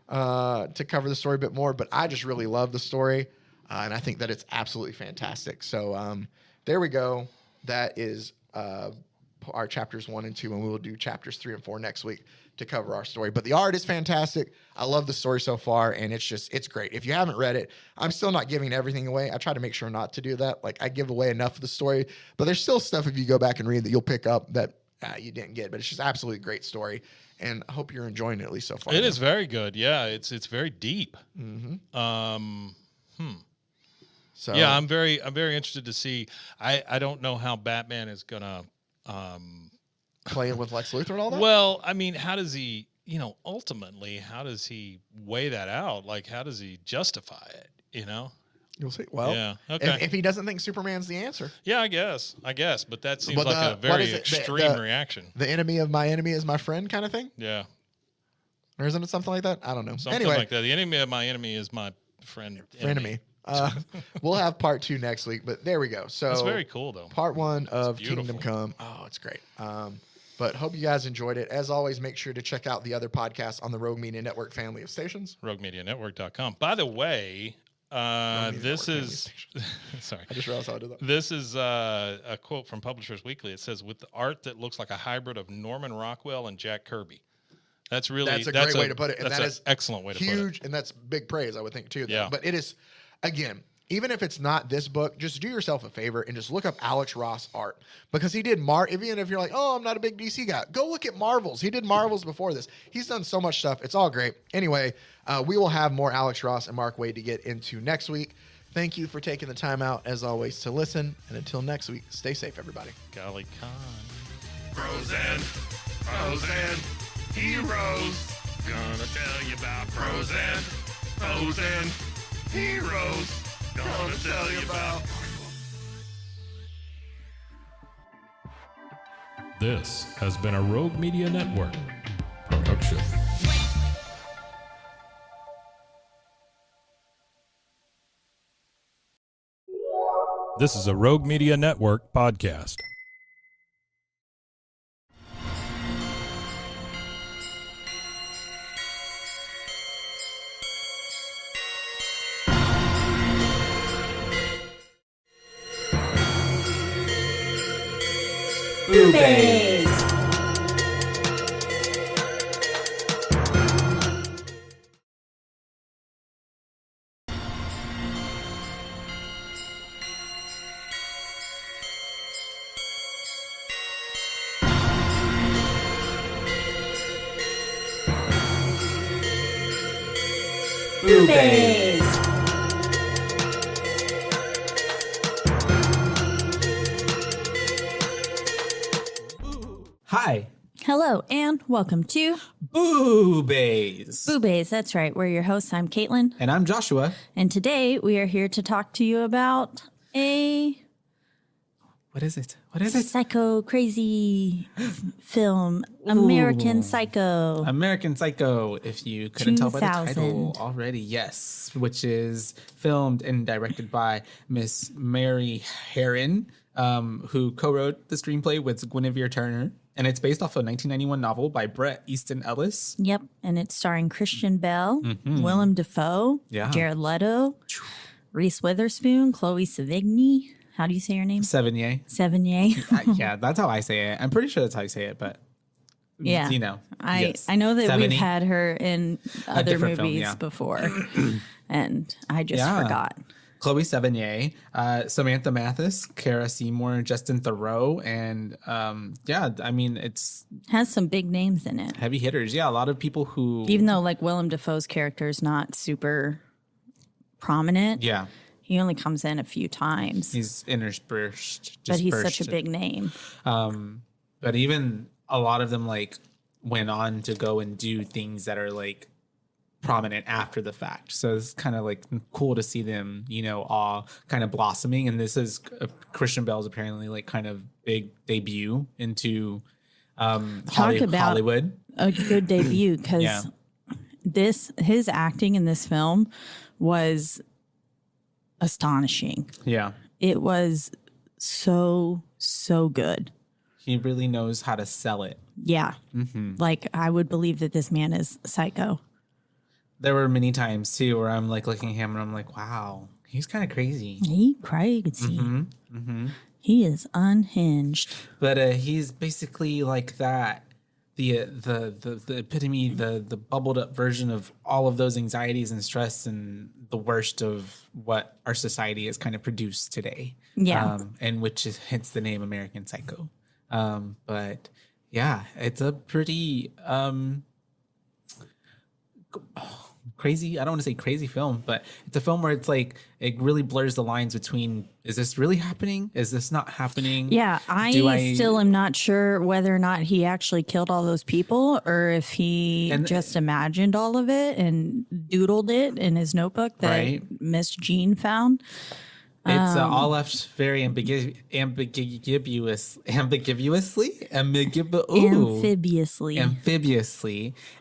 to cover the story a bit more. But I just really love the story, and I think that it's absolutely fantastic. So there we go. That is our chapters 1 and 2, and we will do chapters 3 and 4 next week to cover our story. But the art is fantastic. I love the story so far, and it's great. If you haven't read it, I'm still not giving everything away. I try to make sure not to do that. Like, I give away enough of the story, but there's still stuff if you go back and read that you'll pick up that you didn't get. But it's just absolutely great story, and I hope you're enjoying it at least so far. It is very good. Yeah, it's very deep. So yeah, I'm very interested to see. I don't know how Batman is gonna playing with Lex Luthor and all that. Well, I mean, how does he? Ultimately, how does he weigh that out? Like, how does he justify it? You'll see. Well, yeah, okay. If he doesn't think Superman's the answer, yeah, I guess. But that seems like a very extreme reaction. The enemy of my enemy is my friend, kind of thing. Yeah, or isn't it something like that? I don't know. Something like that. The enemy of my enemy is my friend. Enemy. We'll have part 2 next week, but there we go. So that's very cool, though. Part 1 of Kingdom Come. Oh, it's great. But hope you guys enjoyed it. As always, make sure to check out the other podcasts on the Rogue Media Network family of stations. RogueMediaNetwork.com. By the way, this is sorry. I just realized how I did that. This is a quote from Publishers Weekly. It says, "With the art that looks like a hybrid of Norman Rockwell and Jack Kirby." That's a great way to put it. And that's an excellent way to put it. Huge, and that's big praise, I would think, too. Yeah. But it is, again, even if it's not this book, just do yourself a favor and just look up Alex Ross art, because he did even if you're like, oh, I'm not a big DC guy, go look at Marvels. He did Marvels before this. He's done so much stuff. It's all great. Anyway, we will have more Alex Ross and Mark Waid to get into next week. Thank you for taking the time out, as always, to listen. And until next week, stay safe, everybody. Golly Con. Frozen heroes. Gonna tell you about frozen heroes. Gonna tell you about. This has been a Rogue Media Network production. This is a Rogue Media Network podcast. Boobies. Boobies. Hi. Hello, and welcome to Boobies. Boobies. That's right. We're your hosts. I'm Caitlin. And I'm Joshua. And today we are here to talk to you about a... What is it? What is it? Psycho crazy film. American Psycho. American Psycho, if you couldn't tell by the 2000. title already. Yes, which is filmed and directed by Miss Mary Herron, who co-wrote the screenplay with Guinevere Turner. And it's based off a 1991 novel by Bret Easton Ellis. Yep. And it's starring Christian Bale, Willem Dafoe, Jared Leto, Reese Witherspoon, Chloe Sevigny. How do you say her name? Sevigny. Sevigny. Yeah, that's how I say it. I'm pretty sure that's how you say it, but yeah, you know. I know that we've had her in other movies film, before, and I just forgot. Chloe Sevigny, Samantha Mathis, Cara Seymour, Justin Theroux, and I mean, it's has some big names in it. Heavy hitters. Yeah, a lot of people who, even though like Willem Dafoe's character is not super prominent. Yeah. He only comes in a few times. He's interspersed. But he's such a big name. But even a lot of them like went on to go and do things that are like prominent after the fact. So it's kind of like cool to see them, you know, all kind of blossoming. And this is Christian Bale's apparently like kind of big debut into Hollywood. A good debut, because his acting in this film was astonishing. Yeah. It was so good. He really knows how to sell it. Yeah. Like, I would believe that this man is psycho. There were many times too where I'm like looking at him and I'm like, wow, he's kind of crazy. He crazy. He is unhinged. But he's basically like that. The epitome, the bubbled up version of all of those anxieties and stress and the worst of what our society has kind of produced today. Yeah. And which is hence the name American Psycho. But yeah, it's a pretty crazy. I don't want to say crazy film, but it's a film where it's like it really blurs the lines between, is this really happening? Is this not happening? Yeah, I still am not sure whether or not he actually killed all those people or if he just imagined all of it and doodled it in his notebook that Miss Jean found. It's all left very ambiguously,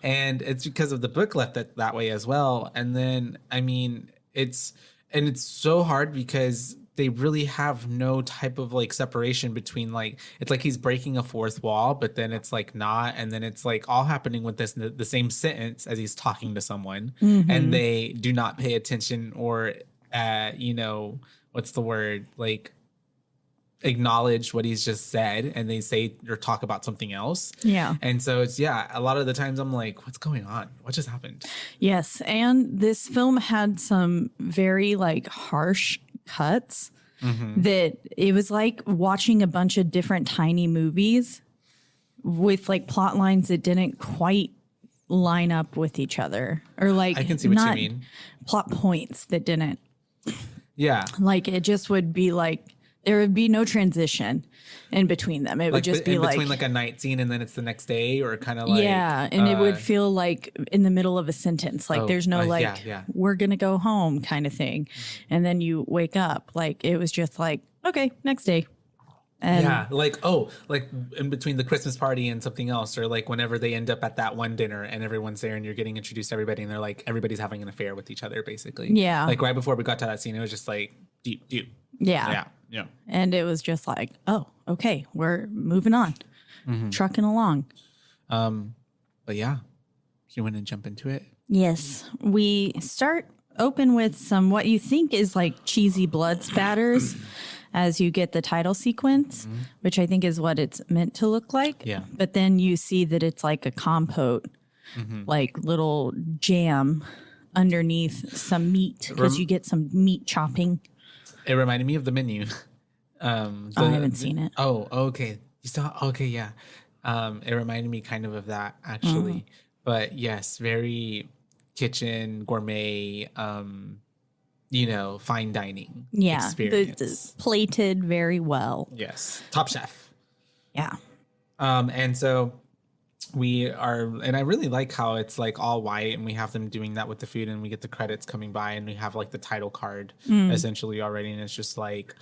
and it's because of the book left that way as well. And then, I mean, it's so hard because they really have no type of like separation between, like, it's like he's breaking a fourth wall, but then it's like not, and then it's like all happening with the same sentence as he's talking to someone, and they do not pay attention or what's the word, like, acknowledge what he's just said, and they say or talk about something else. Yeah. And so it's, a lot of the times I'm like, what's going on? What just happened? Yes. And this film had some very like harsh cuts that it was like watching a bunch of different tiny movies with like plot lines that didn't quite line up with each other, or like, I can see what you mean. Plot points that didn't. Yeah. Like, it just would be like, there would be no transition in between them. It would just be like, between like a night scene and then it's the next day, or kind of like, yeah. And it would feel like in the middle of a sentence, like there's no we're going to go home kind of thing. And then you wake up, like, it was just like, okay, next day. And like in between the Christmas party and something else, or like whenever they end up at that one dinner and everyone's there and you're getting introduced to everybody and they're like, everybody's having an affair with each other, basically. Yeah. Like right before we got to that scene, it was just like deep. Yeah. And it was just like, oh, okay, we're moving on, trucking along. But yeah, you want to jump into it? Yes. We open with some what you think is like cheesy blood spatters as you get the title sequence, which I think is what it's meant to look like. Yeah. But then you see that it's like a compote, like little jam underneath some meat, because you get some meat chopping. It reminded me of the menu. I haven't seen it. Oh, okay. You saw? Okay, yeah. It reminded me kind of that, actually. But yes, very kitchen, gourmet, fine dining experience. It's plated very well. Yes. Top Chef. Yeah. And so we are, and I really like how it's like all white and we have them doing that with the food, and we get the credits coming by and we have like the title card essentially already. And it's just like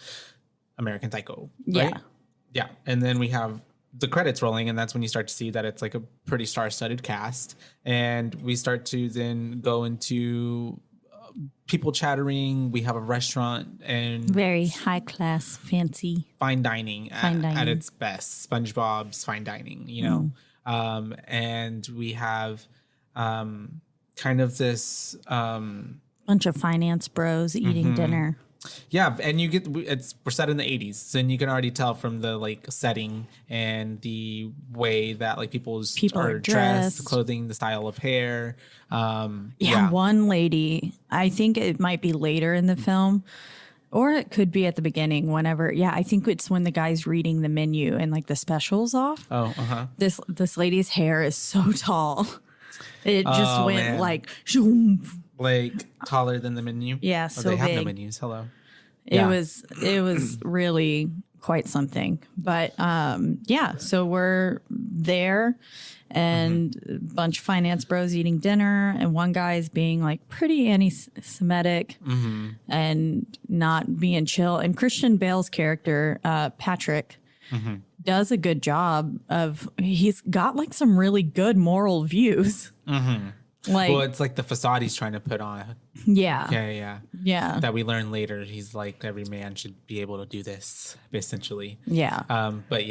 American Psycho. Right? Yeah. And then we have the credits rolling, and that's when you start to see that it's like a pretty star-studded cast. And we start to then go into people chattering. We have a restaurant and very high class, fancy fine dining at its best. SpongeBob's fine dining, and we have kind of this bunch of finance bros eating dinner. Yeah, and we're set in the 80s, and you can already tell from the like setting and the way that like people are dressed, the clothing, the style of hair. One lady, I think it might be later in the film, or it could be at the beginning, whenever. Yeah, I think it's when the guy's reading the menu and like the specials off. Oh, This lady's hair is so tall. It just went like taller than the menu. Yeah, so they have big. no menus. Hello. It was really quite something. But so we're there, and a bunch of finance bros eating dinner, and one guy's being like pretty anti-Semitic and not being chill. And Christian Bale's character, Patrick, does a good job he's got like some really good moral views. Like, well, it's like the facade he's trying to put on. yeah. Yeah. That we learn later. He's like, every man should be able to do this, essentially. Yeah. But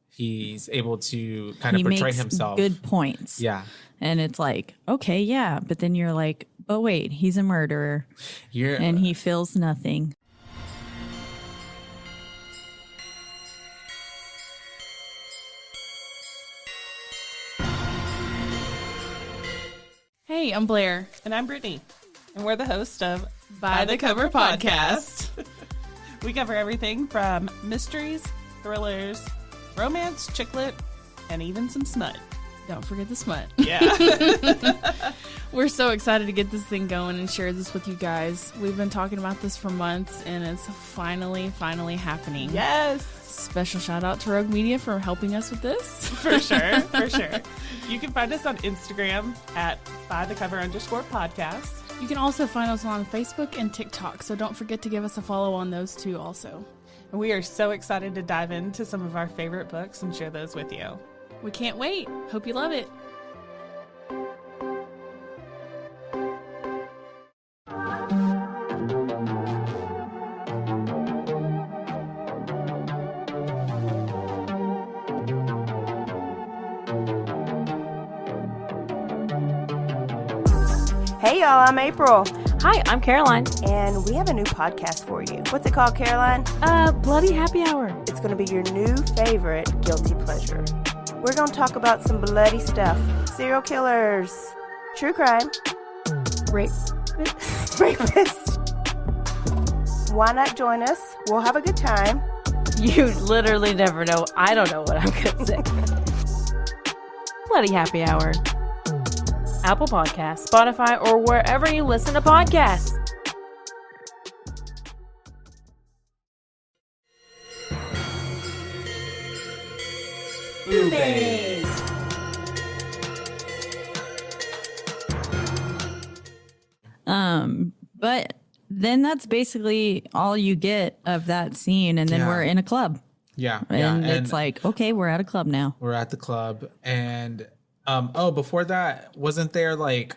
he's able to kind of portray makes himself. Good points. Yeah. And it's like, okay, yeah. But then you're like, oh, wait, he's a murderer. And he feels nothing. Hey, I'm Blair. And I'm Brittany. And we're the host of By the Cover Podcast. We cover everything from mysteries, thrillers, romance, chick lit, and even some smut. Don't forget the smut. Yeah. We're so excited to get this thing going and share this with you guys. We've been talking about this for months, and it's finally happening. Yes. Special shout out to Rogue Media for helping us with this. For sure. You can find us on Instagram at @bythecover_podcast. You can also find us on Facebook and TikTok, so don't forget to give us a follow on those two also. And we are so excited to dive into some of our favorite books and share those with you. We can't wait. Hope you love it. Hey y'all, I'm April. Hi, I'm Caroline. And we have a new podcast for you. What's it called, Caroline? Bloody Happy Hour. It's going to be your new favorite guilty pleasure. We're going to talk about some bloody stuff. Serial killers, true crime, rapists. Why not join us? We'll have a good time. You literally never know. I don't know what I'm going to say. Bloody Happy Hour. Apple Podcasts, Spotify, or wherever you listen to podcasts. But then that's basically all you get of that scene, and then we're in a club. Yeah. And it's like, okay, we're at a club now. We're at the club, and before that, wasn't there like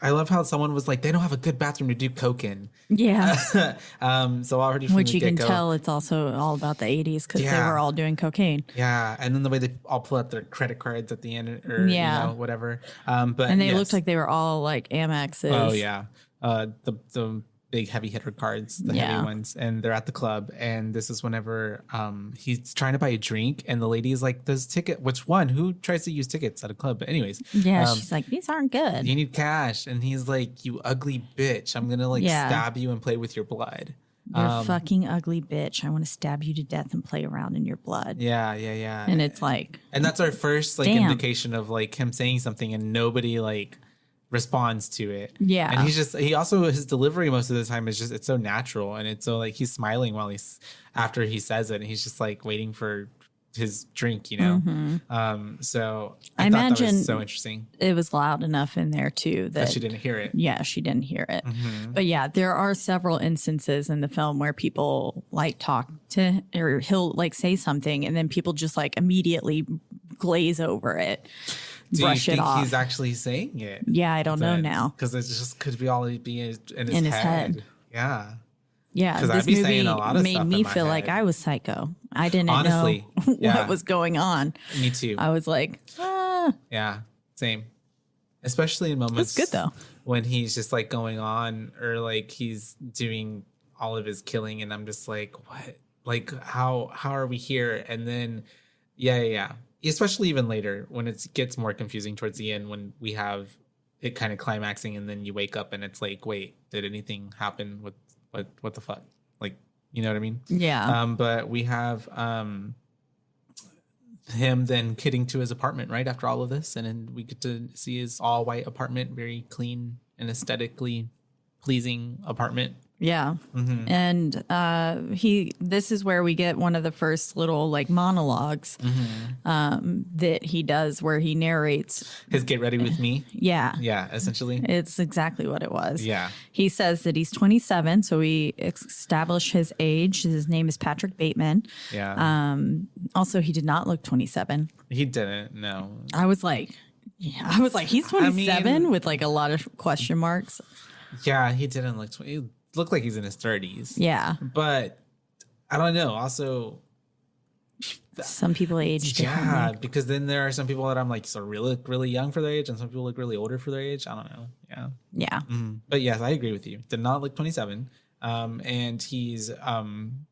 I love how someone was like, they don't have a good bathroom to do coke in. Yeah. So already from Which the you can get-go, tell it's also all about the 80s because they were all doing cocaine. Yeah, and then the way they all pull out their credit cards at the end, or whatever. But and they looked like they were all like Amexes. Oh yeah, the big heavy hitter cards, the heavy ones, and they're at the club. And this is whenever he's trying to buy a drink, and the lady is like, "There's ticket. Which one? Who tries to use tickets at a club?" But anyways, she's like, "These aren't good. You need cash." And he's like, "You ugly bitch! I'm gonna stab you and play with your blood. You're a fucking ugly bitch. I want to stab you to death and play around in your blood." Yeah. And it's like, and that's our first indication of like him saying something, and nobody responds to it. Yeah. And his delivery most of the time is just, it's so natural, and it's so like he's smiling while after he says it, and he's just like waiting for his drink, Mm-hmm. So I thought imagine that was so interesting. It was loud enough in there too that she didn't hear it. Yeah, she didn't hear it. Mm-hmm. But yeah, there are several instances in the film where people talk to, or he'll say something, and then people just immediately glaze over it. Brush it off. He's actually saying it? Yeah, I don't know now. Because it just could be all be in his head. Yeah. Yeah, this movie made me feel like I was psycho. I didn't know what was going on. Me too. I was like, Yeah, same. Especially in moments. It's good though. When he's just going on, or he's doing all of his killing, and I'm just like, what? How are we here? And then, yeah. Especially even later when it gets more confusing towards the end, when we have it kind of climaxing, and then you wake up and it's like, wait, did anything happen? What the fuck? You know what I mean? Yeah. But we have him then getting to his apartment right after all of this, and then we get to see his all white apartment, very clean and aesthetically pleasing apartment. Yeah. Mm-hmm. And this is where we get one of the first little monologues that he does, where he narrates his "Get Ready with Me." Yeah. Yeah, essentially. It's exactly what it was. Yeah. He says that he's 27, so we establish his age. His name is Patrick Bateman. Yeah. Also, he did not look 27. He didn't, no. I was like, Yeah, I was like, he's 27 with like a lot of question marks. Yeah, he didn't look. He looked like he's in his 30s. Yeah, but I don't know. Also, some people age differently. Yeah, because then there are some people that I'm like, so really young for their age, and some people look really older for their age. I don't know. Yeah. Yeah. But yes, I agree with you. Did not look 27. And he's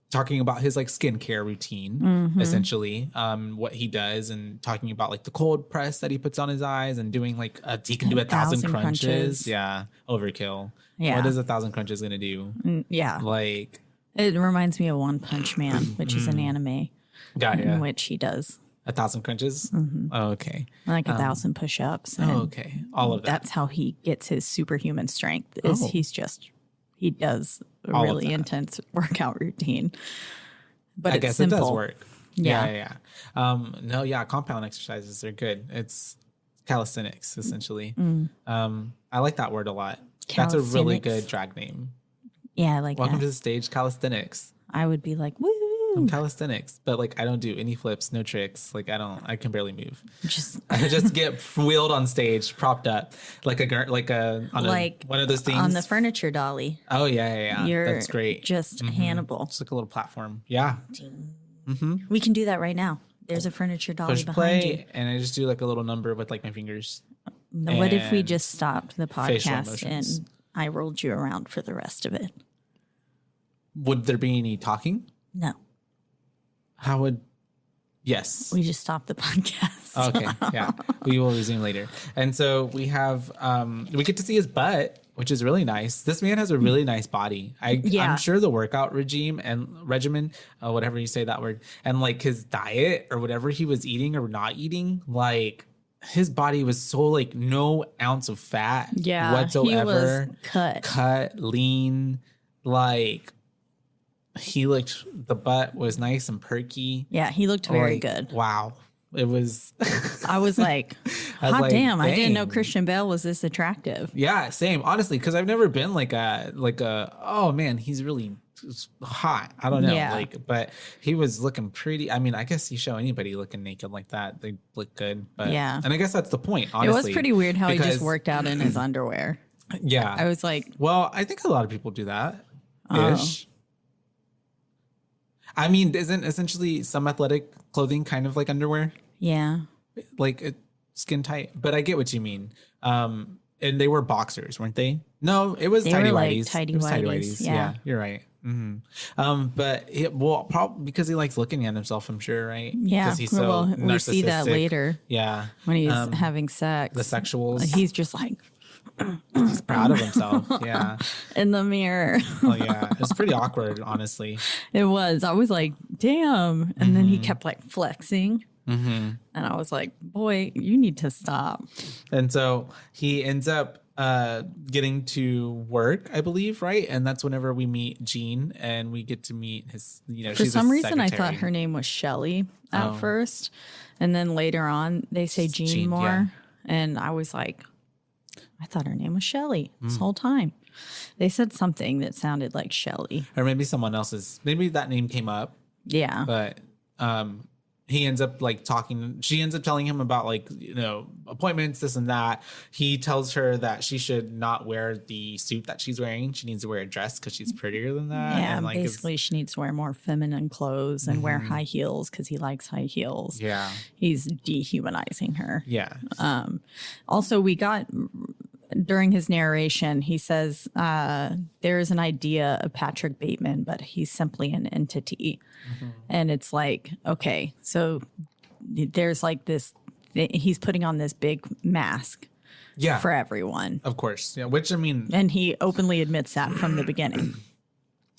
talking about his like skincare routine, essentially, what he does, and talking about like the cold press that he puts on his eyes, and doing like he can do 1,000 crunches. Yeah, overkill. Yeah. What is 1,000 crunches gonna do? Yeah, like it reminds me of One Punch Man, which is an anime. In which he does 1,000 crunches. Oh, okay, like 1,000 push-ups. Okay, all of that. That's how he gets his superhuman strength. He does a really intense workout routine. But I it's guess simple. it does work. Yeah. Compound exercises are good. It's calisthenics essentially. I like that word a lot. That's a really good drag name. Yeah, I like Welcome that. to the stage, calisthenics. I would be like, woo. I'm calisthenics, but like I don't do any flips, no tricks. Like I can barely move. I just get wheeled on stage, propped up like one of those things on the furniture dolly. Oh yeah. That's great. Just Hannibal. It's like a little platform. Yeah. We can do that right now. There's a furniture dolly Push behind play, you. and I just do like a little number with like my fingers. What if we just stopped the facial podcast emotions. and I rolled you around for the rest of it? Would there be any talking? No. How would? Yes. We just stopped the podcast. Okay. Yeah. We will resume later. And so we have, we get to see his butt, which is really nice. This man has a really nice body. I'm sure the workout regimen, whatever you say that word, and like his diet or whatever he was eating or not eating, like his body was so like no ounce of fat whatsoever. He was cut, lean, like the butt was nice and perky. Yeah, he looked very good. Wow. It was. I was like, hot damn! I didn't know Christian Bale was this attractive. Yeah, same. Honestly, because I've never been like a oh man, he's really hot. I don't know. Yeah. But he was looking pretty. I mean, I guess you show anybody looking naked like that, they look good. But yeah, and I guess that's the point. Honestly, it was pretty weird how he just worked out in his underwear. Yeah, I was like, well, I think a lot of people do that. Ish. I mean, isn't essentially some athletic clothing kind of like underwear? Yeah. Like skin tight. But I get what you mean. And they were boxers, weren't they? No, it was tighty whities. Tighty whities. Yeah, you're right. But probably because he likes looking at himself, I'm sure, right? Yeah. Because he's so narcissistic. We see that later. Yeah. When he's having sex. The sexuals. He's just like. He's proud of himself. Yeah. In the mirror. Oh yeah. It's pretty awkward, honestly. It was. I was like, damn. And then he kept like flexing. And I was like, boy, you need to stop. And so he ends up getting to work, I believe, right? And that's whenever we meet Jean and we get to meet his, for some reason I thought her name was Shelly at first. And then later on they say Jean more. Yeah. And I was like, I thought her name was Shelly this whole time. They said something that sounded like Shelly. Or maybe someone else's. Maybe that name came up. Yeah. But he ends up like talking. She ends up telling him about like, appointments, this and that. He tells her that she should not wear the suit that she's wearing. She needs to wear a dress because she's prettier than that. Yeah, and basically she needs to wear more feminine clothes and wear high heels because he likes high heels. Yeah. He's dehumanizing her. Yeah. Also, we got... During his narration, he says there is an idea of Patrick Bateman, but he's simply an entity. And it's like, okay, so there's like this, he's putting on this big mask for everyone. Of course. Yeah. Which, I mean. And he openly admits that from the beginning.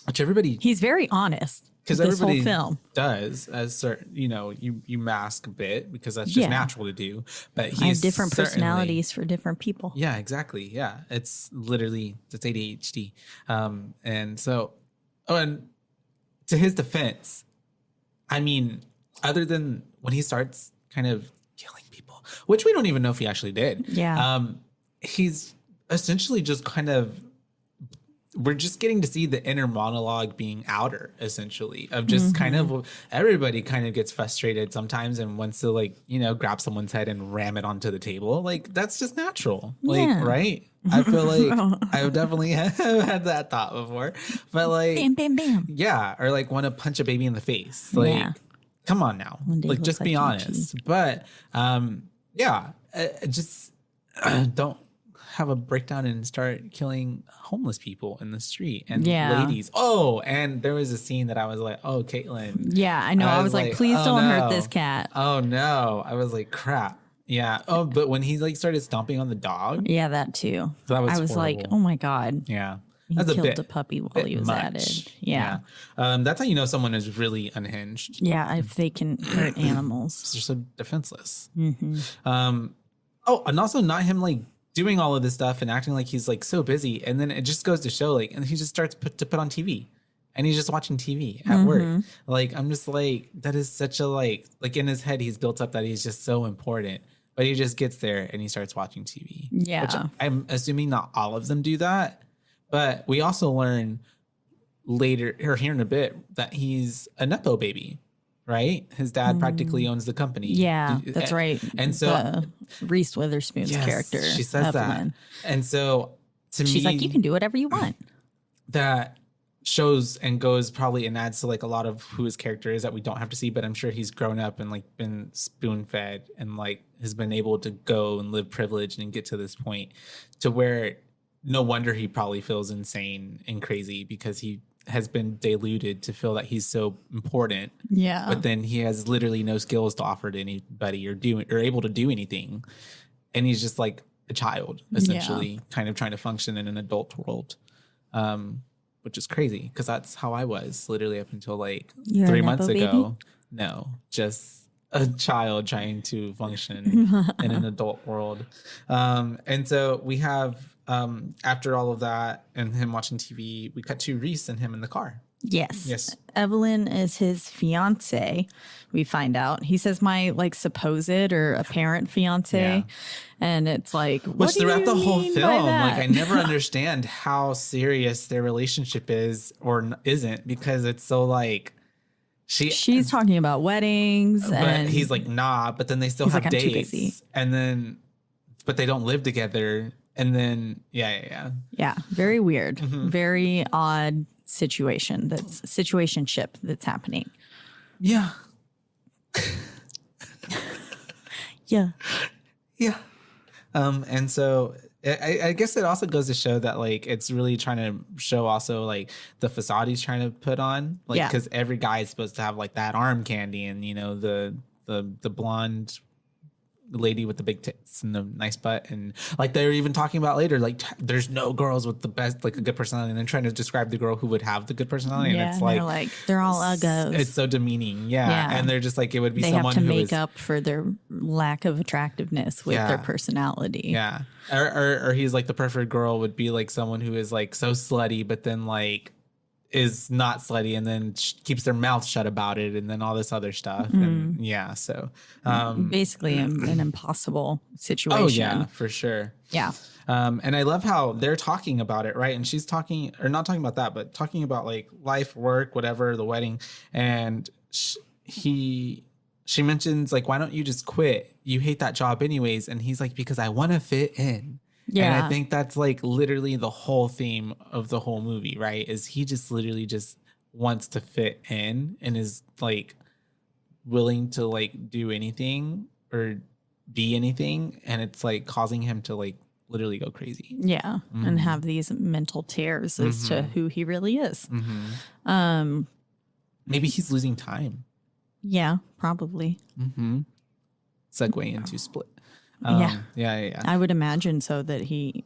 Which everybody. He's very honest. Because this everybody whole film does, as certain, you mask a bit because that's just natural to do. But he's I have different personalities for different people. Yeah, exactly. Yeah, it's literally that's ADHD. And so, and to his defense, I mean, other than when he starts kind of killing people, which we don't even know if he actually did. Yeah. He's essentially just kind of we're just getting to see the inner monologue being outer, essentially, of just kind of everybody kind of gets frustrated sometimes and wants to like, you know, grab someone's head and ram it onto the table. Like that's just natural. Like, right? I feel like I definitely have had that thought before, but like, bam, bam, bam. Yeah. Or like want to punch a baby in the face. Like, come on now. Like, just be honest. But, just don't have a breakdown and start killing homeless people in the street and ladies. Oh, and there was a scene that I was like, oh, Caitlin. Yeah, I know. I was like, please don't hurt this cat. Oh no. I was like, crap. Yeah. Oh, but when he like started stomping on the dog. Yeah, that too. That was I was horrible. like, oh my God. Yeah. He That's killed a a puppy while he was at it. Yeah. That's how you know someone is really unhinged. Yeah, if they can hurt animals. They're so defenseless. Mm-hmm. And also not him like doing all of this stuff and acting like he's like so busy, and then it just goes to show like, and he just starts to put on TV, and he's just watching TV at work. Like I'm just like, that is such a like in his head he's built up that he's just so important, but he just gets there and he starts watching TV. Yeah, which I'm assuming not all of them do that, but we also learn later or here in a bit that he's a nepo baby. Right? His dad practically owns the company. Yeah, that's right. And so Reese Witherspoon's character, she says Evelyn. that. And so she's like, you can do whatever you want. That shows and goes probably and adds to like a lot of who his character is that we don't have to see, but I'm sure he's grown up and like been spoon fed and like has been able to go and live privileged and get to this point to where no wonder he probably feels insane and crazy because he has been deluded to feel that he's so important. Yeah. But then he has literally no skills to offer to anybody or able to do anything. And he's just like a child, essentially, kind of trying to function in an adult world. Which is crazy because that's how I was literally up until like 3 months ago. No, just a child trying to function in an adult world. And so we have, after all of that and him watching TV, we cut to Reese and him in the car. Yes. Evelyn is his fiance. We find out. He says my like supposed or apparent fiance. And it's like, which throughout the whole film, like I never understand how serious their relationship is or isn't because it's so like she's talking about weddings and he's like, nah, but then they still have like, dates and then, but they don't live together. And then, yeah. Very weird. Very odd situationship that's happening. Yeah. Yeah. And so I guess it also goes to show that like it's really trying to show also like the facade he's trying to put on, like because every guy is supposed to have like that arm candy and you know the blonde lady with the big tits and the nice butt, and like they're even talking about later like there's no girls with the best like a good personality, and then trying to describe the girl who would have the good personality, and it's like they're all uggos. It's so demeaning, and they're just like it would be they someone have to who make up for their lack of attractiveness with their personality. Or he's like the perfect girl would be like someone who is like so slutty but then like is not slutty and then keeps their mouth shut about it and then all this other stuff. And so basically an impossible situation. Oh yeah, for sure. Yeah. And I love how they're talking about it, right? And she's talking, or not talking about that, but talking about like life, work, whatever, the wedding. And she mentions like, why don't you just quit? You hate that job anyways. And he's like, because I want to fit in. Yeah. And I think that's like literally the whole theme of the whole movie, right? Is he just literally just wants to fit in and is like willing to like do anything or be anything. And it's like causing him to like literally go crazy. Yeah. And have these mental tears as to who he really is. Maybe he's losing time. Yeah, probably. Segue into Split. Yeah. I would imagine so that he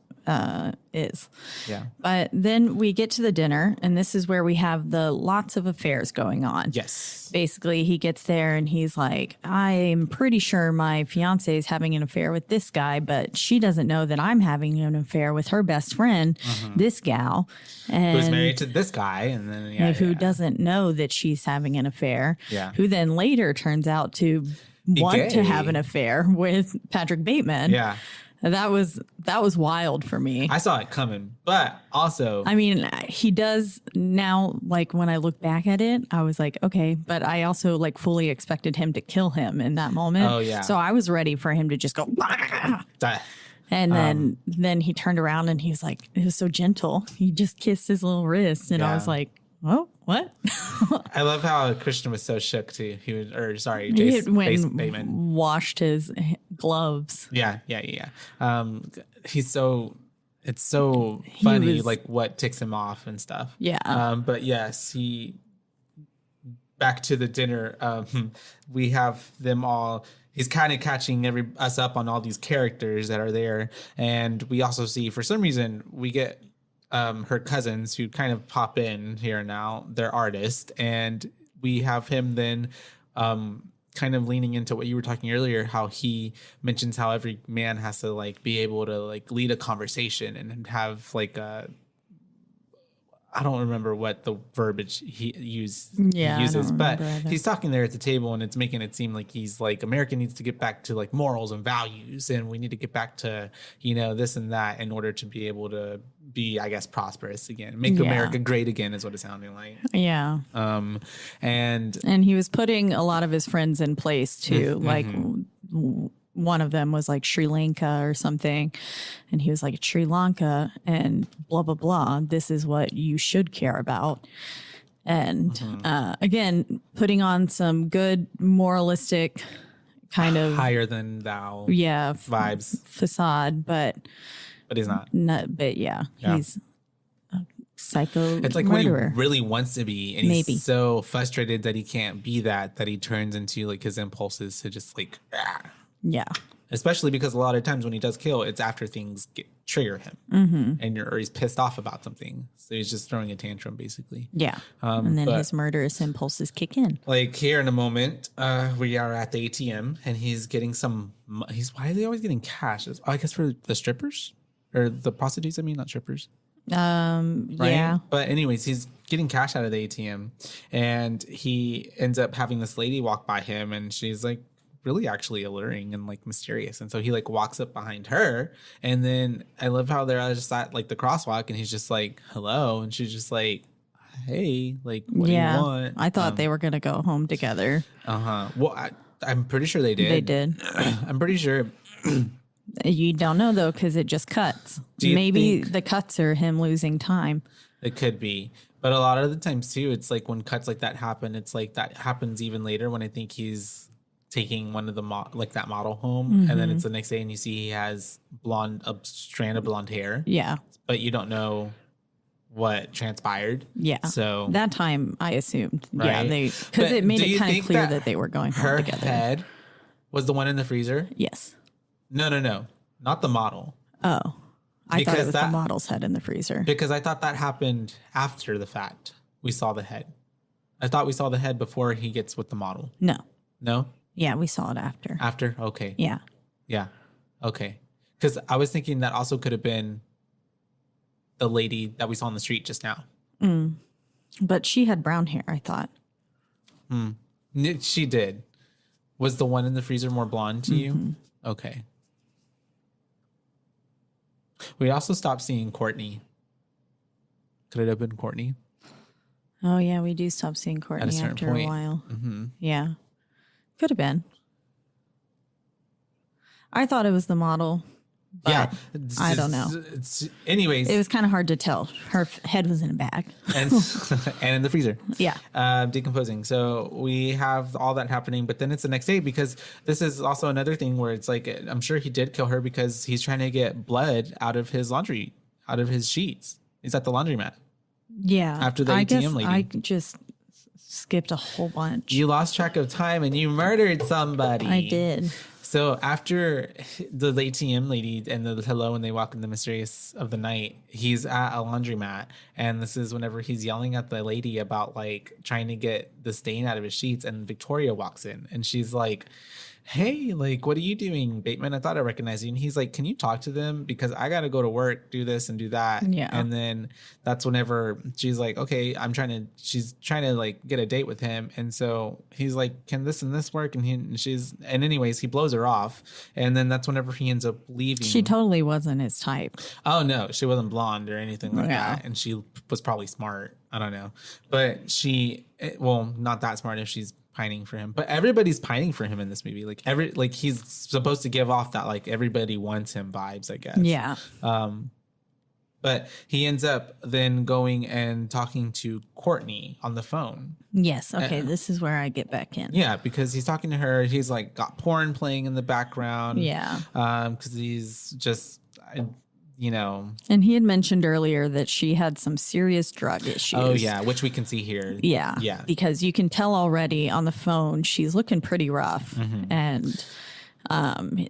is. Yeah. But then we get to the dinner, and this is where we have the lots of affairs going on. Yes. Basically, he gets there and he's like, I'm pretty sure my fiance is having an affair with this guy, but she doesn't know that I'm having an affair with her best friend, this gal. And who's married to this guy. And then, who doesn't know that she's having an affair. Yeah. Who then later turns out to want to have an affair with Patrick Bateman. Yeah. That was wild for me. I saw it coming, but also, I mean, he does now, like when I look back at it, I was like, okay, but I also like fully expected him to kill him in that moment. Oh, yeah. So I was ready for him to just go, and then he turned around and he was like, it was so gentle. He just kissed his little wrist. And I was like, oh, what? I love how Christian was so shook too. Jace Bateman washed his gloves. Yeah. It's so funny, like what ticks him off and stuff. Yeah. But yes, back to the dinner. We have them all. He's kind of catching us up on all these characters that are there, and we also see, for some reason, we get her cousins who kind of pop in here now. They're artists, and we have him then kind of leaning into what you were talking earlier, how he mentions how every man has to like be able to like lead a conversation and have like I don't remember what the verbiage he uses, but he's talking there at the table, and it's making it seem like he's like, America needs to get back to like morals and values, and we need to get back to, this and that in order to be able to be, I guess, prosperous again, make America great again, is what it's sounding like. Yeah. And he was putting a lot of his friends in place too, like. One of them was like Sri Lanka or something. And he was like, Sri Lanka and blah, blah, blah. This is what you should care about. And again, putting on some good moralistic kind of higher than thou vibes facade, but he's not. But he's a psycho. It's like murderer. what he really wants to be, and he's so frustrated that he can't be that he turns into like his impulses to just like Yeah. Especially because a lot of times when he does kill, it's after things trigger him, or he's pissed off about something, so he's just throwing a tantrum basically. Yeah. And then his murderous impulses kick in. Like here in a moment, we are at the ATM, and he's getting some. Why are they always getting cash? I guess for the strippers or the prostitutes. I mean, not strippers. Right? Yeah. But anyways, he's getting cash out of the ATM, and he ends up having this lady walk by him, and she's like really actually alluring and like mysterious, and so he like walks up behind her, and then I love how they're just at like the crosswalk, and he's just like hello, and she's just like hey, like what do you want? I thought they were gonna go home together. Well, I'm pretty sure they did. They did. I'm pretty sure. You don't know though, because it just cuts. Maybe the cuts are him losing time. It could be, but a lot of the times too, it's like when cuts like that happen, it's like that happens even later when I think he's taking one of the that model home, and then it's the next day, and you see he has a strand of blonde hair. Yeah, but you don't know what transpired. Yeah, so that time I assumed, right? Because it made it kind of clear that they were going home together. Her head was the one in the freezer. Yes. No, not the model. Oh, I thought it was the model's head in the freezer. Because I thought that happened after the fact. We saw the head. I thought we saw the head before he gets with the model. No. Yeah, we saw it after. After? Okay. Yeah. Okay. Because I was thinking that also could have been the lady that we saw on the street just now. But she had brown hair, I thought. She did. Was the one in the freezer more blonde to you? Okay. We also stopped seeing Courtney. Could it have been Courtney? Oh, yeah, we do stop seeing Courtney after a while. Yeah. Could have been. I thought it was the model. But I don't know. Anyways. It was kind of hard to tell. Her head was in a bag. and in the freezer. Yeah. Decomposing. So we have all that happening, but then it's the next day, because this is also another thing where it's like, I'm sure he did kill her because he's trying to get blood out of his sheets. He's at the laundromat. Yeah. After the ATM lady. I just skipped a whole bunch. You lost track of time and you murdered somebody. I did. So after the ATM lady and the hello, and they walk in the mysterious of the night, he's at a laundromat, and this is whenever he's yelling at the lady about like trying to get the stain out of his sheets, and Victoria walks in, and she's like, hey, like, what are you doing, Bateman? I thought I recognized you. And he's like, can you talk to them? Because I got to go to work, do this and do that. Yeah. And then that's whenever she's like, okay, she's trying to like get a date with him. And so he's like, can this and this work? And anyways, he blows her off. And then that's whenever he ends up leaving. She totally wasn't his type. Oh, no, she wasn't blonde or anything like that. And she was probably smart. I don't know. But not that smart if she's pining for him. But everybody's pining for him in this movie. Like he's supposed to give off that like everybody wants him vibes, I guess. Yeah. But he ends up then going and talking to Courtney on the phone. Yes. Okay. This is where I get back in. Yeah, because he's talking to her. He's like got porn playing in the background. Yeah. Because he's just, And he had mentioned earlier that she had some serious drug issues. Oh, yeah, which we can see here. Yeah. Yeah. Because you can tell already on the phone, she's looking pretty rough. Mm-hmm. And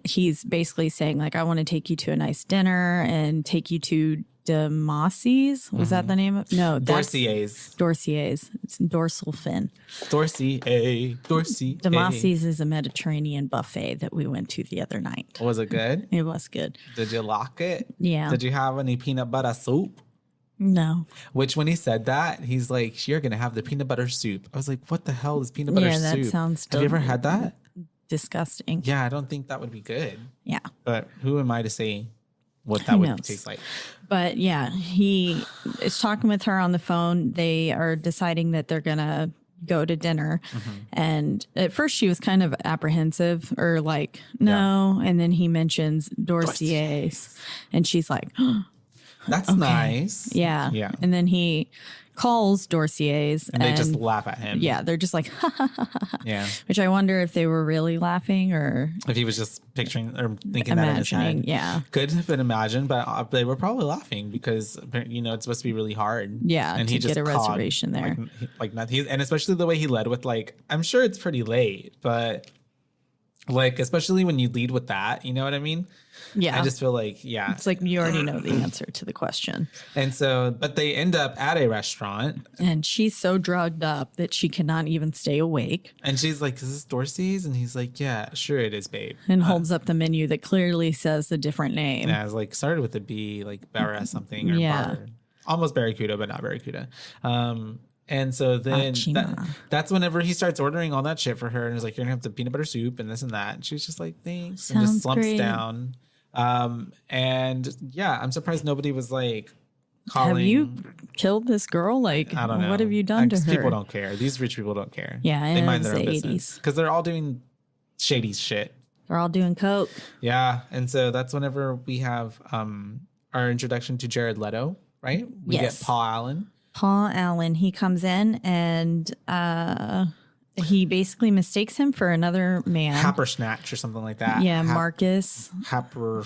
he's basically saying, like, I want to take you to a nice dinner and take you to Demacies. Was that the name of? No, Dorsey's. It's dorsal fin. Dorsey. Demacies is a Mediterranean buffet that we went to the other night. Was it good? It was good. Did you like it? Yeah. Did you have any peanut butter soup? No. Which when he said that, he's like, you're going to have the peanut butter soup. I was like, what the hell is peanut butter soup? Yeah, that sounds Have you ever had that? Disgusting. Yeah, I don't think that would be good. Yeah. But who am I to say what that would taste like? But yeah, he is talking with her on the phone. They are deciding that they're going to go to dinner. Mm-hmm. And at first she was kind of apprehensive or like, no. Yeah. And then he mentions Dorsey's. And she's like, oh, that's okay. Nice. Yeah. Yeah. And then he calls Dorsey's and they just laugh at him. Yeah, they're just like, ha, ha, ha, ha. Yeah. Which I wonder if they were really laughing or if he was just picturing or thinking that in his head. Yeah, could have been imagined, but they were probably laughing because it's supposed to be really hard. Yeah, and to he just get a reservation there, like nothing, and especially the way he led with like, I'm sure it's pretty late, but like especially when you lead with that, you know what I mean? Yeah. I just feel like, yeah. It's like you already know the answer to the question. And so, but they end up at a restaurant. And she's so drugged up that she cannot even stay awake. And she's like, is this Dorsey's? And he's like, yeah, sure it is, babe. And holds up the menu that clearly says a different name. Yeah, it's like started with a B, like Barra something or bar. Almost Barracuda, but not Barracuda. And so then that's whenever he starts ordering all that shit for her and is like, you're gonna have the peanut butter soup and this and that. And she's just like, thanks. Sounds and just slumps great. Down. And yeah, I'm surprised nobody was like calling. Have you killed this girl? Like, I don't know. What have you done to her? People don't care. These rich people don't care. Yeah, they mind their own 80s. business because they're all doing shady shit. They're all doing coke. Yeah, and so that's whenever we have our introduction to Jared Leto, right? We get Paul Allen. Paul Allen, he comes in and he basically mistakes him for another man. Happersnatch or something like that. Yeah, Marcus. Hopper.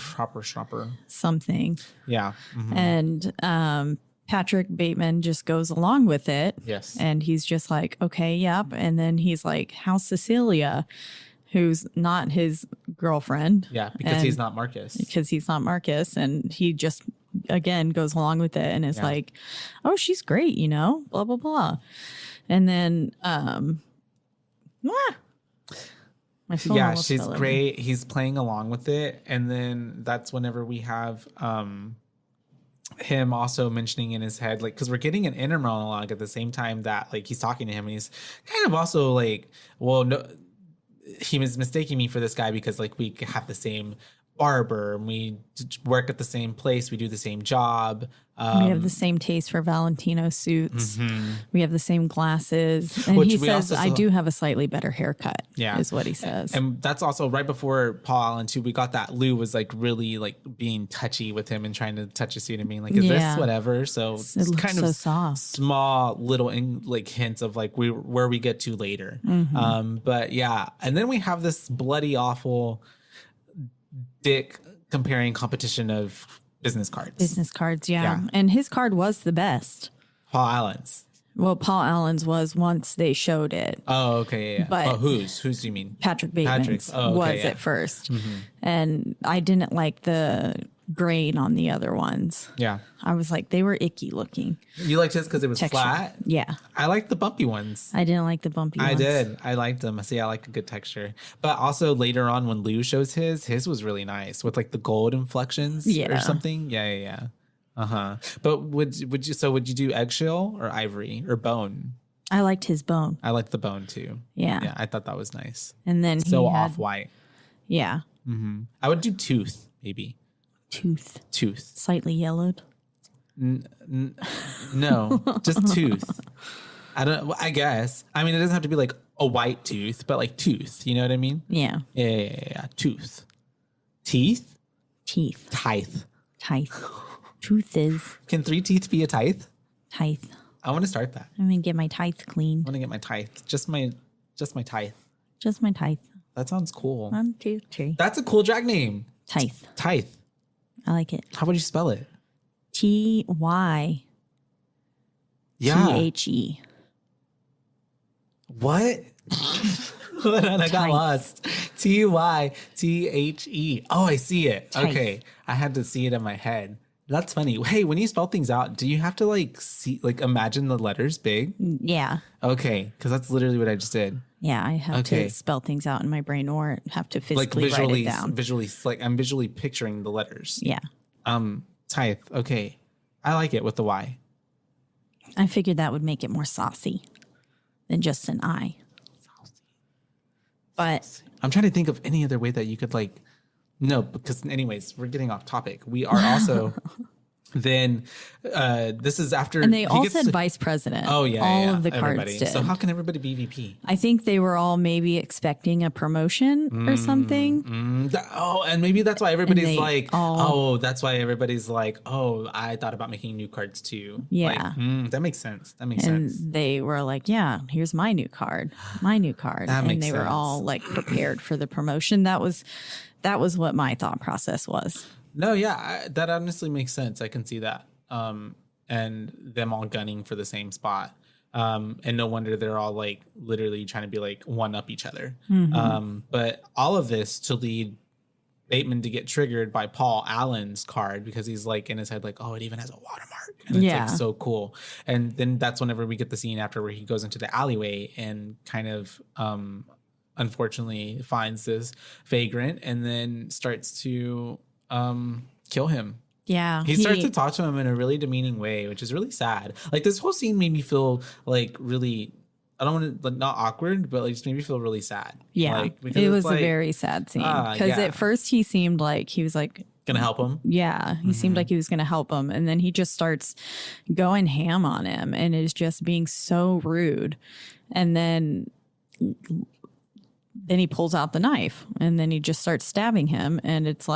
Something. Yeah. Mm-hmm. And Patrick Bateman just goes along with it. Yes. And he's just like, okay, yep. And then he's like, how's Cecilia? Who's not his girlfriend. Yeah, because he's not Marcus. Because he's not Marcus. And he just, again, goes along with it and is like, oh, she's great, blah, blah, blah. And then, she's great. He's playing along with it. And then that's whenever we have him also mentioning in his head, like, because we're getting an inner monologue at the same time that, like, he's talking to him and he's kind of also like, well, no, he was mistaking me for this guy because like we have the same barber and we work at the same place, we do the same job, we have the same taste for Valentino suits, we have the same glasses, and which he says I do have a slightly better haircut, is what he says. And that's also right before Paul Allen too, we got that Lou was like really like being touchy with him and trying to touch his suit and being like, is this whatever? So it's kind of soft. Small little like hints of like where we get to later. But yeah, and then we have this bloody awful dick comparing competition of business cards. Yeah. And his card was the best. Paul Allen's. Well, Paul Allen's was once they showed it. Oh, okay, yeah. But whose do you mean? Patrick Bateman's was at first. And I didn't like the grain on the other ones. Yeah. I was like, they were icky looking. You liked his because it was Texture. flat? Yeah. I like the bumpy ones. I didn't like the bumpy ones. I did. I liked them. See, I like a good texture. But also later on when Lou shows his was really nice with like the gold inflections or something. Yeah. Uh-huh. But would you do eggshell or ivory or bone? I liked his bone. I liked the bone too. Yeah. Yeah, I thought that was nice. And then so he had, off-white. Yeah. Mm-hmm. I would do tooth, maybe. Tooth. Slightly yellowed. No, just tooth. I guess. I mean, it doesn't have to be like a white tooth, but like tooth. You know what I mean? Yeah. Yeah. Tooth. Teeth? Teeth. Tithe. Tooth is. Can 3 teeth be a tithe? Tithe. I want to start that. I'm going to get my tithe clean. I want to get my tithe. Just my tithe. Just my tithe. That sounds cool. 1, 2, 3. That's a cool drag name. Tithe. I like it. How would you spell it? T-Y. Yeah. T-H-E. What? Hold on, I got lost. T-Y-T-H-E. Oh, I see it. Tithe. Okay. I had to see it in my head. That's funny. Hey, when you spell things out, do you have to imagine the letters big? Yeah. Okay, because that's literally what I just did. Yeah, I have to spell things out in my brain or have to physically write it down. I'm visually picturing the letters. Yeah. Tithe. Okay. I like it with the Y. I figured that would make it more saucy than just an I. But I'm trying to think of any other way that you could no, because anyways, we're getting off topic. We are also then this is after and they all said vice president. Oh yeah, all yeah, of the everybody. cards did. So how can everybody be VP? I think they were all maybe expecting a promotion or something. And maybe that's why everybody's that's why everybody's like, oh, I thought about making new cards too. Yeah, that makes sense. That makes and sense. they were like, yeah, here's my new card, and they were all like prepared for the promotion. That was what my thought process was. No, yeah, that honestly makes sense. I can see that. And them all gunning for the same spot. And no wonder they're all literally trying to be one up each other. Mm-hmm. But all of this to lead Bateman to get triggered by Paul Allen's card because he's in his head oh, it even has a watermark. And it's so cool. And then that's whenever we get the scene after where he goes into the alleyway and kind of unfortunately finds this vagrant and then starts to kill him. Yeah. He starts to talk to him in a really demeaning way, which is really sad. This whole scene made me feel really, I don't want to, not awkward, but just made me feel really sad. Yeah. It was a very sad scene. Because at first he seemed like he was gonna help him. Yeah. He seemed like he was gonna help him. And then he just starts going ham on him and is just being so rude. And then he pulls out the knife and then he just starts stabbing him. And it's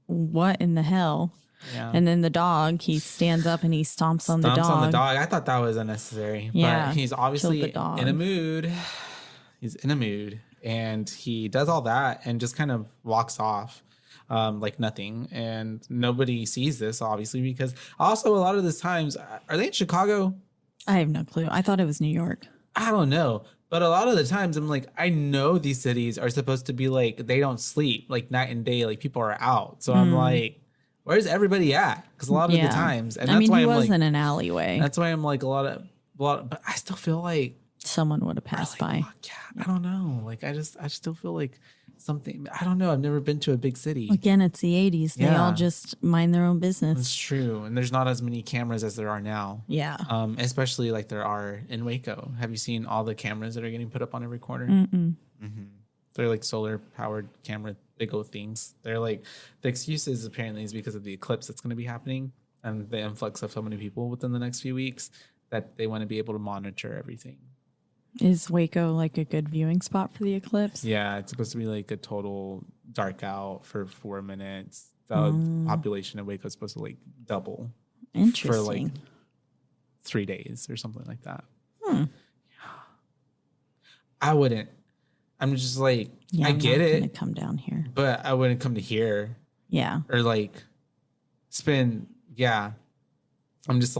what in the hell? Yeah. And then the dog, he stands up and he stomps on the dog. I thought that was unnecessary. Yeah, but he's obviously in a mood. He's in a mood. And he does all that and just kind of walks off like nothing. And nobody sees this, obviously, because also a lot of the times, are they in Chicago? I have no clue. I thought it was New York. I don't know. But a lot of the times I'm I know these cities are supposed to be they don't sleep night and day, people are out. So I'm where's everybody at? Because a lot of the times, and that's why he was in an alleyway. That's why I'm a lot, but I still feel someone would have passed by. Yeah, I don't know. I still feel something. I don't know. I've never been to a big city. Again, it's the 80s. They all just mind their own business. It's true. And there's not as many cameras as there are now. Yeah. Especially there are in Waco. Have you seen all the cameras that are getting put up on every corner? Mm-mm. Mm-hmm. They're solar powered camera, big old things. They're the excuse is apparently is because of the eclipse that's going to be happening and the influx of so many people within the next few weeks that they want to be able to monitor everything. Is Waco a good viewing spot for the eclipse? Yeah, it's supposed to be a total dark out for 4 minutes. The population of Waco is supposed to double. Interesting. For 3 days or something like that. Yeah. I wouldn't. I'm just I get it. I'm not come down here, but I wouldn't come to here. Yeah. Or spend. Yeah. I'm just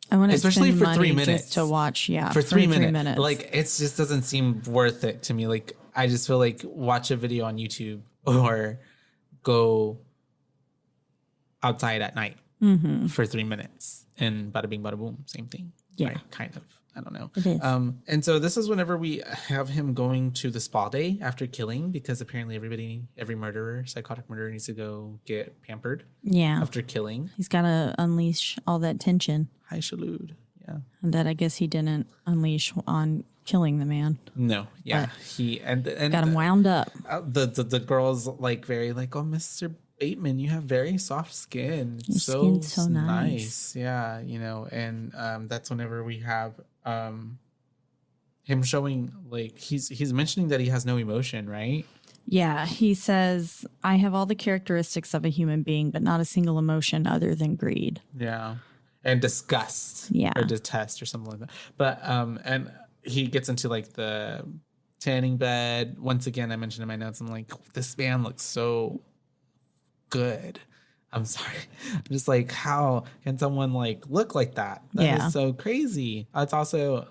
I want to especially spend for money 3 minutes just to watch. Yeah, for 3 minutes. It just doesn't seem worth it to me. I just feel watch a video on YouTube or go outside at night for 3 minutes, and bada bing, bada boom, same thing. Yeah. Right? Kind of. I don't know. It is. And so this is whenever we have him going to the spa day after killing, because apparently every murderer, psychotic murderer, needs to go get pampered. Yeah. After killing. He's got to unleash all that tension. High salute. Yeah. And that I guess he didn't unleash on killing the man. No. Yeah. But He and got him wound up. The girl's like very like, oh, Mr. Bateman, you have very soft skin. Your skin's so nice. Yeah, you know, and that's whenever we have him showing like he's mentioning that he has no emotion, right? Yeah, he says, I have all the characteristics of a human being, but not a single emotion other than greed. Yeah. And disgust. Yeah. Or detest or something like that. But and he gets into like the tanning bed. Once again, I mentioned in my notes, I'm like, this man looks so good. I'm sorry. I'm just like, how can someone like look like that? That is so crazy. It's also,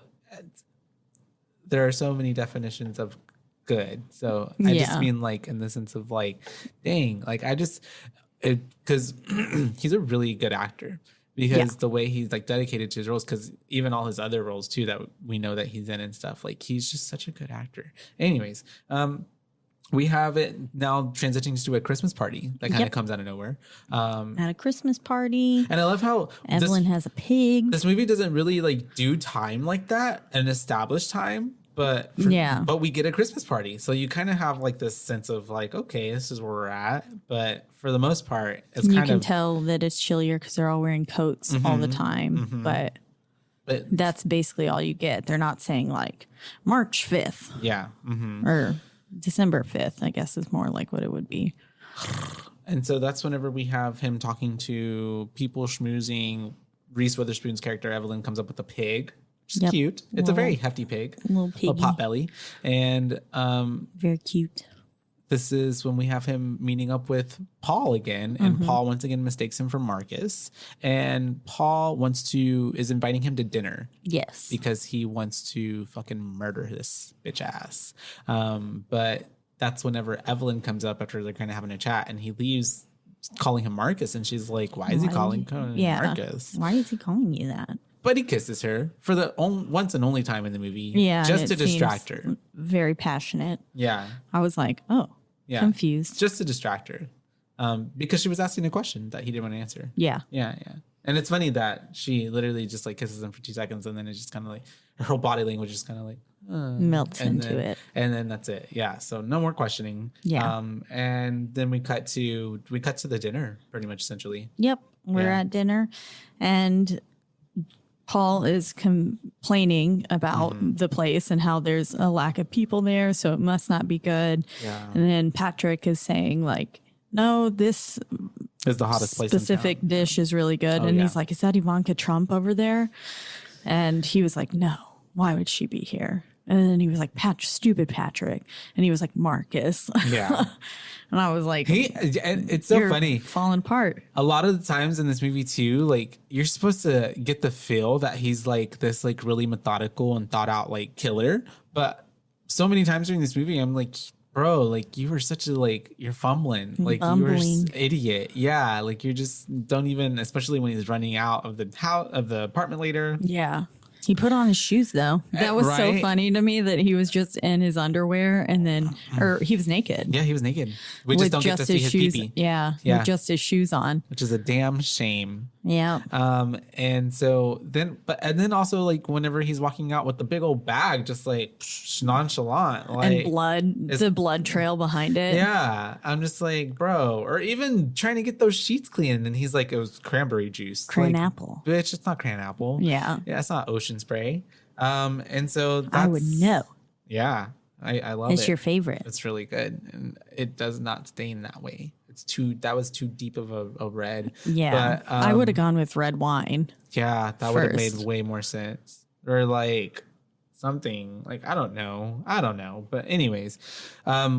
there are so many definitions of good. So I just mean like in the sense of like, dang, like because he's a really good actor. Because the way he's like dedicated to his roles, because even all his other roles too that we know that he's in and stuff, like he's just such a good actor. Anyways, we have it now transitioning to a Christmas party that kind of comes out of nowhere. At a Christmas party. And I love how Evelyn has a pig. This movie doesn't really like do time like that, an established time. But but we get a Christmas party, so you kind of have like this sense of like, okay, this is where we're at. But for the most part, it's you can tell that it's chillier because they're all wearing coats all the time. But that's basically all you get. They're not saying like March 5th, or December 5th. I guess is more like what it would be. And so that's whenever we have him talking to people, schmoozing. Reese Witherspoon's character Evelyn comes up with a pig. Which is cute. It's a very hefty pig. Little pot belly. And very cute. This is when we have him meeting up with Paul again. And Paul once again mistakes him for Marcus. And Paul is inviting him to dinner. Yes. Because he wants to fucking murder this bitch ass. But that's whenever Evelyn comes up after they're kind of having a chat, and he leaves calling him Marcus. And she's like, why is he calling Marcus? Why is he calling you that? But he kisses her for the once and only time in the movie. Yeah. Just to distract her. Very passionate. Yeah. I was like, oh, confused. Just to distract her. Because she was asking a question that he didn't want to answer. Yeah. Yeah. And it's funny that she literally just like kisses him for 2 seconds, and then it's just kind of like her whole body language is kind of like melts into it. And then that's it. Yeah. So no more questioning. Yeah. And then we cut to the dinner pretty much essentially. Yep. We're at dinner, and Paul is complaining about the place and how there's a lack of people there, so it must not be good. Yeah. And then Patrick is saying like, no, this is the hottest place specific dish is really good. And he's like, is that Ivanka Trump over there? And he was like, no, why would she be here? And then he was like, stupid Patrick. And he was like, Marcus. Yeah. And I was like, and it's so funny. Falling apart. A lot of the times in this movie too, like you're supposed to get the feel that he's like this like really methodical and thought out like killer. But so many times during this movie, I'm like, bro, like you were such a like you're fumbling. Like you were an idiot. Yeah. Like you just don't even, especially when he's running out of the apartment later. Yeah. He put on his shoes though. That was so funny to me that he was just in his underwear or he was naked. Yeah, he was naked. We just don't get to see his pee-pee. Yeah, with just his shoes on. Which is a damn shame. Yeah. And so then also like whenever he's walking out with the big old bag, just like nonchalant, like and the blood trail behind it. Yeah. I'm just like, bro, or even trying to get those sheets clean. And he's like, it was cranberry juice. Cran apple. Bitch, it's not cran apple. Yeah. Yeah, it's not ocean spray. And so I would know. Yeah. I love it. It's your favorite. It's really good. And it does not stain that way. That was too deep of a red. Yeah. But, I would have gone with red wine. Yeah, that would have made way more sense. Or like something like I don't know. But anyways,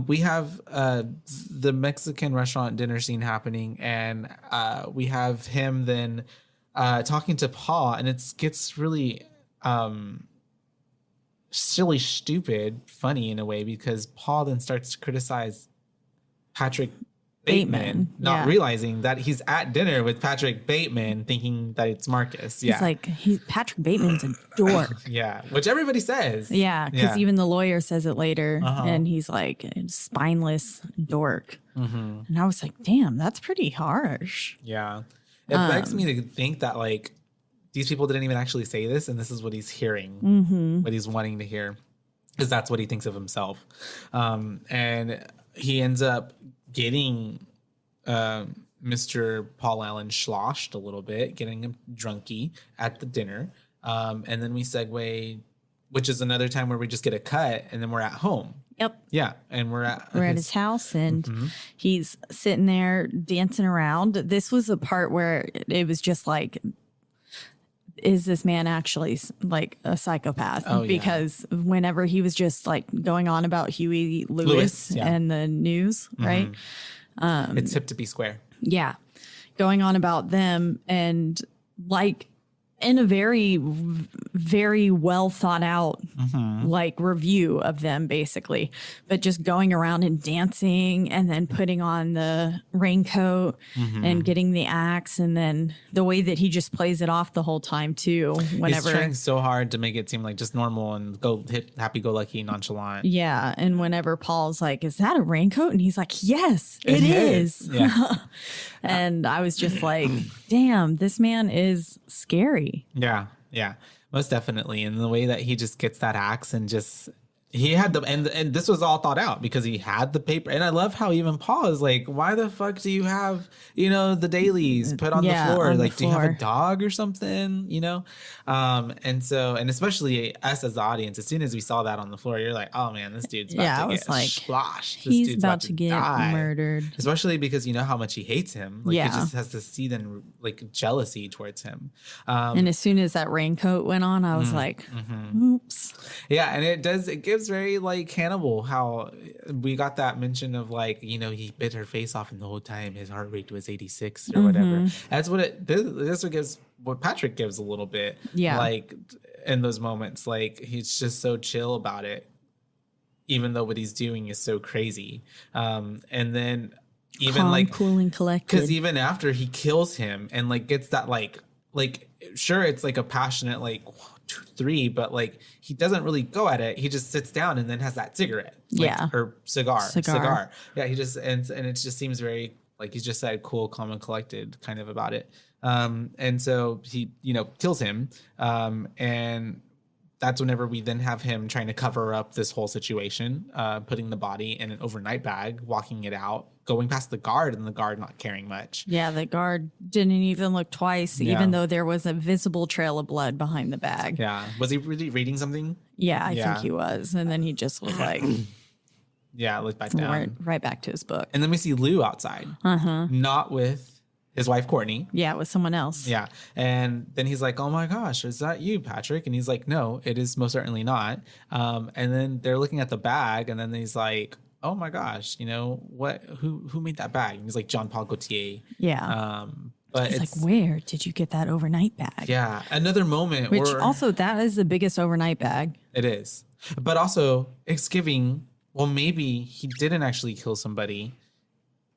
we have the Mexican restaurant dinner scene happening, and we have him then talking to Paul, and it gets really silly, stupid, funny in a way, because Paul then starts to criticize Patrick Bateman, not yeah. realizing that he's at dinner with Patrick Bateman, thinking that it's Marcus. Yeah. He's like, Patrick Bateman's a dork. Yeah, which everybody says. Yeah, because even the lawyer says it later, Uh-huh. and he's like, spineless dork. Mm-hmm. And I was like, damn, that's pretty harsh. Yeah. It begs me to think that, like, these people didn't even actually say this, and this is what he's hearing, what he's wanting to hear, because that's what he thinks of himself. And he ends up getting Mr. Paul Allen sloshed a little bit, getting him drunky at the dinner. And then we segue, which is another time where we just get a cut, and then we're at home. Yep. Yeah, and we're at his house, and he's sitting there dancing around. This was a part where it was just like, is this man actually like a psychopath? Oh, yeah. Because whenever he was just like going on about Huey Lewis yeah. and the news, right? It's hip to be square. Yeah. Going on about them, and like in a very, very well thought out like review of them, basically, but just going around and dancing, and then putting on the raincoat and getting the axe, and then the way that he just plays it off the whole time too. Whenever he's trying so hard to make it seem like just normal and happy go lucky, nonchalant. Yeah, and whenever Paul's like, "Is that a raincoat?" and he's like, "Yes, it is." Yeah. And I was just like, "Damn, this man is scary." Yeah, most definitely. And the way that he just gets that axe and just he had the and this was all thought out because he had the paper. And I love how even Paul is like, why the fuck do you have, the dailies put on the floor? On like, the do you have a floor. dog or something? And especially us as the audience, as soon as we saw that on the floor, you're like, oh man, this dude's about Yeah, to I was get like, sloshed. This He's dude's about to get die. murdered. Especially because you know how much he hates him. Like, Yeah. he just has to see then like jealousy towards him. And as soon as that raincoat went on, I was like, oops. Yeah, and it gives very like Hannibal, how we got that mention of like, he bit her face off, and the whole time his heart rate was 86 or whatever. That's what this gives, what Patrick gives a little bit. Yeah. Like in those moments, like he's just so chill about it, even though what he's doing is so crazy. And then even Calm, like cool, and collected. because even after he kills him and like gets that like sure, it's like a passionate like 1, 2, 3, but like he doesn't really go at it. He just sits down and then has that cigarette, or cigar. Yeah, he just and it just seems very like he's just that cool, calm, and collected kind of about it. And so he kills him, and that's whenever we then have him trying to cover up this whole situation, putting the body in an overnight bag, walking it out, going past the guard, and the guard not caring much. Yeah, the guard didn't even look twice, even though there was a visible trail of blood behind the bag. Yeah. Was he really reading something? Yeah, I think he was. And then he just was like, Yeah, looked back down. right back to his book. And then we see Lou outside, not with his wife, Courtney. Yeah, it was someone else. Yeah. And then he's like, oh my gosh, is that you, Patrick? And he's like, no, it is most certainly not. And then they're looking at the bag, and then he's like, oh my gosh, who made that bag? And he's like, John Paul Gaultier. Yeah. But it's like, where did you get that overnight bag? Yeah. Another moment Which where also, that is the biggest overnight bag. it is. But also, it's giving, well, maybe he didn't actually kill somebody,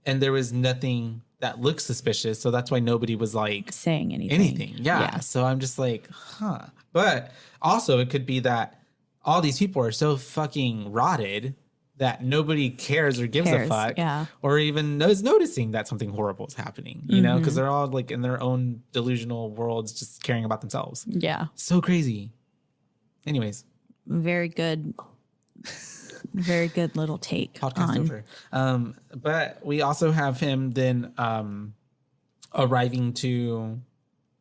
and there was nothing that looks suspicious, so that's why nobody was like saying anything. Yeah. So I'm just like, huh. But also it could be that all these people are so fucking rotted that nobody cares or gives a fuck, or even is noticing that something horrible is happening, because they're all like in their own delusional worlds, just caring about themselves. Yeah. So crazy. Anyways. Very good little take Podcast on. over. But we also have him then arriving to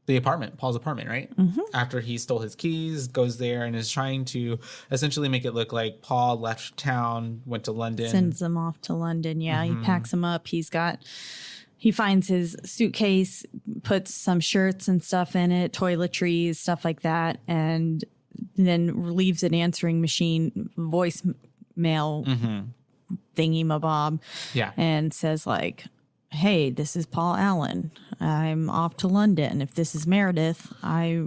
the apartment, Paul's apartment, right? After he stole his keys, goes there and is trying to essentially make it look like Paul left town, went to London. Sends him off to London. Yeah, he packs him up. He finds his suitcase, puts some shirts and stuff in it, toiletries, stuff like that, and then leaves an answering machine voicemail thingy mabob. Yeah. And says like, hey, this is Paul Allen. I'm off to London. If this is Meredith, I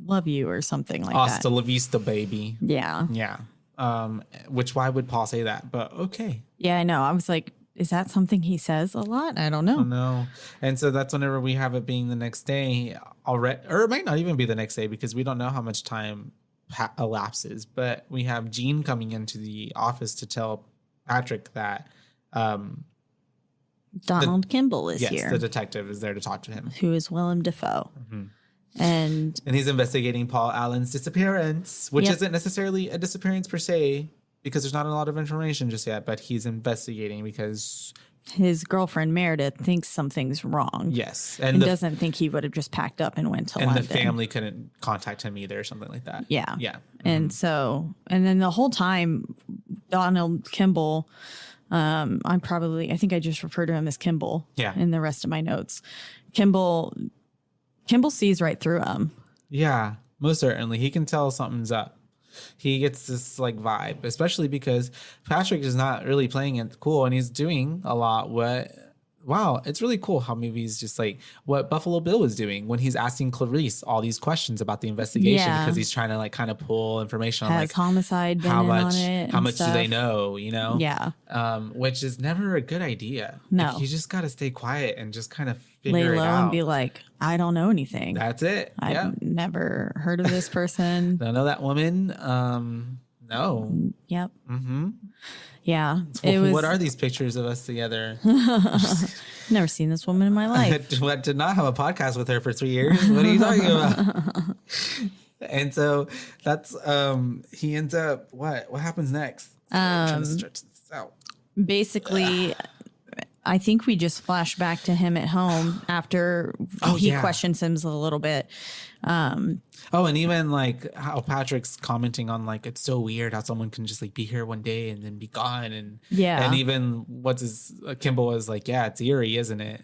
love you, or something like that. Hasta la vista, baby. Yeah. Yeah. Which, why would Paul say that? But okay. Yeah, I know. I was like, is that something he says a lot? I don't know. Oh, no. And so that's whenever we have it being the next day already, or it might not even be the next day because we don't know how much time elapses. But we have Jean coming into the office to tell Patrick that Donald Kimball is here. Yes, the detective is there to talk to him. Who is Willem Dafoe. Mm-hmm. And he's investigating Paul Allen's disappearance, which isn't necessarily a disappearance per se, because there's not a lot of information just yet, but he's investigating because his girlfriend Meredith thinks something's wrong. Yes. And doesn't think he would have just packed up and went to London. And the family couldn't contact him either or something like that. Yeah. Yeah. And so, and then the whole time, Donald Kimball, I think I just refer to him as Kimball in the rest of my notes. Kimball sees right through him. Yeah, most certainly. He can tell something's up. He gets this like vibe, especially because Patrick is not really playing it cool and he's doing a lot it's really cool how movies just like what Buffalo Bill was doing when he's asking Clarice all these questions about the investigation because he's trying to like kind of pull information on like homicide been how much do they know, Yeah. Which is never a good idea. No. Like, you just got to stay quiet and just kind of figure lay low it out and be like, I don't know anything. That's it. I've never heard of this person. Don't know that woman. No. Yep. Mm-hmm. Yeah. What are these pictures of us together? Never seen this woman in my life. I did not have a podcast with her for 3 years. What are you talking about? And so that's he ends up what happens next? Trying to stretch this out. Basically, I think we just flash back to him at home after he questions him a little bit. And even like how Patrick's commenting on like it's so weird how someone can just like be here one day and then be gone, and even Kimball was like, yeah, it's eerie, isn't it?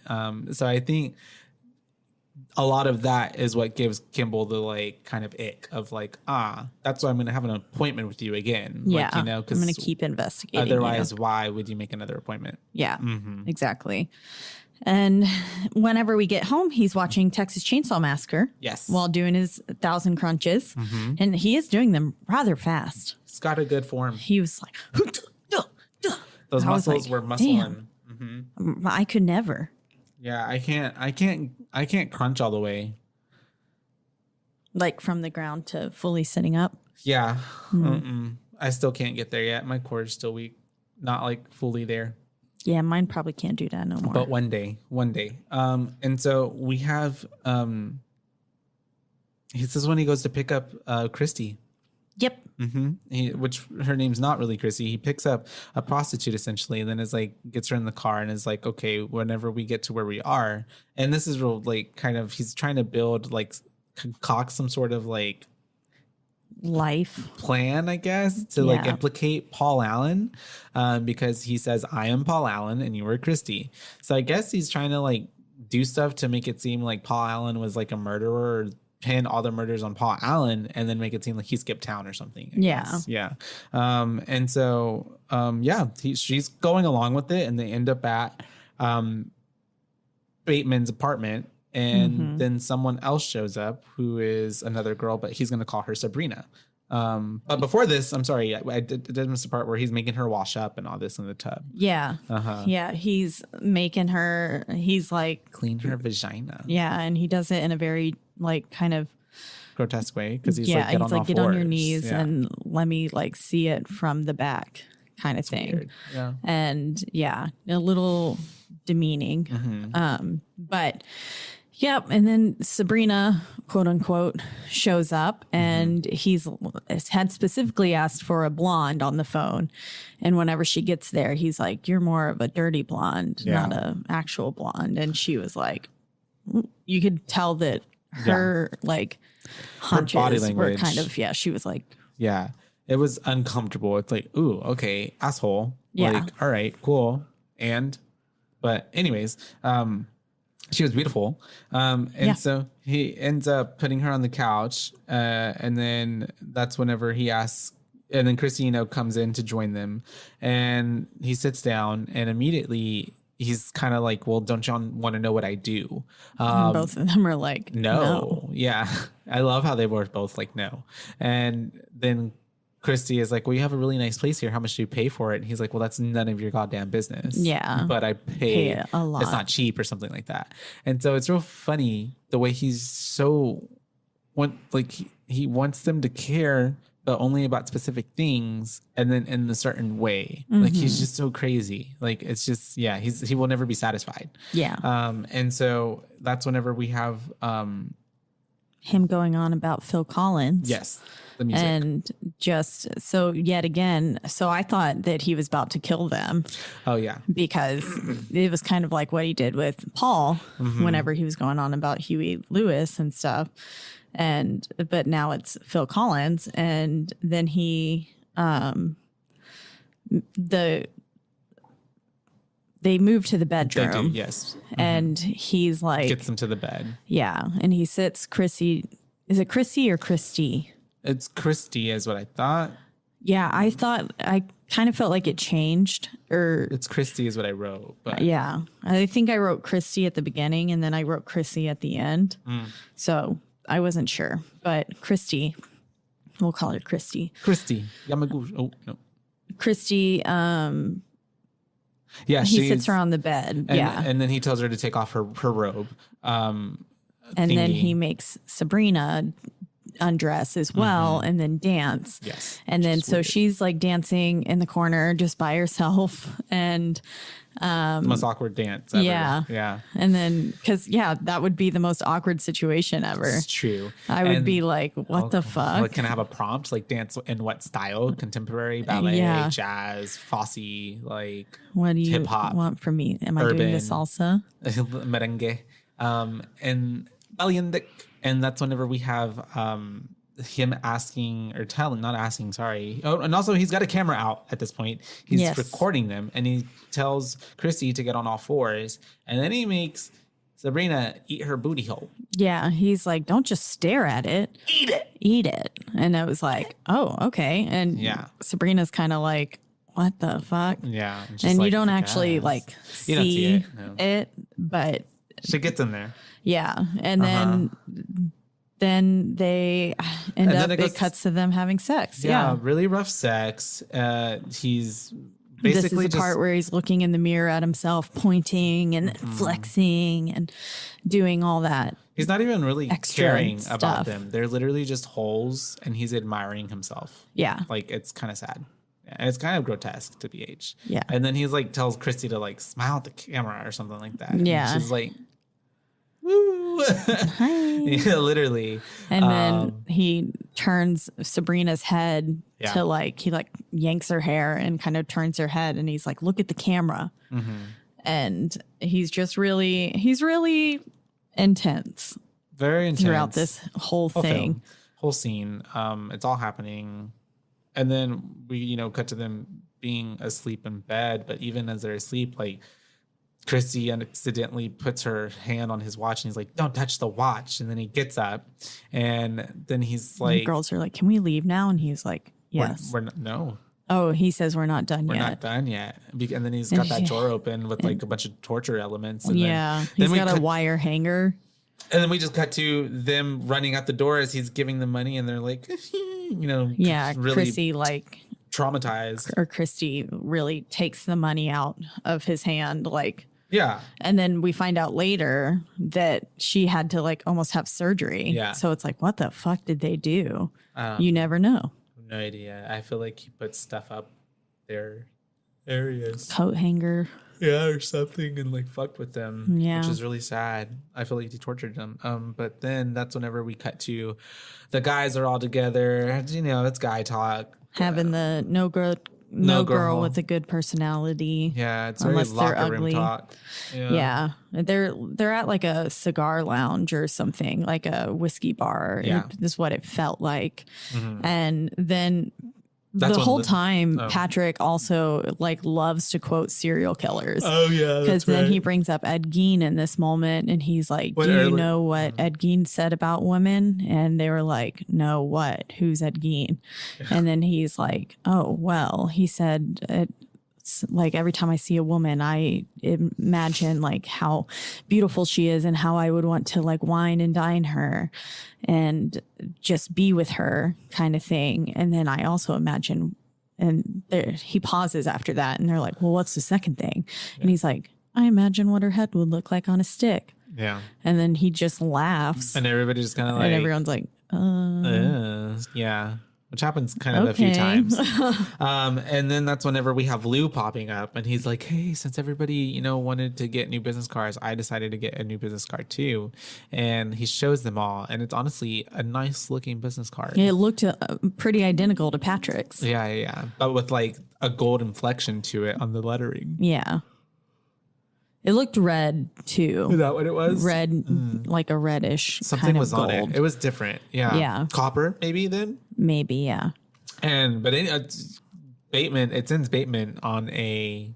So I think a lot of that is what gives Kimball the like kind of ick of like, that's why I'm going to have an appointment with you again. Yeah, like, because I'm going to keep investigating. Otherwise, why would you make another appointment? Yeah, exactly. And whenever we get home, he's watching Texas Chainsaw Massacre. Yes. While doing his 1,000 crunches. And he is doing them rather fast. He's got a good form. He was like, those muscles were muscling. I could never. Yeah, I can't crunch all the way. Like from the ground to fully sitting up. Yeah. I still can't get there yet. My core is still weak. Not like fully there. Yeah, mine probably can't do that no more. But one day. And so we have, this is when he goes to pick up Christy. Yep. Which her name's not really Christy. He picks up a prostitute essentially, and then is like gets her in the car and is like, okay, whenever we get to where we are, and this is real like kind of he's trying to build like concoct some sort of like life plan, I guess, to like implicate Paul Allen, because he says, I am Paul Allen and you were Christy. So I guess he's trying to like do stuff to make it seem like Paul Allen was like a murderer, or pin all the murders on Paul Allen and then make it seem like he skipped town or something. I guess. Yeah. And so she's going along with it, and they end up at Bateman's apartment. And then someone else shows up who is another girl, but he's going to call her Sabrina. But before this, I'm sorry, I did miss the part where he's making her wash up and all this in the tub. Yeah. Yeah. He's making her, he's like, clean her vagina. Yeah. And he does it in a very like kind of grotesque way because he's get on your knees and let me like see it from the back kind of thing. Weird. Yeah. And a little demeaning. But yep. And then Sabrina, quote unquote, shows up, and he's had specifically asked for a blonde on the phone. And whenever she gets there, he's like, you're more of a dirty blonde, not an actual blonde. And she was like, you could tell that her like hunches were kind of, she was like, it was uncomfortable. It's like, ooh, okay, asshole. Like, all right, cool. But anyways, she was beautiful. So he ends up putting her on the couch. And then that's whenever he asks, and then Christy, comes in to join them, and he sits down, and immediately he's kind of like, well, don't y'all want to know what I do? And both of them are like, no. Yeah. I love how they were both like, no. And then Christy is like, well, you have a really nice place here. How much do you pay for it? And he's like, well, that's none of your goddamn business. Yeah. But I pay a lot. It's not cheap or something like that. And so it's real funny the way he's so, he wants them to care, but only about specific things, and then in a certain way. Like he's just so crazy. Like it's just, he will never be satisfied. Yeah. And so that's whenever we have him going on about Phil Collins. Yes. The music. And just so yet again, so I thought that he was about to kill them. Oh yeah. Because it was kind of like what he did with Paul whenever he was going on about Huey Lewis and stuff. But now it's Phil Collins, and then he they move to the bedroom. They do, yes. And he's like gets them to the bed. Yeah. And he sits Chrissy. Is it Chrissy or Christy? It's Christy is what I thought. Yeah, I thought I kind of felt like it changed, or it's Christy is what I wrote. But yeah, I think I wrote Christy at the beginning and then I wrote Chrissy at the end. So I wasn't sure, but Christy, we'll call her Christy. Christy, Yamaguchi. Oh no, Christy. Yeah, he sits her on the bed. And then he tells her to take off her robe. And then he makes Sabrina undress as well and then dance. Yes. And then so she's like dancing in the corner just by herself, and the most awkward dance ever. Yeah. And then because that would be the most awkward situation ever. It's true. I would be like, what the fuck? Like, can I have a prompt? Like, dance in what style? Contemporary, ballet, jazz, Fosse, like what do you hip-hop, want from me? Am I doing the salsa? Merengue. And Baliandic. And that's whenever we have him asking or telling, not asking, sorry. Oh, and also he's got a camera out at this point. He's recording them, and he tells Chrissy to get on all fours, and then he makes Sabrina eat her booty hole. Yeah, he's like, don't just stare at it. Eat it. And I was like, oh, okay. And Sabrina's kind of like, what the fuck? Yeah. And you don't actually like see it, but she gets in there. Yeah. And then they end up, it cuts to them having sex. Yeah. Really rough sex. He's basically this is the part where he's looking in the mirror at himself, pointing and flexing and doing all that. He's not even really caring about them. They're literally just holes, and he's admiring himself. Yeah. Like, it's kind of sad. And it's kind of grotesque to BH. Yeah. And then he's like, tells Christy to like smile at the camera or something like that. Yeah. And she's like, woo. Yeah, literally. And then he turns Sabrina's head to like, he like yanks her hair and kind of turns her head, and he's like, look at the camera. And he's really intense. Very intense. Throughout this whole thing. Whole scene. It's all happening. And then we, cut to them being asleep in bed. But even as they're asleep, like, Christy accidentally puts her hand on his watch, and he's like, don't touch the watch. And then he gets up, and then he's like, the girls are like, can we leave now? And he's like, yes. We're not, no. Oh, he says we're not done yet. We're not done yet. And then he's got that door open with like a bunch of torture elements. And he's got a wire hanger. And then we just cut to them running out the door as he's giving them money, and they're like, really Chrissy like traumatized. Or Christy really takes the money out of his hand, like. Yeah. And then we find out later that she had to like almost have surgery. Yeah. So it's like, what the fuck did they do? You never know. No idea. I feel like he put stuff up their areas. Coat hanger. Yeah, or something, and like fucked with them. Yeah. Which is really sad. I feel like he tortured them. But then that's whenever we cut to the guys are all together. It's guy talk. Having the no girl with a good personality. Yeah, it's very locker room talk. Yeah. They're at like a cigar lounge or something, like a whiskey bar. Yeah. Is what it felt like. And then the whole time, Patrick also like loves to quote serial killers. Oh yeah, because then he brings up Ed Gein in this moment, and he's like, "Do you know what Ed Gein said about women?" And they were like, "No, what? Who's Ed Gein?" And then he's like, "Oh well, he said like every time I see a woman, I imagine like how beautiful she is and how I would want to like wine and dine her and just be with her kind of thing. And then I also imagine, and he pauses after that and they're like, well, what's the second thing? And he's like, I imagine what her head would look like on a stick. Yeah. And then he just laughs. And everybody just kind of like. And everyone's like, yeah. Which happens kind of a few times. And then that's whenever we have Lou popping up and he's like, hey, since everybody, you know, wanted to get new business cards, I decided to get a new business card too. And he shows them all. And it's honestly a nice looking business card. It looked pretty identical to Patrick's. Yeah. But with like a gold inflection to it on the lettering. Yeah. It looked red too. Is that what it was? Red, like a reddish. Something kind of was on gold. it. It was different. Yeah. Yeah. Copper, maybe then? Maybe, yeah. But Bateman, it sends Bateman on a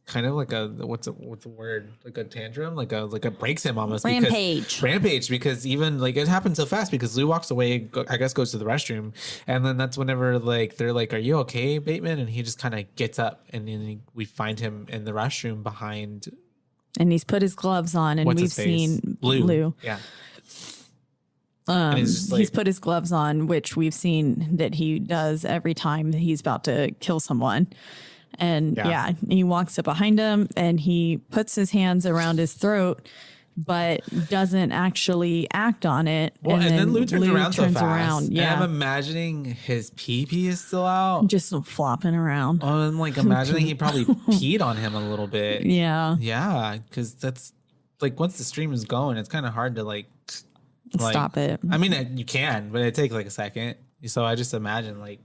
kind of like a what's the word? Like a tantrum, like a breaks him almost. Rampage because even like it happened so fast because Lou walks away, I guess goes to the restroom, and then that's whenever like they're like, "Are you okay, Bateman?" And he just kind of gets up, and then we find him in the restroom behind. And he's put his gloves on, and we've seen Lou. Yeah. He's put his gloves on, which we've seen that he does every time he's about to kill someone. And he walks up behind him and he puts his hands around his throat, but doesn't actually act on it. Well, and then Lou turns around so fast. Yeah. And I'm imagining his pee is still out. Just flopping around. Oh, I'm like imagining he probably peed on him a little bit. Yeah. Yeah, because that's like once the stream is going, it's kind of hard to like stop it. I mean, you can, but it takes like a second. So I just imagine like,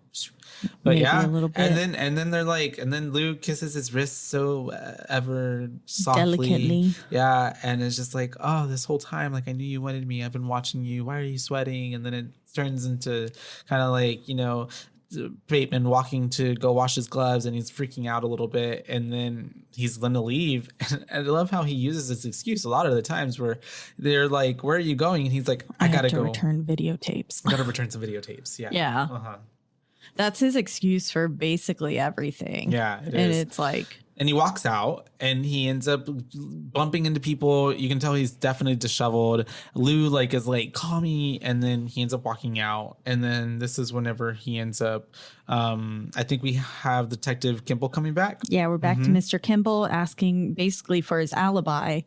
but Maybe yeah, a little bit. and then they're like, and then Lou kisses his wrist so ever softly, delicately. Yeah, and it's just like, oh, this whole time, like I knew you wanted me. I've been watching you. Why are you sweating? And then it turns into kind of like, you know, Bateman walking to go wash his gloves and he's freaking out a little bit and then he's going to leave. And I love how he uses this excuse a lot of the times where they're like, where are you going? And he's like, I gotta go return videotapes. Gotta return some videotapes. Yeah. Yeah. Uh-huh. That's his excuse for basically everything. Yeah, it and is. It's like, and he walks out and he ends up bumping into people. You can tell he's definitely disheveled. Lou like is like, call me. And then he ends up walking out. And then this is whenever he ends up, I think we have Detective Kimball coming back. Yeah, we're back to Mr. Kimball asking basically for his alibi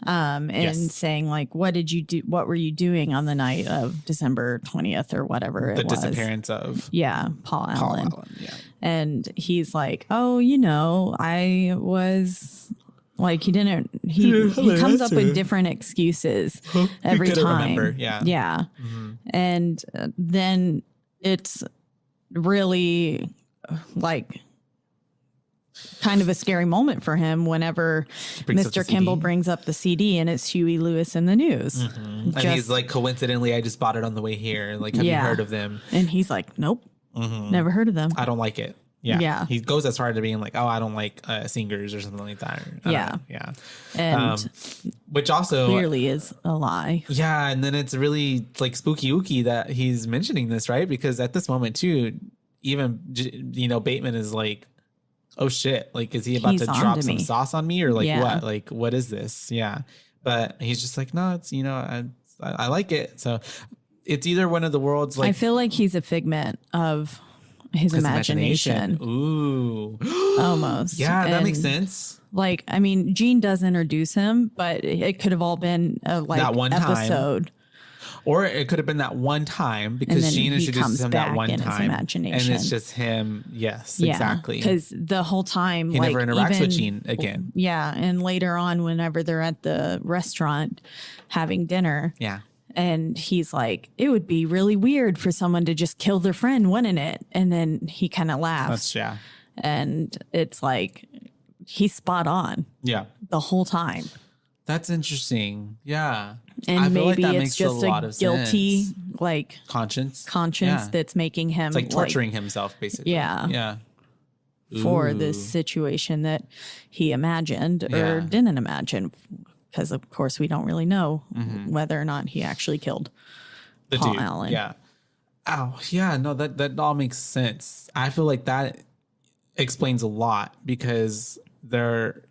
and saying like, what did you do? What were you doing on the night of December 20th or whatever it was? The disappearance of. Yeah, Paul Allen. Yeah. And he's like, oh, you know, I was like, he comes up with different excuses every time. Remember. Yeah. Yeah. Mm-hmm. And then it's really like kind of a scary moment for him whenever Mr. Kimball brings up the CD and it's Huey Lewis in the News. Mm-hmm. And he's like, coincidentally, I just bought it on the way here. Like, have you heard of them? And he's like, nope. Mm-hmm. Never heard of them. I don't like it. Yeah. Yeah. He goes as far to being like, oh, I don't like singers or something like that. Yeah. Yeah. And which also clearly is a lie. Yeah. And then it's really like spooky ooky that he's mentioning this, right? Because at this moment too, even, you know, Bateman is like, oh shit. Like, is he about to drop some sauce on me or like what? Like, what is this? Yeah. But he's just like, no, it's, you know, I like it. So it's either one of the world's like. I feel like he's a figment of his imagination. Ooh. Almost. Yeah, that makes sense. Like, I mean, Gene does introduce him, but it could have all been like that one episode. Time. Or it could have been that one time because Gene introduces him that one time. And it's just him. Yes, exactly. Because the whole time he never interacts with Gene again. Yeah. And later on, whenever they're at the restaurant having dinner. Yeah. And he's like, it would be really weird for someone to just kill their friend, wouldn't it? And then he kind of laughs. And it's like, he's spot on. Yeah. The whole time. That's interesting. Yeah. And I feel maybe like that it's makes just a lot of guilty, sense. like conscience that's making him it's like torturing himself, basically. Yeah. Yeah. For this situation that he imagined or didn't imagine. Because, of course, we don't really know whether or not he actually killed Paul Allen. Yeah. Oh, yeah. No, that all makes sense. I feel like that explains a lot because they're,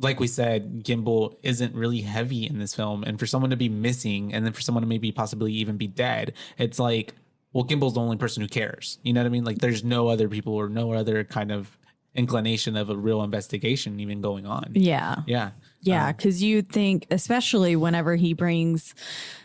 like we said, Gimbal isn't really heavy in this film. And for someone to be missing and then for someone to maybe possibly even be dead, it's like, well, Gimbal's the only person who cares. You know what I mean? Like there's no other people or no other kind of inclination of a real investigation even going on. Yeah. Yeah. Yeah. Because you think, especially whenever he brings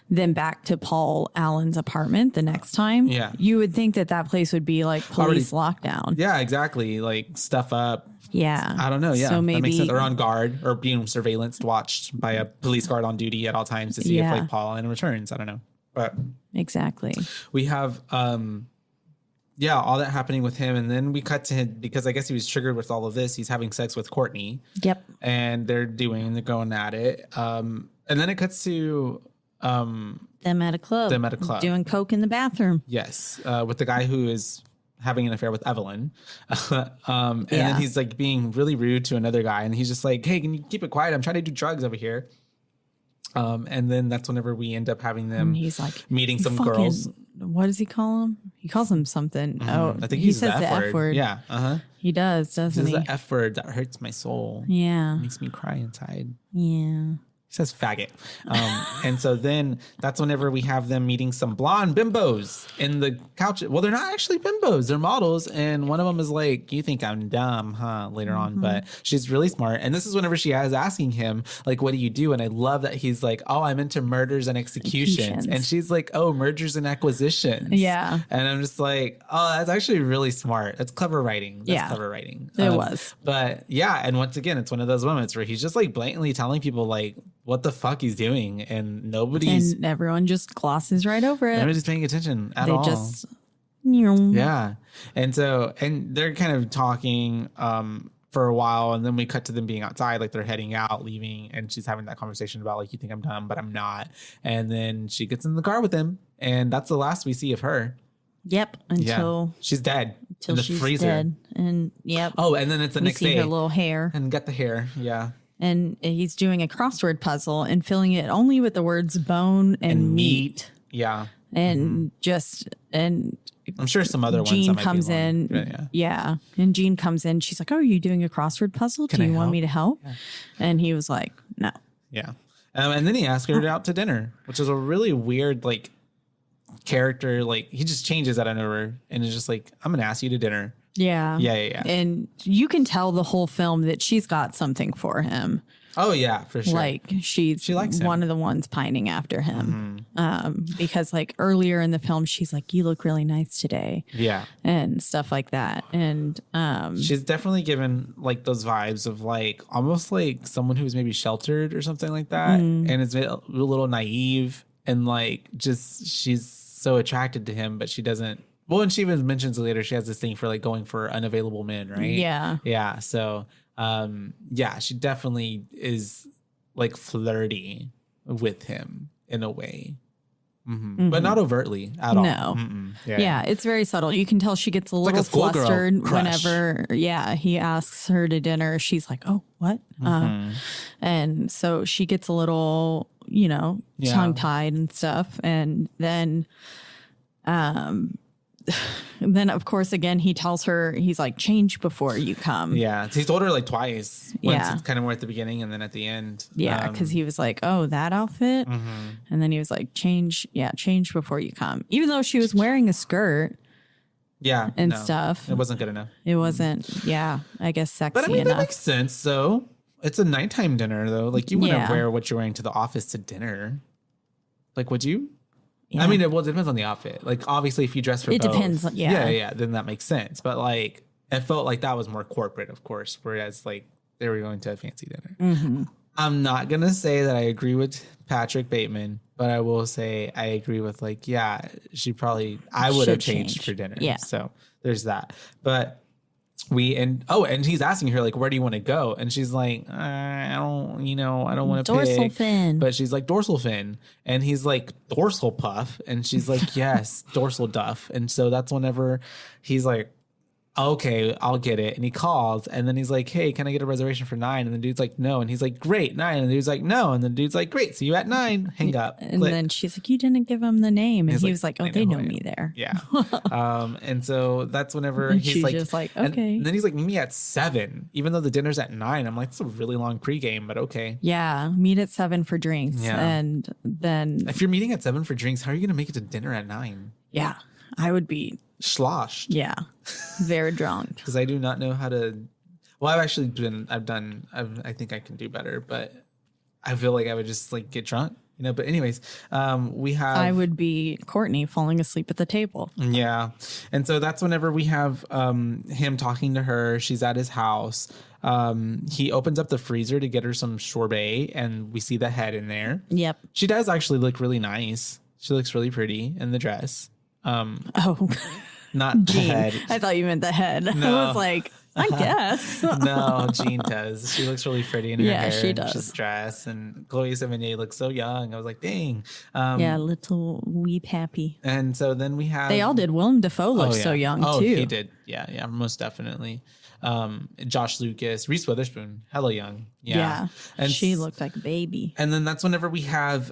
them back to Paul Allen's apartment the next time, you would think that that place would be like police lockdown. Yeah, exactly. Like stuff up. Yeah. I don't know. Yeah. So maybe that makes sense. Or on guard or being surveillanced, watched by a police guard on duty at all times to see if like Paul Allen returns. I don't know. But exactly. We have all that happening with him, and then we cut to him because I guess he was triggered with all of this. He's having sex with Courtney. Yep. And they're going at it. And then it cuts to them at a club. Doing coke in the bathroom. Yes. With the guy who is having an affair with Evelyn. And then he's like being really rude to another guy, and he's just like, hey, can you keep it quiet? I'm trying to do drugs over here. And then that's whenever we end up having them. And he's like meeting some girls. What does he call him? He calls him something. Oh, I think he says the F word. Yeah. He does, doesn't he? He says the F word that hurts my soul. Yeah. It makes me cry inside. Yeah. He says faggot. And so then that's whenever we have them meeting some blonde bimbos in the couch. Well, they're not actually bimbos. They're models. And one of them is like, you think I'm dumb, huh? Later on. But she's really smart. And this is whenever she is asking him, like, what do you do? And I love that he's like, oh, I'm into murders and executions. And she's like, oh, mergers and acquisitions. Yeah. And I'm just like, oh, that's actually really smart. That's clever writing. That's clever writing. It was. But yeah. And once again, it's one of those moments where he's just like blatantly telling people like, what the fuck he's doing, and and everyone just glosses right over it. Nobody's paying attention at all. They just yeah. And so they're kind of talking for a while, and then we cut to them being outside, like they're heading out, leaving, and she's having that conversation about like, you think I'm dumb, but I'm not. And then she gets in the car with him, and that's the last we see of her. Yep. Until she's dead. Until in the she's freezer. Dead. And Oh, and then it's the next day. Her little hair. And got the hair. Yeah. And he's doing a crossword puzzle and filling it only with the words bone and meat. Yeah. And and I'm sure some other Jean ones. comes in. Yeah. And Jean comes in. She's like, oh, are you doing a crossword puzzle? Do you want me to help? Yeah. And he was like, no. Yeah. And then he asked her out to dinner, which is a really weird, like, character. Like, he just changes out of nowhere and is just like, I'm going to ask you to dinner. Yeah. Yeah. And you can tell the whole film that she's got something for him. Oh, yeah, for sure. Like she likes him. One of the ones pining after him. Because like earlier in the film, she's like, you look really nice today. Yeah. And stuff like that. And she's definitely given like those vibes of like almost like someone who's maybe sheltered or something like that. And is a little naive and like just she's so attracted to him, but she doesn't. Well, and she even mentions later she has this thing for like going for unavailable men, right? Yeah. Yeah. So, she definitely is like flirty with him in a way, but not overtly at all. No. Yeah, it's very subtle. You can tell she gets a little flustered whenever, he asks her to dinner. She's like, oh, what? And so she gets a little, tongue tied and stuff. And then, of course, again, he tells her, he's like, change before you come. Yeah. He's told her like twice. Once it's kind of more at the beginning and then at the end. Yeah. Because he was like, oh, that outfit. And then he was like, change before you come. Even though she was wearing a skirt. Yeah. And stuff. It wasn't good enough. It wasn't, I guess sexy But I mean, enough. that makes sense. So it's a nighttime dinner though. Like you wouldn't wear what you're wearing to the office to dinner. Like, would you? Yeah. I mean, it depends on the outfit. Like, obviously, if you dress for both. It depends. Yeah, then that makes sense. But, like, it felt like that was more corporate, of course, whereas, like, they were going to a fancy dinner. I'm not going to say that I agree with Patrick Bateman, but I will say I agree with, like, I would have changed for dinner. Yeah. So there's that. But and he's asking her like, where do you want to go? And she's like, I don't want to dorsal fin. But she's like, dorsal fin. And he's like, dorsal puff. And she's like, yes, dorsal duff. And so that's whenever he's like, okay, I'll get it. And he calls, and then he's like, hey, can I get a reservation for 9? And the dude's like, no. And he's like, great, 9. And the dude's like, no. And the dude's like, great, see you at 9. Hang up. And then she's like, you didn't give him the name. And he was like, oh, they know me there. Yeah. And so that's whenever And he's she's like, just like, okay. And then he's like, meet me at 7, even though the dinner's at 9. I'm like, it's a really long pregame, but okay. Yeah, meet at 7 for drinks. Yeah. And then If you're meeting at 7 for drinks, how are you going to make it to dinner at 9? yeah, I would be sloshed. Yeah, very drunk. Because I do not know how to. Well, I think I can do better, but I feel like I would just like get drunk, you know. But anyways, we have. I would be Courtney falling asleep at the table. Yeah, and so that's whenever we have him talking to her. She's at his house. He opens up the freezer to get her some sorbet, and we see the head in there. Yep. She does actually look really nice. She looks really pretty in the dress. Not the head. I thought you meant the head. No. I was like, I guess. No, Jean does. She looks really pretty in her hair. she and does. She's dressed, and Chloe Sevigny looks so young. I was like, dang. Yeah, little wee pappy. And so then we have. They all did. Willem Dafoe looked so young too. He did. Yeah, most definitely. Josh Lucas, Reese Witherspoon, hella young. Yeah. And she looked like a baby. And then that's whenever we have.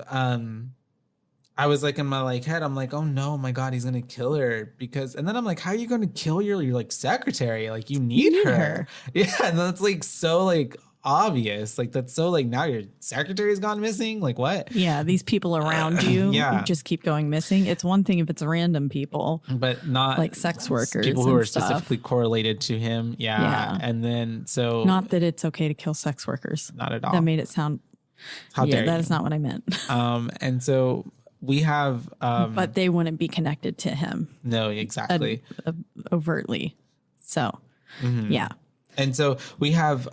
I was like in my head, I'm like, oh no, my God, he's gonna kill her and then I'm like, how are you gonna kill your like secretary? Like you need her. Yeah, and that's like so like obvious. Like that's so like now your secretary's gone missing. Like what? Yeah, these people around you just keep going missing. It's one thing if it's random people, but not like sex workers, people who are stuff. specifically correlated to him. Yeah. And then so not that it's okay to kill sex workers. Not at all. That made it sound. How dare that you. is not what I meant. And so. We have, but they wouldn't be connected to him. No, exactly, overtly. So, yeah. And so we have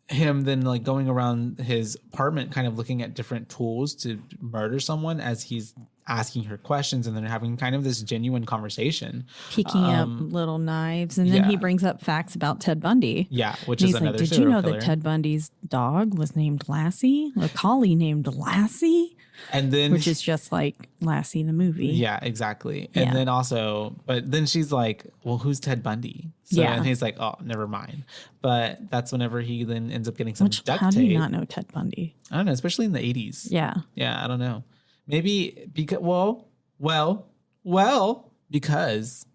him then like going around his apartment, kind of looking at different tools to murder someone as he's asking her questions, and then having kind of this genuine conversation, picking up little knives, and then he brings up facts about Ted Bundy. Yeah, which is another. Like, did you know that Ted Bundy's dog was named Lassie, a collie named Lassie? And then which is just like Lassie the movie. Yeah, exactly. And then also, but then she's like, well, who's Ted Bundy? So, and he's like, oh, never mind. But that's whenever he then ends up getting some duct tape. How do you not know Ted Bundy? I don't know, especially in the 80s. Yeah. Yeah, I don't know. Maybe because, because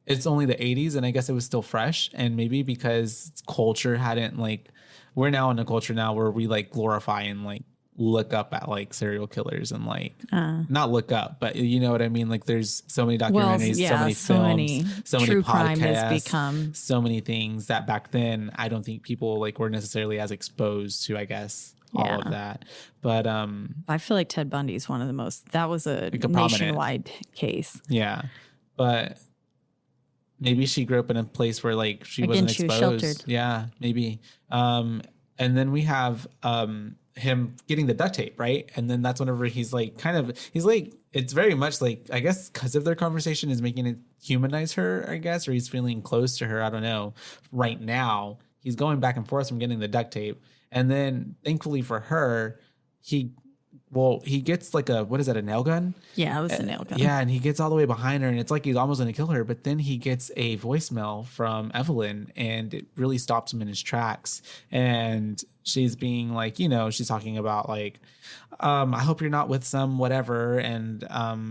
it's only the 80s and I guess it was still fresh. And maybe because culture hadn't we're now in a culture now where we like glorify and like look up at like serial killers and like not look up, but you know what I mean? Like there's so many documentaries, so many films, so many true podcasts, crime has become so many things that back then I don't think people like were necessarily as exposed to, I guess, all of that. But I feel like Ted Bundy is one of the most, that was a nationwide case. Yeah. But maybe she grew up in a place where like she wasn't exposed. Was sheltered. Yeah, maybe. And then we have him getting the duct tape, right? And then that's whenever he's like, it's very much like, I guess because of their conversation is making it humanize her, I guess, or he's feeling close to her. I don't know. Right now, he's going back and forth from getting the duct tape. And then thankfully for her, he gets like a nail gun? Yeah, it was a nail gun. Yeah, and he gets all the way behind her, and it's like he's almost going to kill her. But then he gets a voicemail from Evelyn, and it really stops him in his tracks. And she's being like, she's talking about like, I hope you're not with some whatever, and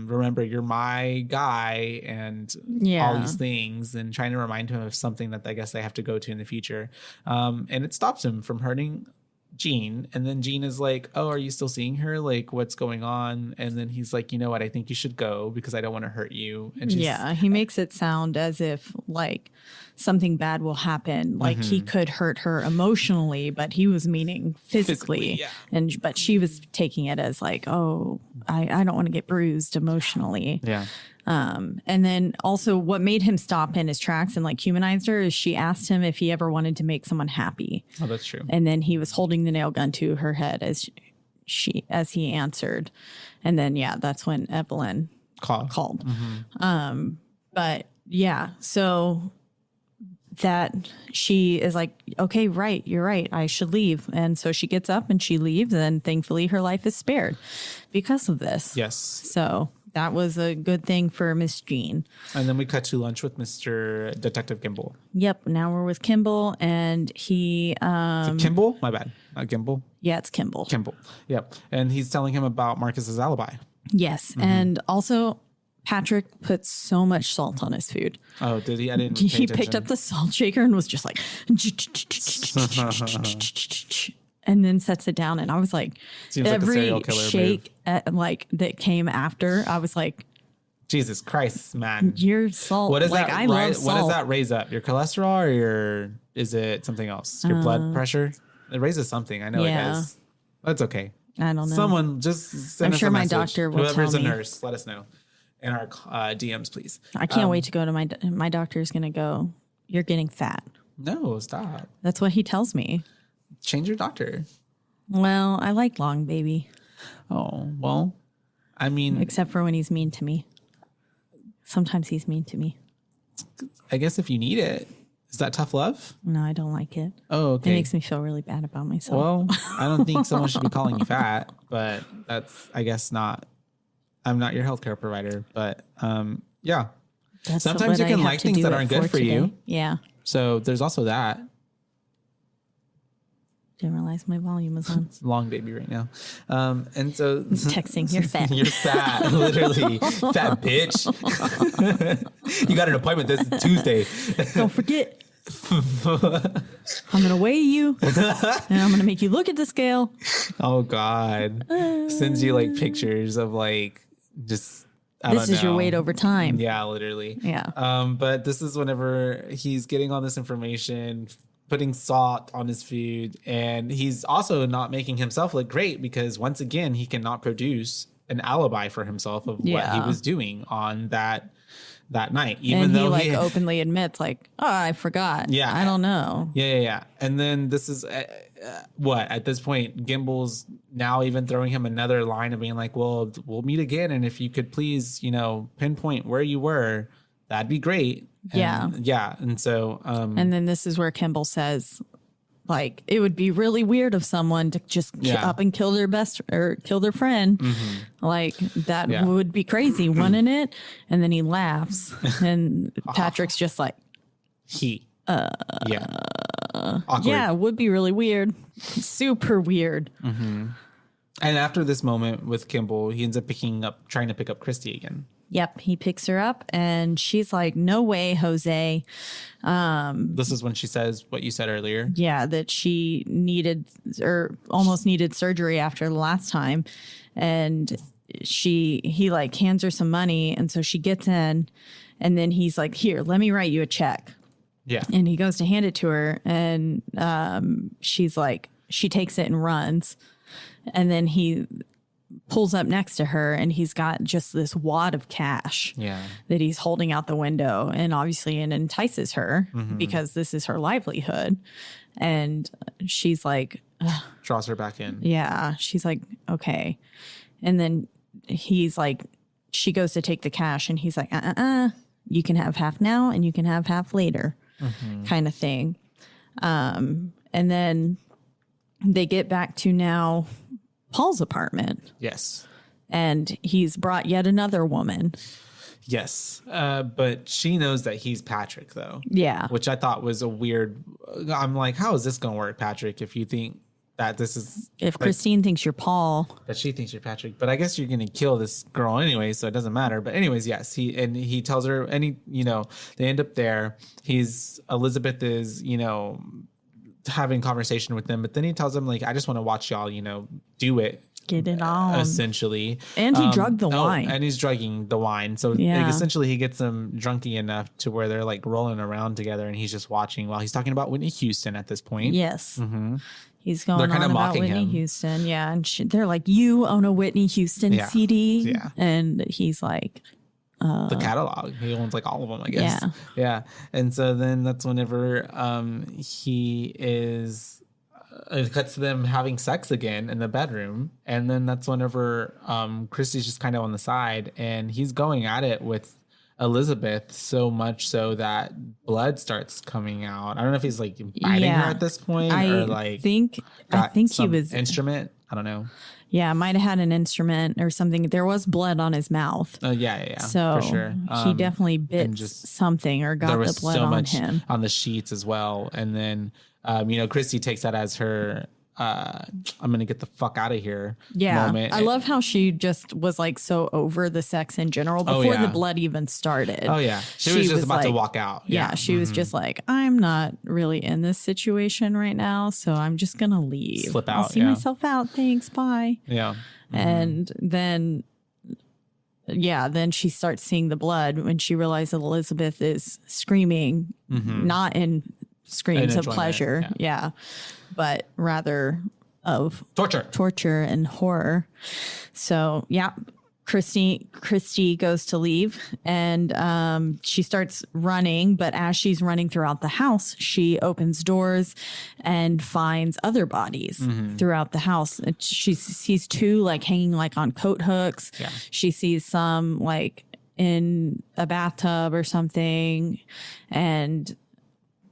remember you're my guy, and all these things, and trying to remind him of something that I guess they have to go to in the future. And it stops him from hurting Jean. And then Jean is like, oh, are you still seeing her? Like, what's going on? And then he's like, you know what? I think you should go because I don't want to hurt you. And he makes it sound as if like something bad will happen. Like he could hurt her emotionally, but he was meaning physically. But she was taking it as like, oh, I don't want to get bruised emotionally. Yeah. And then also what made him stop in his tracks and like humanized her is she asked him if he ever wanted to make someone happy. Oh, that's true. And then he was holding the nail gun to her head as he answered. And then, that's when Evelyn called. But yeah, so that she is like, okay, right, you're right, I should leave. And so she gets up and she leaves, and thankfully her life is spared because of this. Yes. So that was a good thing for Miss Jean. And then we cut to lunch with Mr. Detective Kimball. Yep. Now we're with Kimball, and he. Is it Kimball? My bad. Not Kimball. Yeah, it's Kimball. Kimball. Yep. And he's telling him about Marcus's alibi. Yes, and also Patrick put so much salt on his food. Oh, did he? I didn't. He picked up the salt shaker and was just like, and then sets it down. And I was like, Seems like a every serial killer shake that came after, I was like, Jesus Christ, man! Your salt. What is like, that? I love salt. What does that raise up? Your cholesterol, or is it something else? Your blood pressure? It raises something. I know it does. That's okay. I don't know. Someone just send I'm us sure a my message. doctor will Whoever's tell a me. nurse, let us know in our DMs, please. I can't wait to go to my doctor's going to go, you're getting fat. No, stop. That's what he tells me. Change your doctor. Well, I like long, baby. Oh, well, I mean, except for when he's mean to me. Sometimes he's mean to me. I guess if you need it. Is that tough love? No, I don't like it. Oh, okay. It makes me feel really bad about myself. Well, I don't think someone should be calling you fat, but that's, I guess, not. I'm not your healthcare provider, but yeah. That's sometimes you what can I like have to things do that it aren't good for today. you. Yeah. So there's also that. Didn't realize my volume was on. It's a long baby right now. And so texting, you're fat. You're fat, literally. Fat bitch. You got an appointment this Tuesday. Don't forget. I'm going to weigh you and I'm going to make you look at the scale. Oh God. Sends you like pictures of like just this is your weight over time. Yeah, literally. Yeah. But this is whenever he's getting all this information, putting salt on his food, and he's also not making himself look great because once again he cannot produce an alibi for himself of what he was doing on that night, even and though he openly admits like, oh, I forgot. Yeah, I don't know. Yeah. And then this is what at this point Gimbel's now even throwing him another line of being like, well, we'll meet again, and if you could please, pinpoint where you were, that'd be great. And, and so and then this is where Kimball says, like, it would be really weird of someone to just up and kill their kill their friend. Mm-hmm. Like that would be crazy, wouldn't it? And then he laughs, and Patrick's just like, awkward. Yeah, it would be really weird, super weird. Mm-hmm. And after this moment with Kimball, he ends up trying to pick up Christy again. Yep, he picks her up and she's like, no way, Jose. This is when she says what you said earlier. Yeah, that she needed or almost needed surgery after the last time. And he like hands her some money. And so she gets in and then he's like, here, let me write you a check. Yeah. And he goes to hand it to her and she's like, she takes it and runs. And then he pulls up next to her and he's got just this wad of cash that he's holding out the window, and obviously it entices her because this is her livelihood. And she's like, draws her back in. Yeah. She's like, okay. And then he's like, she goes to take the cash and he's like, you can have half now and you can have half later, kind of thing. And then they get back to now Paul's apartment. Yes. And he's brought yet another woman. Yes. But she knows that he's Patrick, though. Yeah. Which I thought was a weird. I'm like, how is this going to work, Patrick, if you think that this is. If Christine thinks you're Paul. That she thinks you're Patrick. But I guess you're going to kill this girl anyway, so it doesn't matter. But, anyways, yes. He tells her, and they end up there. Elizabeth is, having conversation with them, but then he tells them like, I just want to watch y'all, do it. Get it on. Essentially. And he drugged the wine. And he's drugging the wine. So like, essentially he gets them drunky enough to where they're like rolling around together and he's just watching while he's talking about Whitney Houston at this point. Yes. Mm-hmm. He's going on about Whitney Houston. Yeah. And they're like, you own a Whitney Houston CD? Yeah. And he's like, the catalog. He owns like all of them, I guess. Yeah. And so then that's whenever he is it cuts to them having sex again in the bedroom. And then that's whenever Christy's just kind of on the side and he's going at it with Elizabeth so much so that blood starts coming out. I don't know if he's like biting her at this point or like I think he was instrument. I don't know. Yeah, might have had an instrument or something. There was blood on his mouth. Oh yeah, So for sure. He definitely bit something or got there was the blood so on much him. on the sheets as well. And then, Christy takes that as her, I'm going to get the fuck out of here moment. I love how she just was like so over the sex in general before the blood even started. Oh yeah. She was just about to walk out. Yeah. She was just like, I'm not really in this situation right now, so I'm just going to leave. Slip out. I'll see myself out. Thanks. Bye. Yeah. And then she starts seeing the blood when she realizes Elizabeth is screaming, not in screams of pleasure. Yeah. But rather of torture and horror. So Christy goes to leave and she starts running, but as she's running throughout the house, she opens doors and finds other bodies throughout the house. She sees 2 like hanging like on coat hooks. Yeah. She sees some like in a bathtub or something, and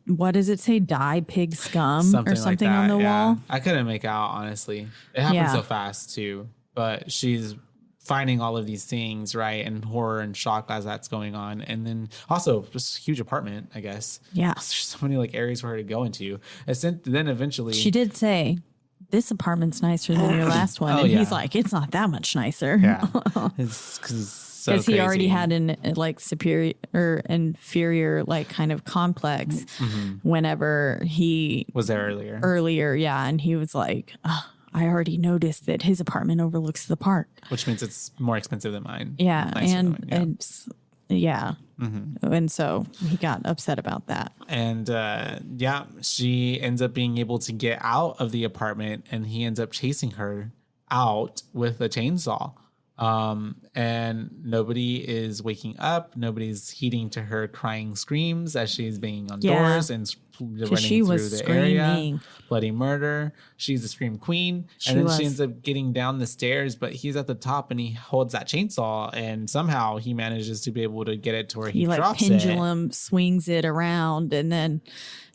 what does it say? Die pig scum or something like on the wall. I couldn't make out, honestly. It happened so fast too, but she's finding all of these things, right? And horror and shock as that's going on. And then also just huge apartment, I guess. Yeah. There's so many like areas for her to go into. And then eventually she did say, this apartment's nicer than your last one. He's like, it's not that much nicer. Yeah. It's because he already had an like superior or inferior like kind of complex whenever he was there earlier. Yeah. And he was like, I already noticed that his apartment overlooks the park, which means it's more expensive than mine. Yeah. And so he got upset about that. And she ends up being able to get out of the apartment, and he ends up chasing her out with a chainsaw. And nobody is waking up. Nobody's heeding to her crying screams as she's banging on doors and running through the area. Bloody murder. She's a scream queen. She ends up getting down the stairs, but he's at the top and he holds that chainsaw, and somehow he manages to be able to get it to where he drops pendulum swings it around and then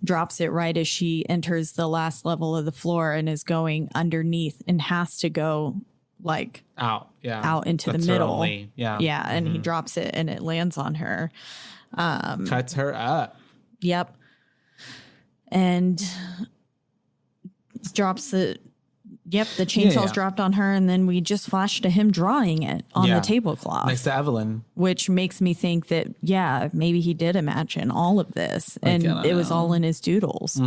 drops it right as she enters the last level of the floor and is going underneath and has to go like out into the middle. And he drops it and it lands on her, cuts her up. Yep. And drops the chainsaw's dropped on her, and then we just flash to him drawing it on the tablecloth next to Evelyn, which makes me think that maybe he did imagine all of this, and it was all in his doodles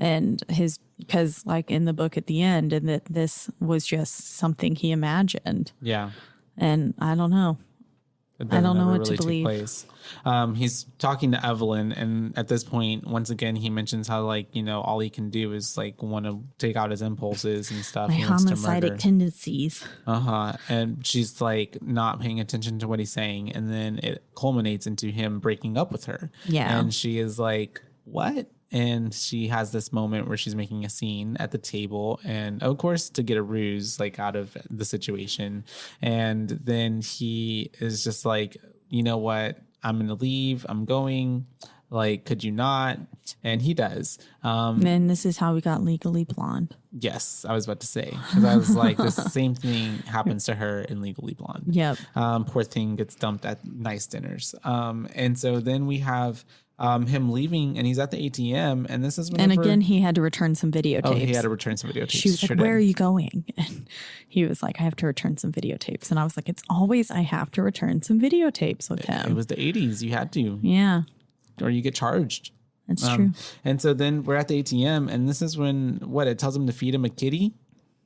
and his, because like in the book at the end, and that this was just something he imagined. And I don't know. I don't know what to believe. He's talking to Evelyn, and at this point, once again, he mentions how all he can do is want to take out his impulses and stuff. My homicidal tendencies. And she's not paying attention to what he's saying, and then it culminates into him breaking up with her. And she is like, "What?" And she has this moment where she's making a scene at the table, and of course to get a ruse out of the situation. And then he is just like, you know what? I'm going to leave. I'm going. Could you not? And he does. And this is how we got Legally Blonde. Yes, I was about to say, because I was like, the same thing happens to her in Legally Blonde. Yep. Poor thing gets dumped at nice dinners. And so then we have him leaving, and he's at the ATM, and this is whenever... And again, he had to return some videotapes. Oh, he had to return some videotapes. She was like, where are you going? And he was like, I have to return some videotapes. And I was like, it's always I have to return some videotapes with him. It was the 80s. You had to. Yeah. Or you get charged. That's true. And so then we're at the ATM, and this is when, it tells him to feed him a kitty?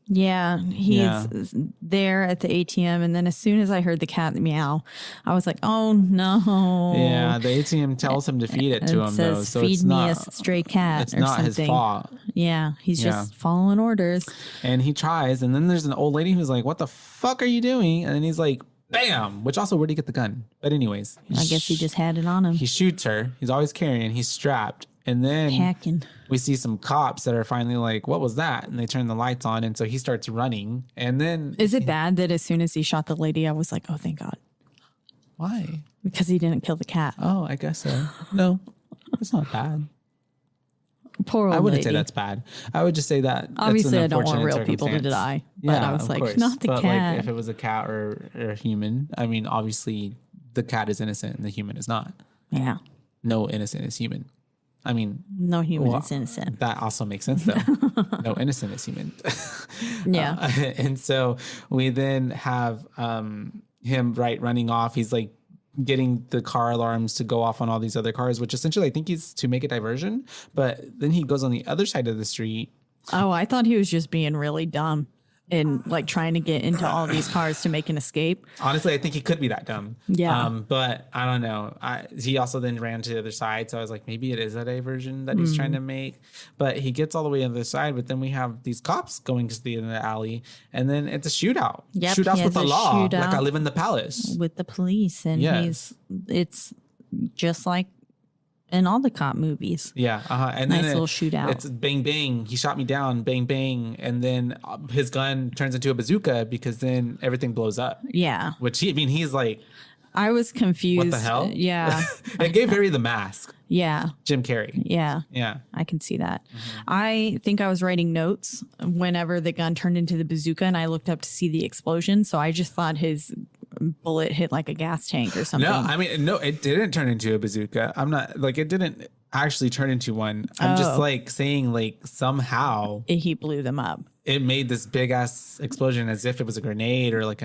Yeah, he's there at the ATM, and then as soon as I heard the cat meow, I was like, "Oh no!" Yeah, the ATM tells him to feed it to him, though. So feed it's me not a stray cat. It's or not something. his fault. Yeah, he's just following orders. And he tries, and then there's an old lady who's like, "What the fuck are you doing?" And then he's like, "Bam!" Which also, where'd he get the gun? But anyways, I guess he just had it on him. He shoots her. He's always carrying. He's strapped. And then we see some cops that are finally like, what was that? And they turn the lights on. And so he starts running. And then... Is it bad that as soon as he shot the lady, I was like, oh, thank God. Why? Because he didn't kill the cat. Oh, I guess so. No, it's not bad. Poor old I wouldn't lady. say that's bad. I would just say that obviously I don't want real people to die. But I was like, course. not the but cat. Like, if it was a cat or a human, I mean, obviously the cat is innocent and the human is not. Yeah. No innocent is human. I mean, no human is innocent. That also makes sense, though. No innocent is human. Yeah. And so we then have him running off. He's like getting the car alarms to go off on all these other cars, which essentially I think he's to make a diversion. But then he goes on the other side of the street. Oh, I thought he was just being really dumb and like trying to get into all these cars to make an escape. Honestly, I think he could be that dumb. Yeah. But I don't know. He also then ran to the other side. So I was like, maybe it is a diversion that he's trying to make. But he gets all the way on the other side. But then we have these cops going to the end of the alley. And then it's a shootout. Yep, Shootouts with the law. shootout Like I live in the palace. with the police. And it's just like in all the cop movies. Yeah. And nice then little shootout. It's bang, bang. He shot me down. Bang, bang. And then his gun turns into a bazooka because then everything blows up. Yeah. Which he's like, I was confused. what the hell? Yeah. It gave Harry The Mask. Yeah. Jim Carrey. Yeah. Yeah. I can see that. I think I was writing notes whenever the gun turned into the bazooka and I looked up to see the explosion. So I just thought his bullet hit like a gas tank or something. No, I mean, no, it didn't turn into a bazooka. I'm not like, it didn't actually turn into one. I'm just like saying like somehow he blew them up. It made this big ass explosion as if it was a grenade or like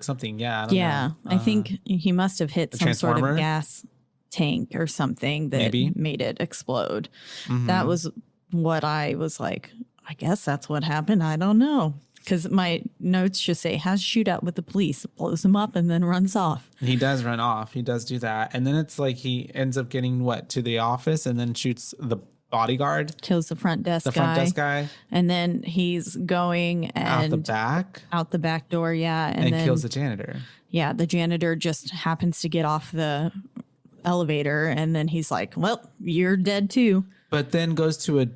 something. Yeah. I don't know. I think he must have hit some sort of gas tank or something that made it explode. That was what I was like, I guess that's what happened. I don't know. Because my notes just say has shootout with the police, blows him up and then runs off. He does run off. He does do that. And then it's like he ends up getting to the office and then shoots the bodyguard. Kills the front desk guy. And then he's going and out the back door. Yeah. And then kills the janitor. Yeah. The janitor just happens to get off the elevator. And then he's like, well, you're dead too. But then goes to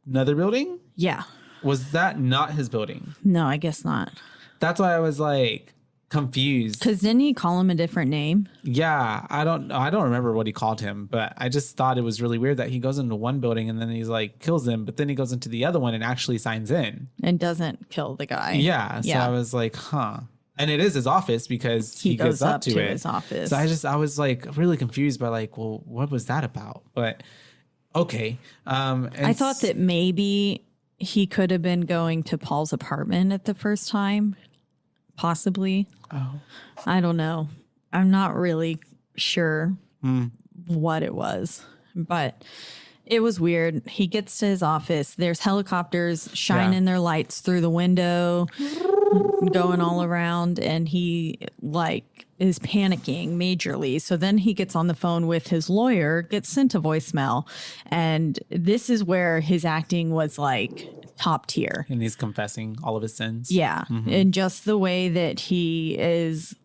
another building? Yeah. Was that not his building? No, I guess not. That's why I was like confused. Because didn't he call him a different name? Yeah, I don't remember what he called him, but I just thought it was really weird that he goes into one building and then he's like kills him, but then he goes into the other one and actually signs in and doesn't kill the guy. Yeah, so I was like, huh. And it is his office because he goes up to his office. So I was like really confused by like, well, what was that about? But okay. I thought that maybe he could have been going to Paul's apartment at the first time. Possibly. Oh. I don't know. I'm not really sure what it was, but it was weird. He gets to his office. There's helicopters shining their lights through the window, going all around, and he like is panicking majorly. So then he gets on the phone with his lawyer, gets sent a voicemail, and this is where his acting was like top tier. And he's confessing all of his sins. Yeah. And just the way that he is,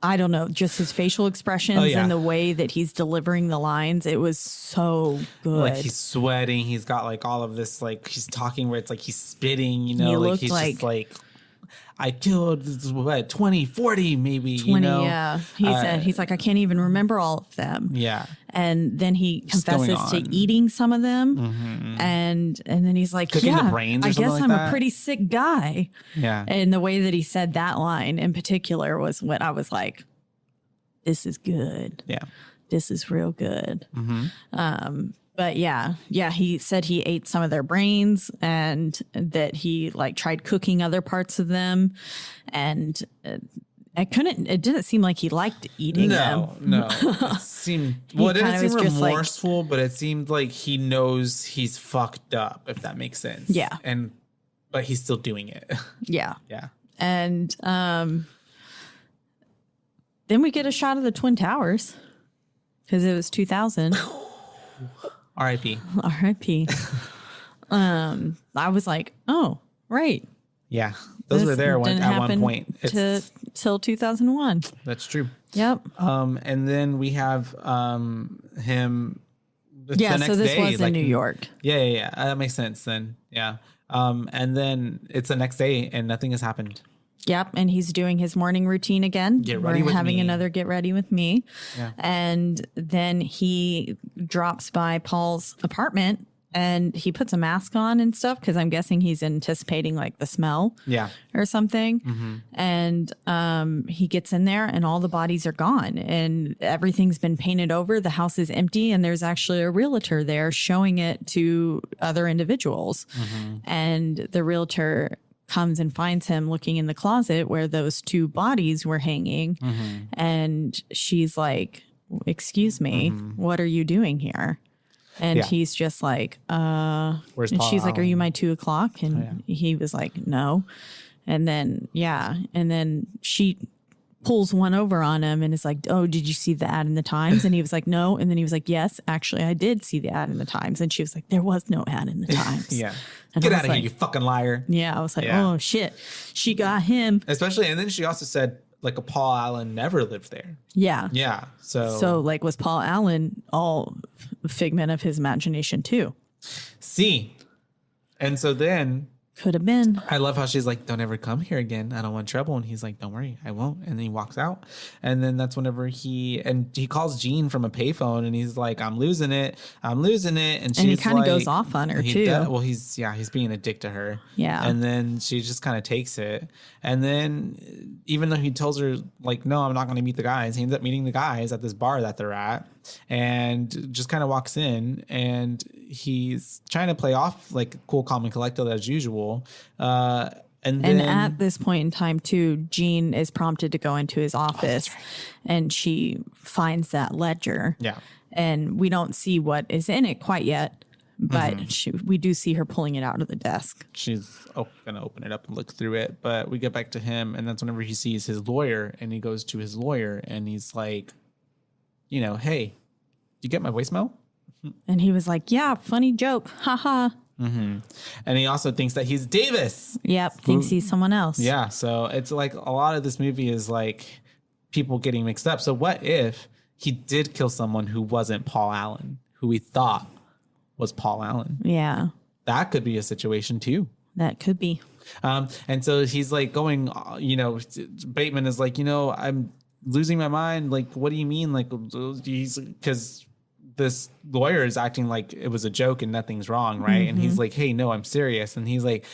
I don't know, just his facial expressions and the way that he's delivering the lines. It was so good. Like he's sweating. He's got like all of this, like he's talking where it's like he's spitting, you know, like he's just like, I killed 20, 40 maybe, 20, you know? Yeah. He said, he's like, I can't even remember all of them. Yeah. And then he confesses to eating some of them. And then he's like, cooking the brains or I guess like I'm that. A pretty sick guy. Yeah. And the way that he said that line in particular was what I was like, this is good. Yeah. This is real good. But yeah, he said he ate some of their brains and that he like tried cooking other parts of them. And it didn't seem like he liked eating them. No. It seemed, well, it didn't seem remorseful, but it seemed like he knows he's fucked up, if that makes sense. Yeah. But he's still doing it. Yeah. Yeah. And then we get a shot of the Twin Towers because it was 2000. R.I.P. R.I.P. I was like, oh, right. Yeah. Those were there at one point. Till 2001. That's true. Yep. And then we have him. Yeah, so this was in New York. Yeah. That makes sense then. Yeah. And then it's the next day and nothing has happened. Yep, and he's doing his morning routine again. We're having another get ready with me. Yeah. And then he drops by Paul's apartment and he puts a mask on and stuff because I'm guessing he's anticipating like the smell or something. And he gets in there and all the bodies are gone and everything's been painted over. The house is empty and there's actually a realtor there showing it to other individuals. And the realtor comes and finds him looking in the closet where those 2 bodies were hanging. And she's like, excuse me, what are you doing here? And he's just like, Where's and Paul she's like, are Allen? you my 2 o'clock? And he was like, no. And then, and then she pulls one over on him and is like, oh, did you see the ad in the Times? And he was like, no. And then he was like, yes, actually, I did see the ad in the Times. And she was like, there was no ad in the Times. And Get I out was of like, here, you fucking liar. Yeah, I was like, oh, shit. She got him. Especially, and then she also said, like, a Paul Allen never lived there. Yeah. Yeah. So, like, was Paul Allen all figment of his imagination, too? See. And so then Could have been. I love how she's like, don't ever come here again. I don't want trouble. And he's like, don't worry, I won't. And then he walks out. And then that's whenever he calls Jean from a payphone and he's like, I'm losing it. And she's he kind of like, goes off on her too. Well, he's being a dick to her. Yeah. And then she just kind of takes it. And then even though he tells her like, no, I'm not going to meet the guys, he ends up meeting the guys at this bar that they're at and just kind of walks in and he's trying to play off like cool, calm, and collected as usual. And at this point in time, too, Jean is prompted to go into his office and she finds that ledger. Yeah. And we don't see what is in it quite yet, but we do see her pulling it out of the desk. She's going to open it up and look through it. But we get back to him, and that's whenever he sees his lawyer, and he goes to his lawyer, and he's like, you know, hey, you get my voicemail? And he was like, yeah, funny joke. Haha. And he also thinks that he's Davis. Yep, thinks he's someone else. Yeah, so it's like a lot of this movie is like people getting mixed up. So what if he did kill someone who wasn't Paul Allen, who we thought was Paul Allen? Yeah. That could be a situation too. That could be. And so he's like going, you know, Bateman is like, you know, I'm losing my mind. Like, what do you mean? Like, because this lawyer is acting like it was a joke and nothing's wrong, right? And he's like, hey, no, I'm serious. And he's like,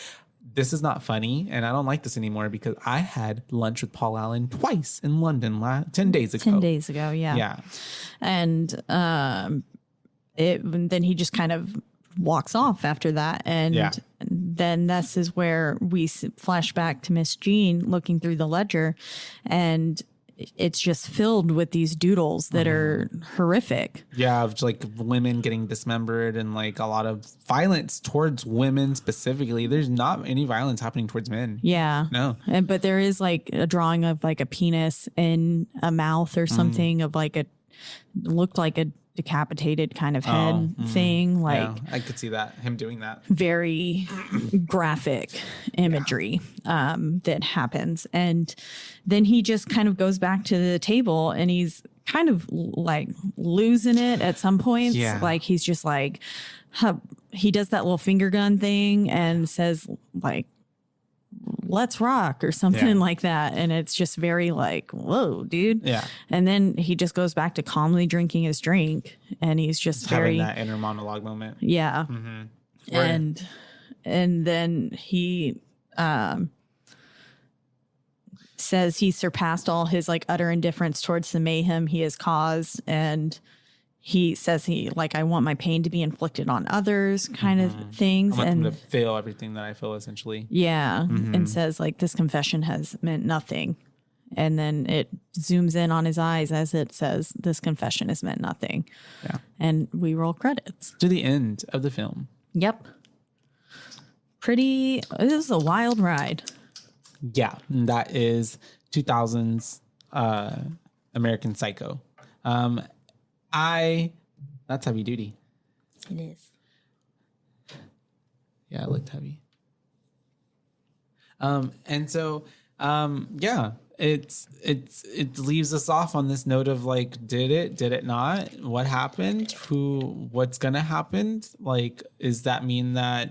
this is not funny, and I don't like this anymore because I had lunch with Paul Allen twice in London 10 days ago. 10 days ago, yeah. Yeah. And then he just kind of walks off after that. And then this is where we flash back to Miss Jean looking through the ledger, and it's just filled with these doodles that are horrific. Yeah, of like women getting dismembered and like a lot of violence towards women specifically. There's not any violence happening towards men. Yeah. No. But there is like a drawing of like a penis in a mouth or something of like looked like a decapitated kind of head thing. Like, yeah, I could see that, him doing that. Very graphic imagery that happens. And then he just kind of goes back to the table and he's kind of like losing it at some points. Yeah. Like he's just like, he does that little finger gun thing and says like, let's rock or something like that. And it's just very like, whoa, dude. Yeah. And then he just goes back to calmly drinking his drink and he's just having that inner monologue moment. Yeah. And then he says he surpassed all his like utter indifference towards the mayhem he has caused. And he says I want my pain to be inflicted on others kind of things. I want and them to feel everything that I feel essentially. Yeah. And says like, this confession has meant nothing. And then it zooms in on his eyes as it says, this confession has meant nothing. Yeah. And we roll credits. To the end of the film. Yep. It was a wild ride. Yeah. That is 2000's American Psycho. That's heavy duty. It is. Yeah, it looked heavy. And so, it leaves us off on this note of like, did it not? What happened? What's gonna happen? Like, does that mean that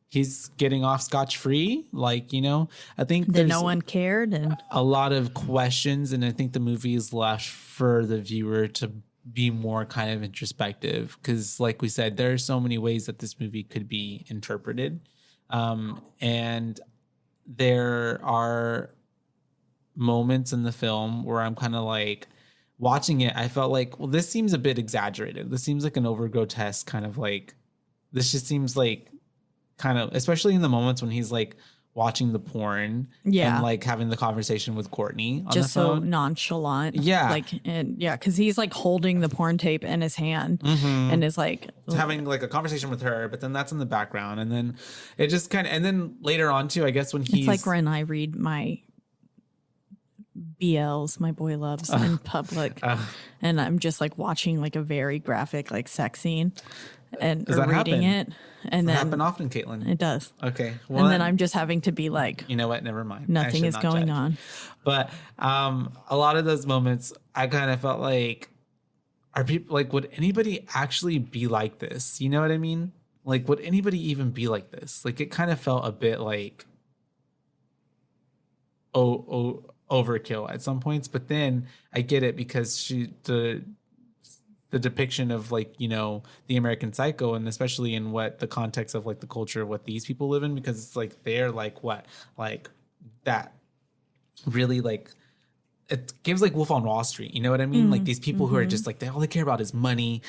he's getting off scotch-free? Like, you know, I think that no one cared and a lot of questions, and I think the movie is left for the viewer to be more kind of introspective, because like we said, there are so many ways that this movie could be interpreted, and there are moments in the film where I'm kind of like watching it, I felt like, well, this seems a bit exaggerated. This seems like an over grotesque kind of like, this just seems like kind of, especially in the moments when he's like watching the porn and like having the conversation with Courtney on just the phone. so nonchalant. Yeah. Like, and because he's like holding the porn tape in his hand and is like having like a conversation with her, but then that's in the background. And then it just kind of, and then later on too, I guess when he's it's like when I read my BLs, my boy loves in public, and I'm just like watching like a very graphic like sex scene and reading it, and then happen often, Caitlin. It does. Okay, well, and then I'm just having to be like, you know what? Never mind. Nothing is going on. But a lot of those moments, I kind of felt like, are people like, would anybody actually be like this? You know what I mean? Like, would anybody even be like this? Like, it kind of felt a bit like, overkill at some points, but then I get it because the depiction of like, you know, the American Psycho, and especially in what the context of like the culture of what these people live in, because it's like they're like what, like that really like, it gives like Wolf on Wall Street, you know what I mean? Like these people who are just like, all they care about is money,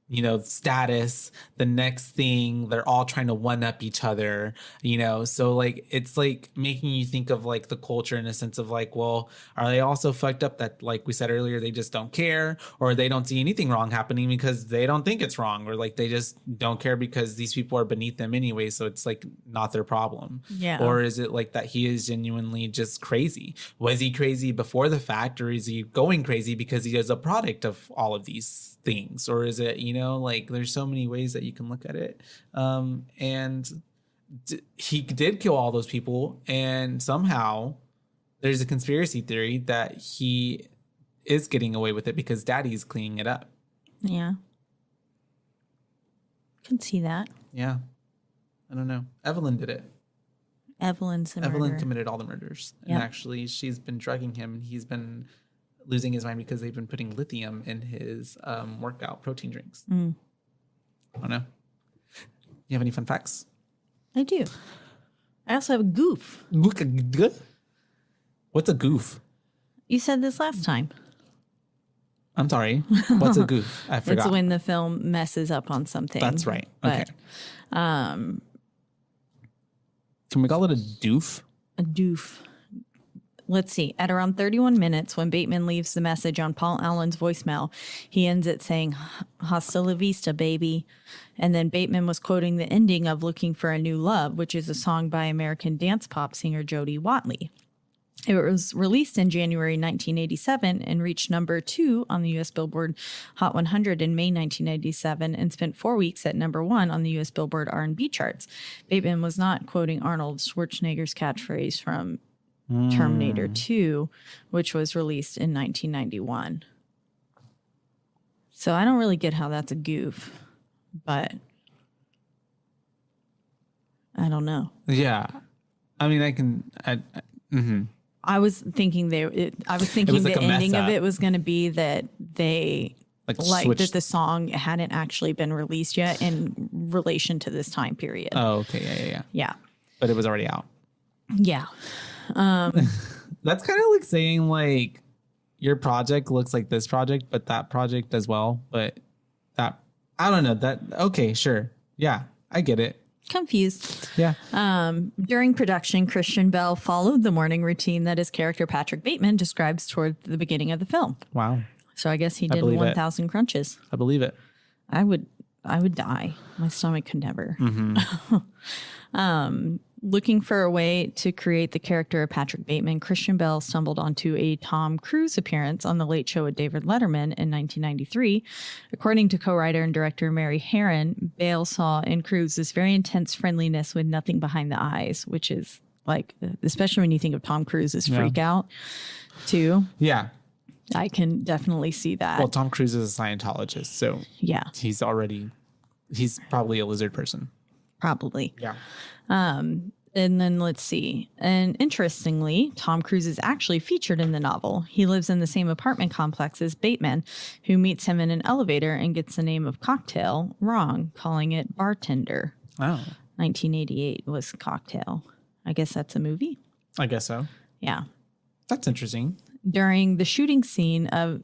you know, status, the next thing, they're all trying to one up each other, you know? So like, it's like making you think of like the culture in a sense of like, well, are they also fucked up that, like we said earlier, they just don't care, or they don't see anything wrong happening because they don't think it's wrong, or like they just don't care because these people are beneath them anyway. So it's like not their problem. Yeah. Or is it like that he is genuinely just crazy? Was he crazy before the fact, or is he going crazy because he is a product of all of these things? Or is it, you know, like there's so many ways that you can look at it. And he did kill all those people, and somehow there's a conspiracy theory that he is getting away with it because Daddy's cleaning it up. Yeah. Can see that. Yeah. I don't know. Evelyn did it. Evelyn committed all the murders. Yep. And actually she's been drugging him, and he's been losing his mind because they've been putting lithium in his workout protein drinks. I don't know. You have any fun facts? I do. I also have a goof. What's a goof? You said this last time. I'm sorry. What's a goof? I forgot. It's when the film messes up on something. That's right. Okay. But, can we call it a doof? A doof. Let's see. At around 31 minutes, when Bateman leaves the message on Paul Allen's voicemail, he ends it saying, "Hasta la vista, baby." And then Bateman was quoting the ending of Looking for a New Love, which is a song by American dance pop singer Jody Watley. It was released in January 1987 and reached number 2 on the U.S. Billboard Hot 100 in May 1987 and spent 4 weeks at number 1 on the U.S. Billboard R&B charts. Bateman was not quoting Arnold Schwarzenegger's catchphrase from Terminator 2, which was released in 1991. So I don't really get how that's a goof, but I don't know. Yeah. I mean, I was thinking the ending of it was going to be that they like that the song hadn't actually been released yet in relation to this time period. Oh, okay. Yeah. But it was already out. Yeah. That's kind of like saying like your project looks like this project, but that project as well. But that, I don't know that. Okay, sure. Yeah, I get it. Confused. Yeah. During production, Christian Bale followed the morning routine that his character Patrick Bateman describes toward the beginning of the film. Wow. So I guess he did 1,000 crunches. I believe it. I would die. My stomach could never. Looking for a way to create the character of Patrick Bateman, Christian Bale stumbled onto a Tom Cruise appearance on The Late Show with David Letterman in 1993. According to co-writer and director Mary Herron, Bale saw in Cruise this very intense friendliness with nothing behind the eyes, which is like, especially when you think of Tom Cruise's freak out too. Yeah. I can definitely see that. Well, Tom Cruise is a Scientologist, so yeah, he's probably a lizard person. Probably. And then let's see. And interestingly, Tom Cruise is actually featured in the novel. He lives in the same apartment complex as Bateman, who meets him in an elevator and gets the name of Cocktail wrong, calling it Bartender. Oh. 1988 was Cocktail. I guess that's a movie. I guess so. Yeah. That's interesting. During the shooting scene of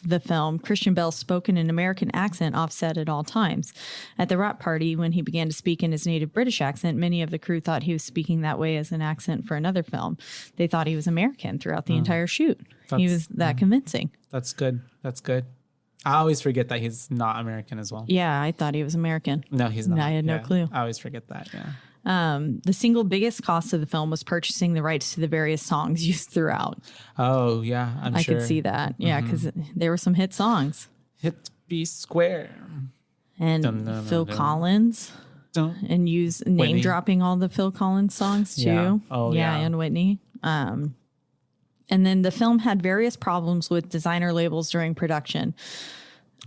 the film, Christian Bale spoke in an American accent offset at all times. At the wrap party, when he began to speak in his native British accent, many of the crew thought he was speaking that way as an accent for another film. They thought he was American throughout the entire shoot. He was that convincing. That's good. That's good. I always forget that he's not American as well. Yeah, I thought he was American. No, he's not. I had no clue. I always forget that, yeah. The single biggest cost of the film was purchasing the rights to the various songs used throughout. Oh, yeah, I could see that. Yeah, because there were some hit songs. Hit B square. And Phil Collins. And name dropping all the Phil Collins songs too. Yeah. Oh, yeah. And Whitney. And then the film had various problems with designer labels during production.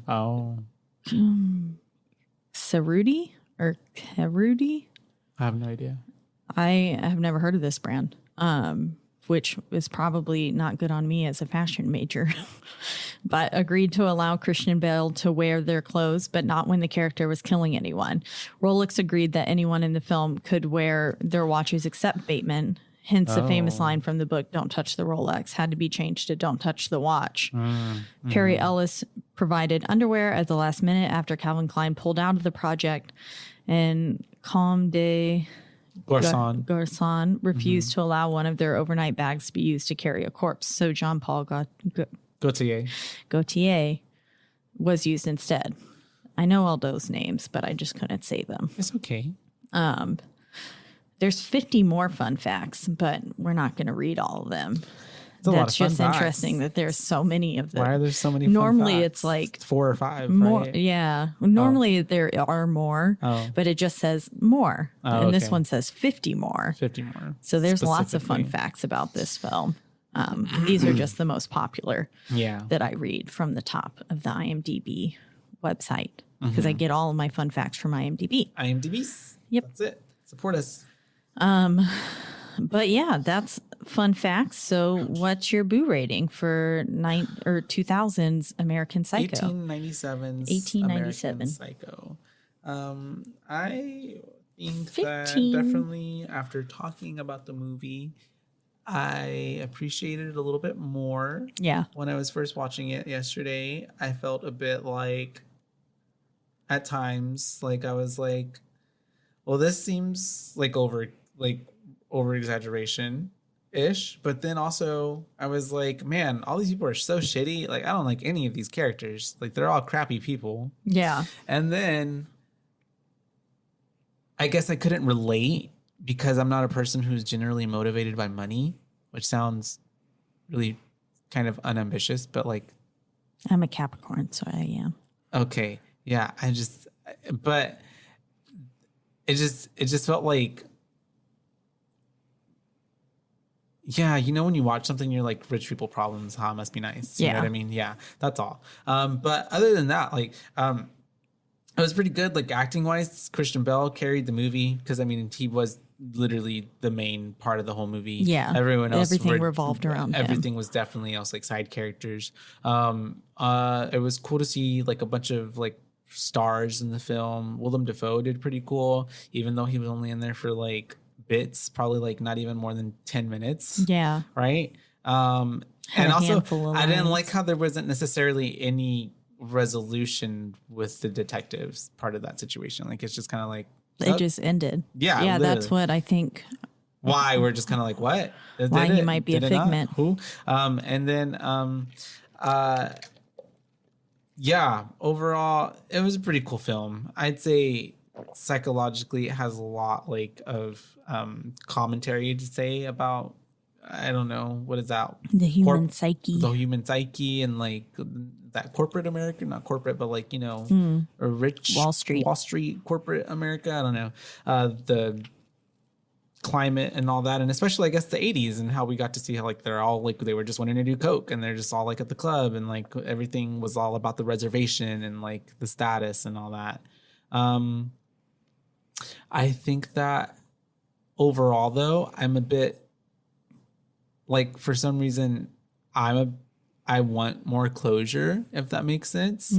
Oh. Cerruti or Cerruti? I have no idea. I have never heard of this brand, which is probably not good on me as a fashion major, but agreed to allow Christian Bale to wear their clothes, but not when the character was killing anyone. Rolex agreed that anyone in the film could wear their watches except Bateman. Hence the famous line from the book, "Don't touch the Rolex," had to be changed to "Don't touch the watch." Perry Ellis provided underwear at the last minute after Calvin Klein pulled out of the project, and Comme des Garçons refused to allow one of their overnight bags to be used to carry a corpse. So Jean-Paul Gaultier was used instead. I know all those names, but I just couldn't say them. It's okay. There's 50 more fun facts, but we're not going to read all of them. That's just interesting that there's so many of them. Why are there so many Normally fun facts? It's like 4 or 5, more, right? Yeah. Normally there are more, but it just says more. And this one says 50 more. 50 more. So there's lots of fun facts about this film. These are just the most popular that I read from the top of the IMDb website because I get all of my fun facts from IMDb. IMDb's? Yep. That's it. Support us. But yeah, that's fun facts. So what's your boo rating for 2000's American Psycho? 1897's American Psycho. I think that definitely after talking about the movie, I appreciated it a little bit more. Yeah. When I was first watching it yesterday, I felt a bit like at times, like I was like, well, this seems like over exaggeration ish, but then also I was like, man, all these people are so shitty. Like, I don't like any of these characters. Like, they're all crappy people. Yeah. And then I guess I couldn't relate because I'm not a person who's generally motivated by money, which sounds really kind of unambitious, but like, I'm a Capricorn, so I am. Okay. Yeah. But it just felt like, yeah, you know, when you watch something, you're like, rich people problems, it must be nice. You know what I mean? Yeah, that's all. But other than that, like, it was pretty good. Like, acting wise, Christian Bale carried the movie because, I mean, he was literally the main part of the whole movie. Yeah. Everything revolved around him. Everything was definitely else like side characters. It was cool to see like a bunch of like stars in the film. Willem Dafoe did pretty cool, even though he was only in there for like bits, probably like not even more than 10 minutes. Yeah. Right. And also I didn't like how there wasn't necessarily any resolution with the detectives part of that situation. Like, it's just kind of like it just ended. Yeah. Yeah. That's what I think. Why we're just kind of like, what? Why he might be a figment. Who? And then, yeah, overall, it was a pretty cool film. I'd say psychologically it has a lot like of commentary to say about, I don't know, what is that? The human psyche. The human psyche and like that corporate America, not corporate, but like, you know, a rich Wall Street corporate America. I don't know. The climate and all that, and especially I guess the 80s and how we got to see how like they're all like they were just wanting to do coke and they're just all like at the club and like everything was all about the reservation and like the status and all that. I think that overall though, I'm a bit like, for some reason, I want more closure, if that makes sense.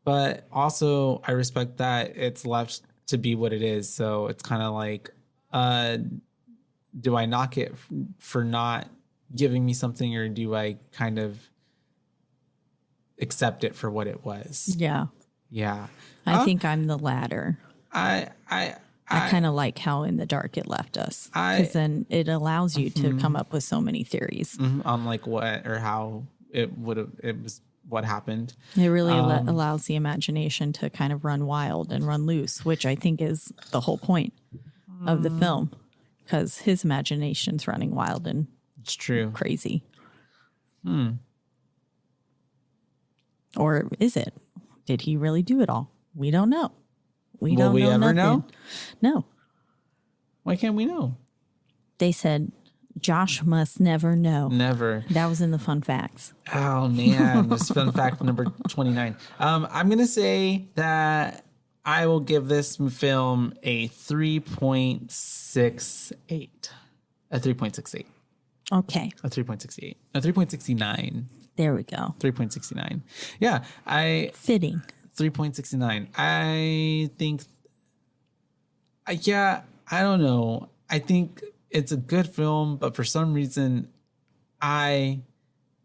But also I respect that it's left to be what it is. So it's kind of like, do I knock it for not giving me something, or do I kind of accept it for what it was? Yeah. Yeah. I think I'm the latter. I kind of like how in the dark it left us, because then it allows you to come up with so many theories on like what or how it was what happened. It really allows the imagination to kind of run wild and run loose, which I think is the whole point of the film, because his imagination's running wild and it's true crazy. Or is it? Did he really do it all? We don't know. Will we ever know? No. Why can't we know? They said Josh must never know. Never. That was in the fun facts. Oh man, this fun fact number 29. I'm gonna say that I will give this film a 3.68. A 3.68. Okay. A 3.68. A 3.69. There we go. 3.69. Yeah, fitting. 3.69. I think. Yeah, I don't know. I think it's a good film, but for some reason, I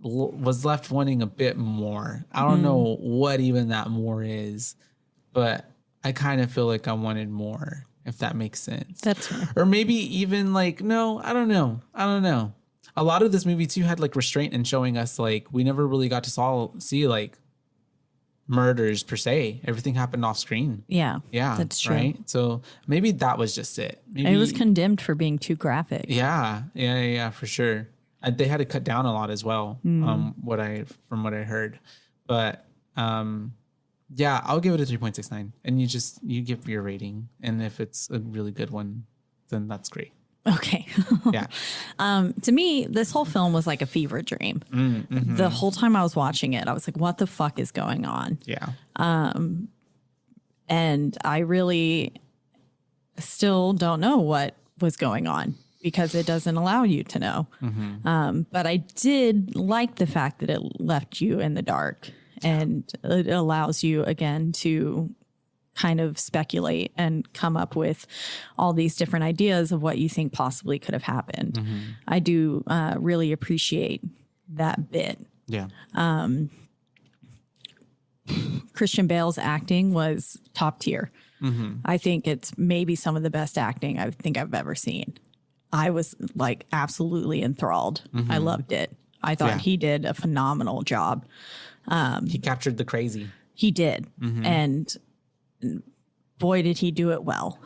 was left wanting a bit more. I don't know what even that more is, but I kind of feel like I wanted more, if that makes sense. That's fair. Or maybe even like, no, I don't know. A lot of this movie too had like restraint in showing us, like, we never really got to see like murders per se. Everything happened off screen. Yeah. Yeah. That's true. Right. So maybe that was just it. Maybe it was condemned for being too graphic. Yeah. Yeah, for sure. They had to cut down a lot as well. From what I heard, but yeah, I'll give it a 3.69, and you give your rating, and if it's a really good one, then that's great. Okay. Yeah. To me, this whole film was like a fever dream. The whole time I was watching it, I was like, what the fuck is going on? Yeah. And I really still don't know what was going on, because it doesn't allow you to know. But I did like the fact that it left you in the dark, and it allows you again to kind of speculate and come up with all these different ideas of what you think possibly could have happened. I do really appreciate that bit. Yeah. Christian Bale's acting was top tier. I think it's maybe some of the best acting I think I've ever seen. I was like absolutely enthralled. I loved it. I thought he did a phenomenal job. He captured the crazy. He did. And boy, did he do it well.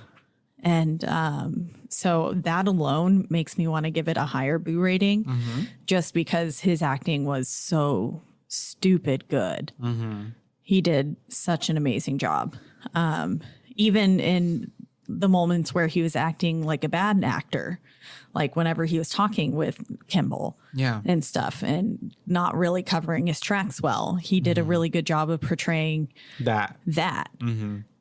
And so that alone makes me want to give it a higher boo rating, just because his acting was so stupid good. He did such an amazing job. Even in the moments where he was acting like a bad actor, like whenever he was talking with Kimball and stuff, and not really covering his tracks well, he did a really good job of portraying that.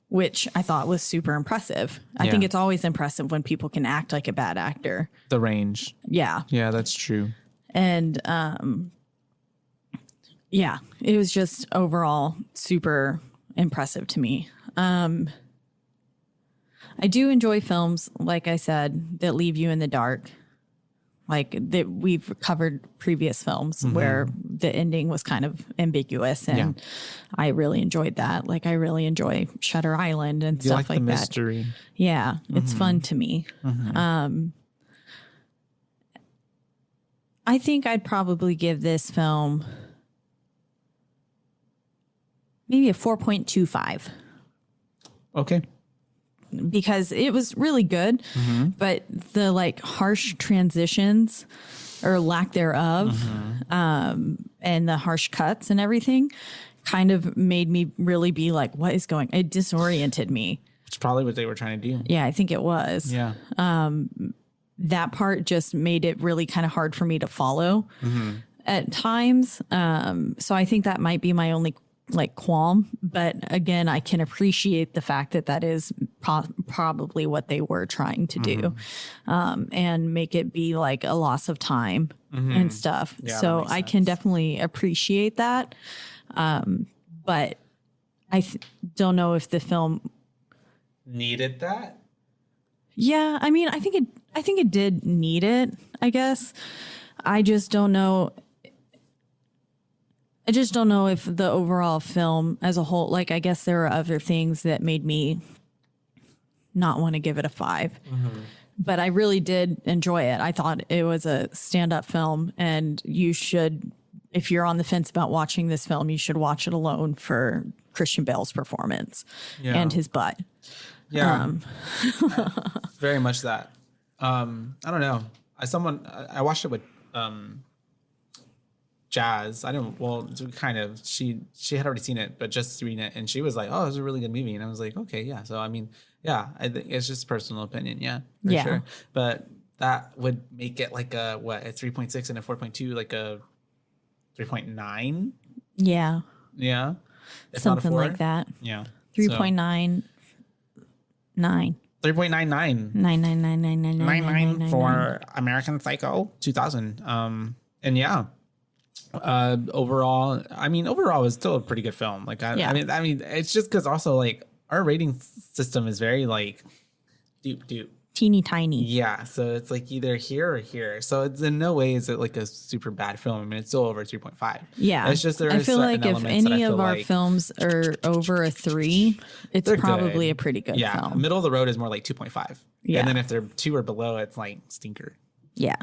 Which I thought was super impressive. I think it's always impressive when people can act like a bad actor. The range. Yeah. Yeah, that's true. And yeah, it was just overall super impressive to me. I do enjoy films, like I said, that leave you in the dark. Like that, we've covered previous films where the ending was kind of ambiguous, and I really enjoyed that. Like I really enjoy Shutter Island and stuff like the that. Mystery. Yeah, it's fun to me. I think I'd probably give this film maybe a 4.25. Okay. Because it was really good, but the like harsh transitions or lack thereof, and the harsh cuts and everything kind of made me really be like, what is going? It disoriented me. It's probably what they were trying to do. Yeah, I think it was. Yeah. That part just made it really kind of hard for me to follow at times. So I think that might be my only like qualm, but again, I can appreciate the fact that that is probably what they were trying to do, and make it be like a loss of time and stuff. Yeah, so I can definitely appreciate that. But I don't know if the film needed that. Yeah, I mean, I think it did need it, I guess. I just don't know if the overall film as a whole, like, I guess there were other things that made me not want to give it a 5. But I really did enjoy it. I thought it was a stand-up film, and you should, if you're on the fence about watching this film, you should watch it alone for Christian Bale's performance and his butt. Yeah, very much that. I don't know. I watched it with Jazz. I didn't. Well, kind of. She had already seen it, but just reading it, and she was like, "Oh, it was a really good movie." And I was like, "Okay, yeah." So I mean, yeah, I think it's just personal opinion. Yeah, for sure. But that would make it like a 3.6 and a 4.2, like a 3.9. Yeah. Yeah. If something not a 4. like that. Yeah. 3.99. 3.99. 9999999 for American Psycho 2000. And yeah. Overall, it's still a pretty good film. Like, I mean, it's just because also like our rating system is very like doop. Teeny tiny. Yeah, so it's like either here or here. So it's in no way is it like a super bad film. I mean, it's still over 3.5. Yeah, it's just I feel like if any of our films are over a 3, it's probably a pretty good film. Middle of the road is more like 2.5. Yeah, and then if they're 2 or below, it's like stinker. Yeah.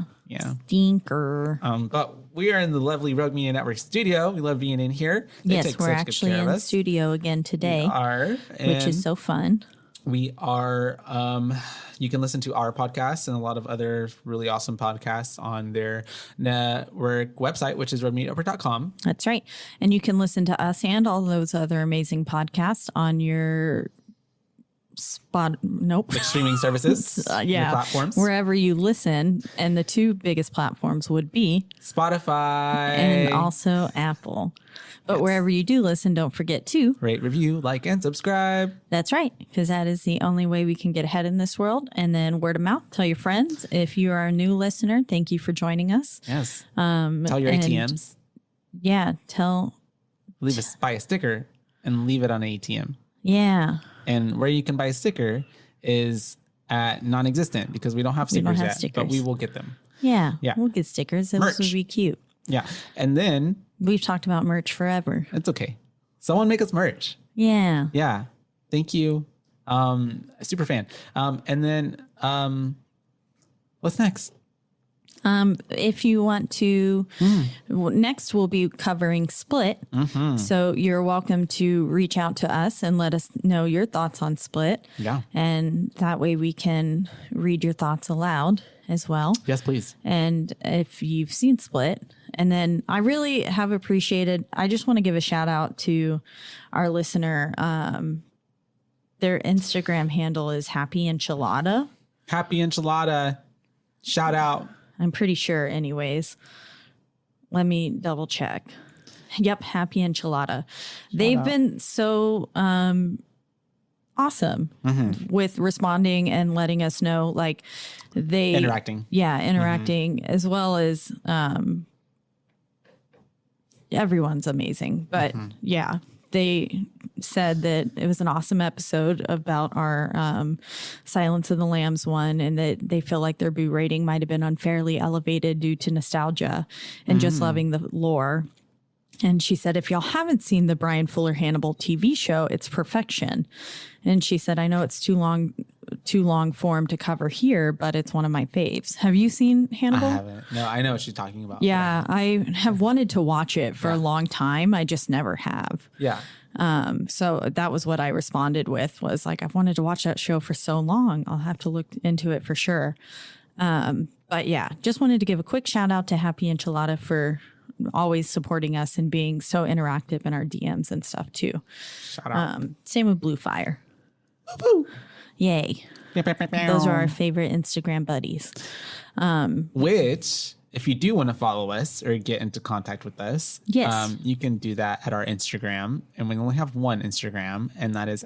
Stinker. But we are in the lovely Rogue Media Network studio. We love being in here. Yes, we're actually in studio again today. We are, which is so fun. We are, you can listen to our podcast and a lot of other really awesome podcasts on their network website, which is RogueMedia.com. That's right. And you can listen to us and all those other amazing podcasts on your streaming services. Platforms. Wherever you listen. And the 2 biggest platforms would be Spotify and also Apple. But wherever you do listen, don't forget to rate, review, like, and subscribe. That's right, because that is the only way we can get ahead in this world. And then word of mouth, tell your friends. If you are a new listener, thank you for joining us. Yes. Tell your ATMs. Yeah, buy a sticker and leave it on an ATM. Yeah. And where you can buy a sticker is at non-existent because we don't have stickers yet, but we will get them. Yeah. We'll get stickers. Those would be cute. Yeah. And then we've talked about merch forever. It's okay. Someone make us merch. Yeah. Yeah. Thank you. Super fan. And then what's next? If you want to, next we'll be covering Split. So you're welcome to reach out to us and let us know your thoughts on Split. Yeah. And that way we can read your thoughts aloud as well. Yes, please. And if you've seen Split, and then I really have appreciated, I just want to give a shout out to our listener. Their Instagram handle is Happy Enchilada. Happy Enchilada. Shout out. I'm pretty sure anyways. Let me double check. Yep, Happy Enchilada. They've been so awesome with responding and letting us know, like interacting. Yeah, interacting as well as everyone's amazing. But yeah, they said that it was an awesome episode about our Silence of the Lambs one, and that they feel like their boo rating might have been unfairly elevated due to nostalgia and just loving the lore. And she said, if y'all haven't seen the Brian Fuller Hannibal TV show, it's perfection. And she said, I know it's too long form to cover here, but it's one of my faves. Have you seen Hannibal? I haven't. No, I know what she's talking about. Yeah, I have wanted to watch it for a long time. I just never have. Yeah. So that was what I responded with, was like, I've wanted to watch that show for so long. I'll have to look into it for sure. But yeah, just wanted to give a quick shout out to Happy Enchilada for always supporting us and being so interactive in our DMs and stuff too. Shout out. Same with Blue Fire. Woo-hoo. Yay. Those are our favorite Instagram buddies. Which, if you do want to follow us or get into contact with us, yes, you can do that at our Instagram. And we only have one Instagram, and that is